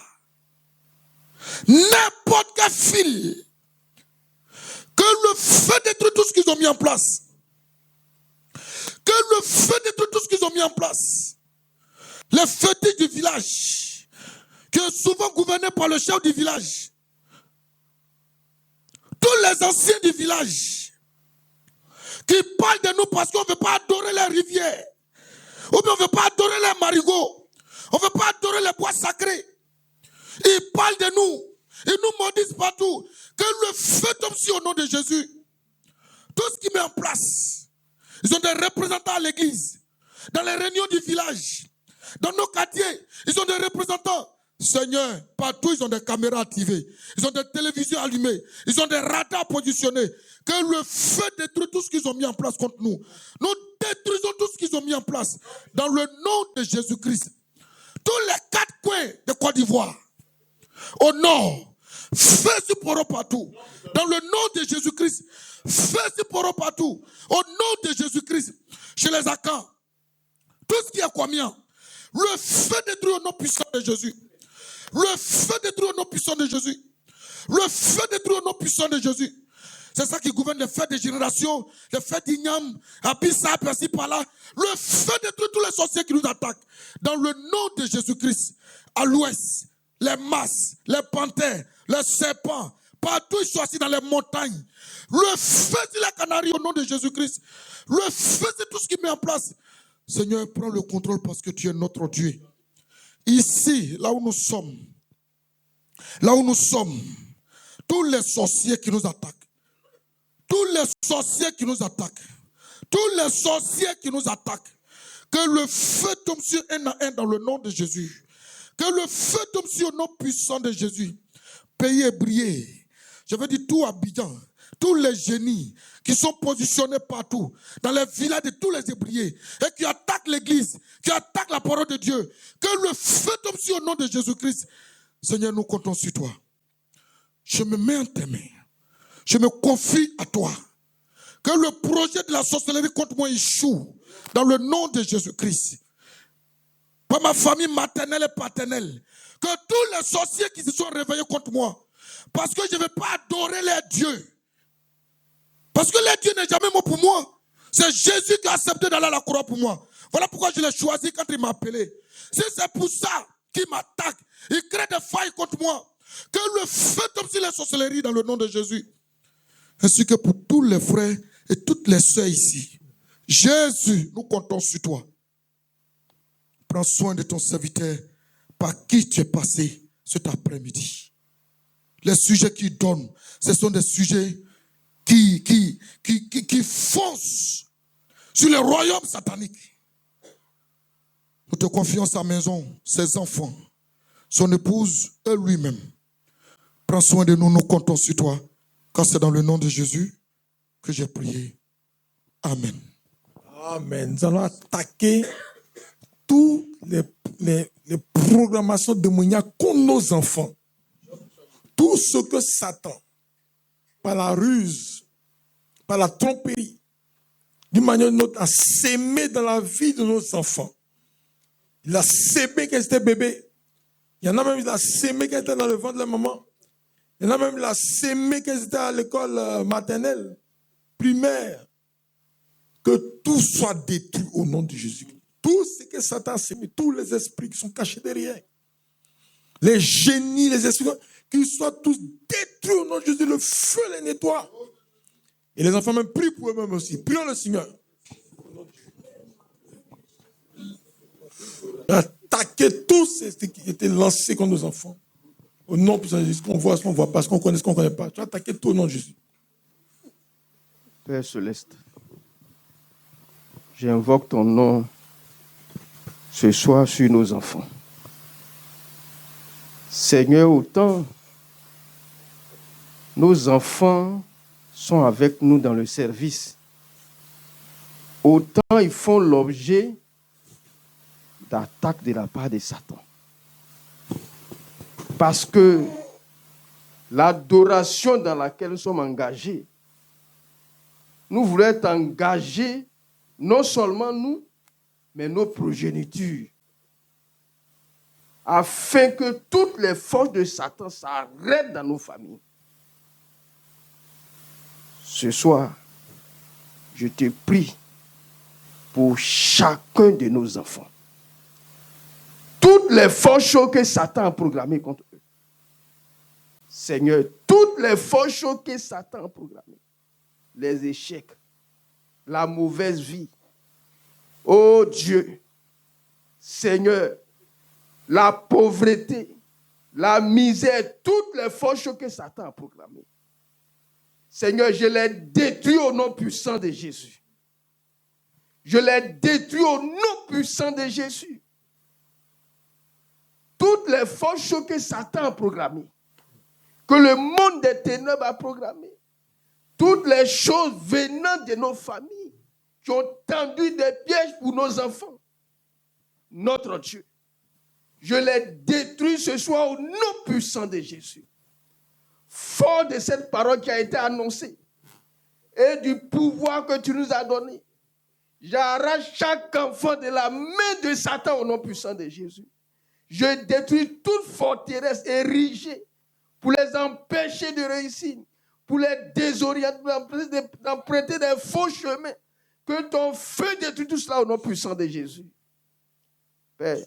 n'importe quel fil. Que le feu détruit tout ce qu'ils ont mis en place. Que le feu détruit tout ce qu'ils ont mis en place. Les fétiches du village, qui est souvent gouverné par le chef du village. Tous les anciens du village, qui parlent de nous parce qu'on ne veut pas adorer les rivières. Ou bien on ne veut pas adorer les marigots. On ne veut pas adorer les bois sacrés. Ils parlent de nous. Ils nous maudissent partout. Que le feu tombe sur au nom de Jésus. Tout ce qui met en place. Ils ont des représentants à l'église. Dans les réunions du village. Dans nos quartiers. Ils ont des représentants. Seigneur, partout ils ont des caméras activées. Ils ont des télévisions allumées. Ils ont des radars positionnés. Que le feu détruit tout ce qu'ils ont mis en place contre nous. Nous détruisons tout ce qu'ils ont mis en place. Dans le nom de Jésus-Christ. Tous les 4 coins de Côte d'Ivoire. Au nord. Feu sur Poro partout. Dans le nom de Jésus-Christ. Feu sur Poro partout. Au nom de Jésus-Christ. Chez les Akans. Tout ce qui est Kwamian. Le feu détruit au nom puissant de Jésus. Le feu détruit au nom puissant de Jésus. Le feu détruit au nom puissant de Jésus. C'est ça qui gouverne les fêtes des générations, les fêtes d'Ignam, Abissa, par-ci, par-là. Le feu détruit tous les sorciers qui nous attaquent. Dans le nom de Jésus-Christ. À l'ouest, les masses, les panthères, les serpents, partout ils sont assis dans les montagnes. Le feu sur les Canaries au nom de Jésus-Christ. Le feu c'est tout ce qui met en place. Seigneur, prends le contrôle parce que tu es notre Dieu. Ici, là où nous sommes, tous les sorciers qui nous attaquent, tous les sorciers qui nous attaquent, que le feu tombe sur un à un dans le nom de Jésus. Que le feu tombe sur le nom puissant de Jésus. Pays ébrié, je veux dire tout Abidjan, tous les génies qui sont positionnés partout, dans les villages de tous les ébriés, et qui attaquent l'église, qui attaquent la parole de Dieu. Que le feu tombe sur le nom de Jésus-Christ. Seigneur, nous comptons sur toi. Je me mets en tes mains. Je me confie à toi. Que le projet de la sorcellerie contre moi échoue dans le nom de Jésus-Christ. Par ma famille maternelle et paternelle. Que tous les sorciers qui se sont réveillés contre moi, parce que je ne vais pas adorer les dieux. Parce que les dieux n'est jamais mort pour moi. C'est Jésus qui a accepté d'aller à la croix pour moi. Voilà pourquoi je l'ai choisi quand il m'a appelé. Si c'est pour ça qu'il m'attaque, il crée des failles contre moi. Que le feu tombe sur les sorcelleries dans le nom de Jésus. Ainsi que pour tous les frères et toutes les sœurs ici. Jésus, nous comptons sur toi. Prends soin de ton serviteur par qui tu es passé cet après-midi. Les sujets qu'il donne, ce sont des sujets qui foncent sur le royaume satanique. Nous te confions sa maison, ses enfants, son épouse et lui-même. Prends soin de nous, nous comptons sur toi. Car c'est dans le nom de Jésus que j'ai prié. Amen. Amen. Nous allons attaquer toutes les programmations démoniaques contre nos enfants. Tout ce que Satan, par la ruse, par la tromperie, d'une manière ou d'une autre, a sémé dans la vie de nos enfants. Il a sémé quand ils étaient bébés. Il y en a même qui a sémé quand ils étaient dans le ventre de la maman. Il y en a même qui a sémé quand ils étaient à l'école maternelle, primaire. Que tout soit détruit au nom de Jésus. Tout ce que Satan s'est mis, tous les esprits qui sont cachés derrière, les génies, les esprits, qu'ils soient tous détruits au nom de Jésus. Le feu les nettoie. Et les enfants même prient pour eux-mêmes aussi. Prions le Seigneur. Attaquer tout ce qui était lancé contre nos enfants. Au nom de Jésus, ce qu'on voit, ce qu'on ne voit pas, ce qu'on connaît, ce qu'on ne connaît pas. Tu as attaqué tout au nom de Jésus. Père Céleste, j'invoque ton nom ce soir sur nos enfants. Seigneur, autant nos enfants sont avec nous dans le service, autant ils font l'objet d'attaques de la part de Satan. Parce que l'adoration dans laquelle nous sommes engagés, nous voulons être engagés, non seulement nous, mais nos progénitures, afin que toutes les forces de Satan s'arrêtent dans nos familles. Ce soir, je te prie pour chacun de nos enfants. Toutes les forces choses que Satan a programmées contre eux. Seigneur, toutes les forces choses que Satan a programmées. Les échecs, la mauvaise vie. Oh Dieu, Seigneur, la pauvreté, la misère, toutes les forces que Satan a programmées. Seigneur, je les détruis au nom puissant de Jésus. Je les détruis au nom puissant de Jésus. Toutes les forces que Satan a programmées, que le monde des ténèbres a programmées, toutes les choses venant de nos familles qui ont tendu des pièges pour nos enfants, notre Dieu, je les détruis ce soir au nom puissant de Jésus. Fort de cette parole qui a été annoncée et du pouvoir que tu nous as donné, j'arrache chaque enfant de la main de Satan au nom puissant de Jésus. Je détruis toute forteresse érigée pour les empêcher de réussir, pour les désorienter, d'emprunter des faux chemins. Que ton feu détruit tout cela au nom puissant de Jésus. Père,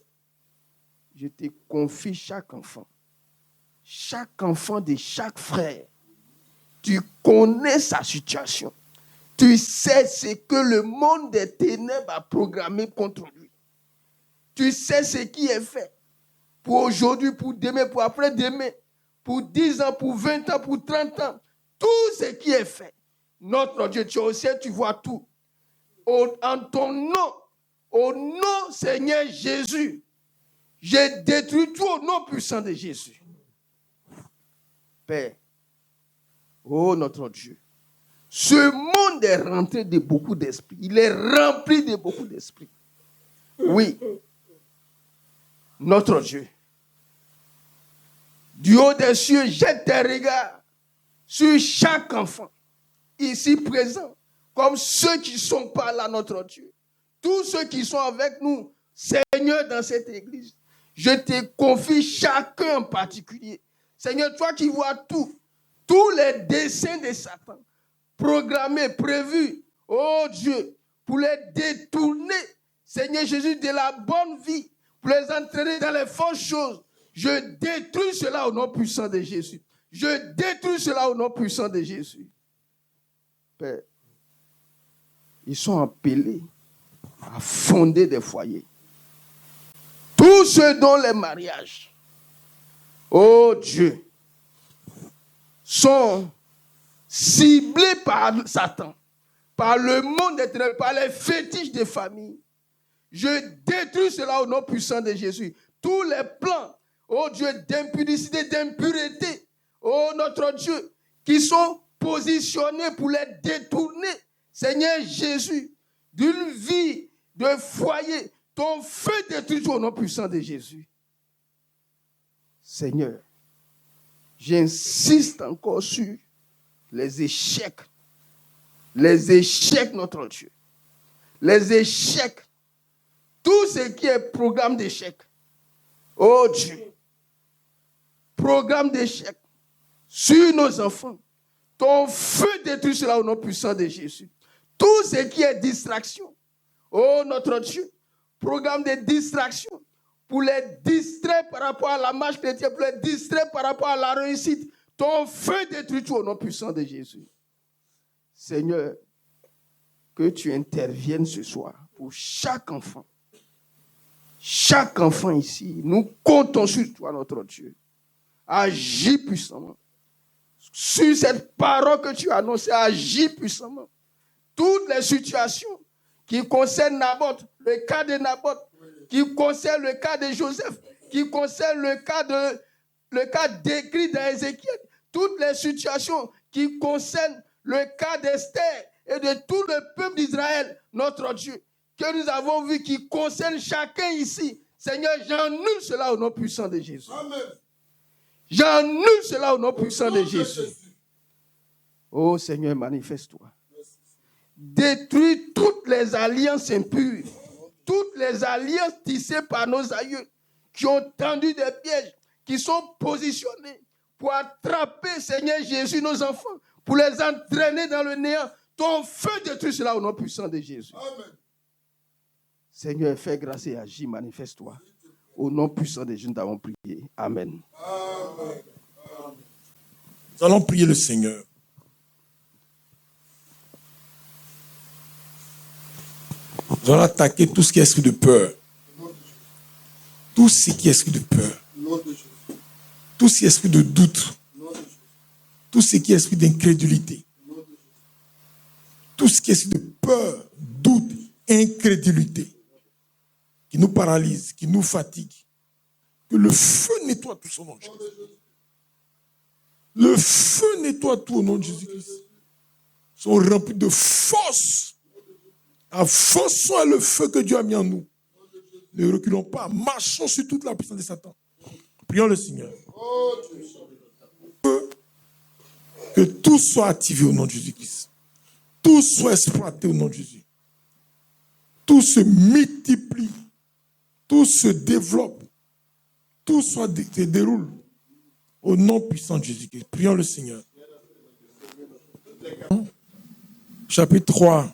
je te confie chaque enfant de chaque frère. Tu connais sa situation. Tu sais ce que le monde des ténèbres a programmé contre lui. Tu sais ce qui est fait. Pour aujourd'hui, pour demain, pour après-demain, pour 10 ans, pour 20 ans, pour 30 ans. Tout ce qui est fait. Notre Dieu, tu sais, tu vois tout. En ton nom, au nom Seigneur Jésus, j'ai détruit tout au nom puissant de Jésus. Père, oh notre Dieu, ce monde est rentré de beaucoup d'esprits. Il est rempli de beaucoup d'esprits. Oui, notre Dieu, du haut des cieux, jette tes regards sur chaque enfant ici présent, comme ceux qui ne sont pas là, notre Dieu. Tous ceux qui sont avec nous, Seigneur, dans cette église, je te confie chacun en particulier. Seigneur, toi qui vois tout, tous les desseins de Satan, programmés, prévus, oh Dieu, pour les détourner, Seigneur Jésus, de la bonne vie, pour les entraîner dans les fausses choses. Je détruis cela au nom puissant de Jésus. Je détruis cela au nom puissant de Jésus. Père, ils sont appelés à fonder des foyers. Tous ceux dont les mariages, oh Dieu, sont ciblés par Satan, par le monde des ténèbres, par les fétiches des familles. Je détruis cela au nom puissant de Jésus. Tous les plans, oh Dieu, d'impudicité, d'impureté, oh notre Dieu, qui sont positionnés pour les détourner, Seigneur Jésus, d'une vie de foyer, ton feu détruit au nom puissant de Jésus. Seigneur, j'insiste encore sur les échecs. Les échecs, notre Dieu. Les échecs. Tout ce qui est programme d'échec. Oh Dieu. Programme d'échec sur nos enfants. Ton feu détruit cela au nom puissant de Jésus. Tout ce qui est distraction, oh notre Dieu, programme de distraction pour les distraire par rapport à la marche chrétienne, pour les distraire par rapport à la réussite. Ton feu détruit tout au nom puissant de Jésus. Seigneur, que tu interviennes ce soir pour chaque enfant. Chaque enfant ici, nous comptons sur toi, notre Dieu. Agis puissamment. Sur cette parole que tu as annoncée, agis puissamment. Toutes les situations qui concernent Naboth, le cas de Naboth, qui concernent le cas de Joseph, qui concernent le cas décrit dans Ézéchiel, toutes les situations qui concernent le cas d'Esther et de tout le peuple d'Israël, notre Dieu, que nous avons vu qui concerne chacun ici. Seigneur, j'annule cela au nom puissant de Jésus. Amen. J'annule cela au nom puissant de Jésus. Oh Seigneur, manifeste-toi. Détruis toutes les alliances impures, toutes les alliances tissées par nos aïeux qui ont tendu des pièges, qui sont positionnés pour attraper, Seigneur Jésus, nos enfants, pour les entraîner dans le néant. Ton feu détruit cela au nom puissant de Jésus. Amen. Seigneur, fais grâce et agis, manifeste-toi. Au nom puissant de Jésus, nous t'avons prié. Amen. Amen. Nous allons prier le Seigneur. Nous allons attaquer tout ce qui est esprit de peur. Tout ce qui est esprit de peur. Tout ce qui est esprit de doute. Tout ce qui est esprit d'incrédulité. Tout ce qui est esprit de peur, doute, incrédulité. Qui nous paralyse, qui nous fatigue. Que le feu nettoie tout au nom de Jésus. Le feu nettoie tout au nom de Jésus-Christ. Ils sont remplis de force. Avançons à le feu que Dieu a mis en nous. Ne reculons pas. Marchons sur toute la puissance de Satan. Prions le Seigneur. Que tout soit activé au nom de Jésus-Christ. Tout soit exploité au nom de Jésus. Tout se multiplie. Tout se développe. Tout se déroule au nom puissant de Jésus-Christ. Prions le Seigneur. Chapitre 3.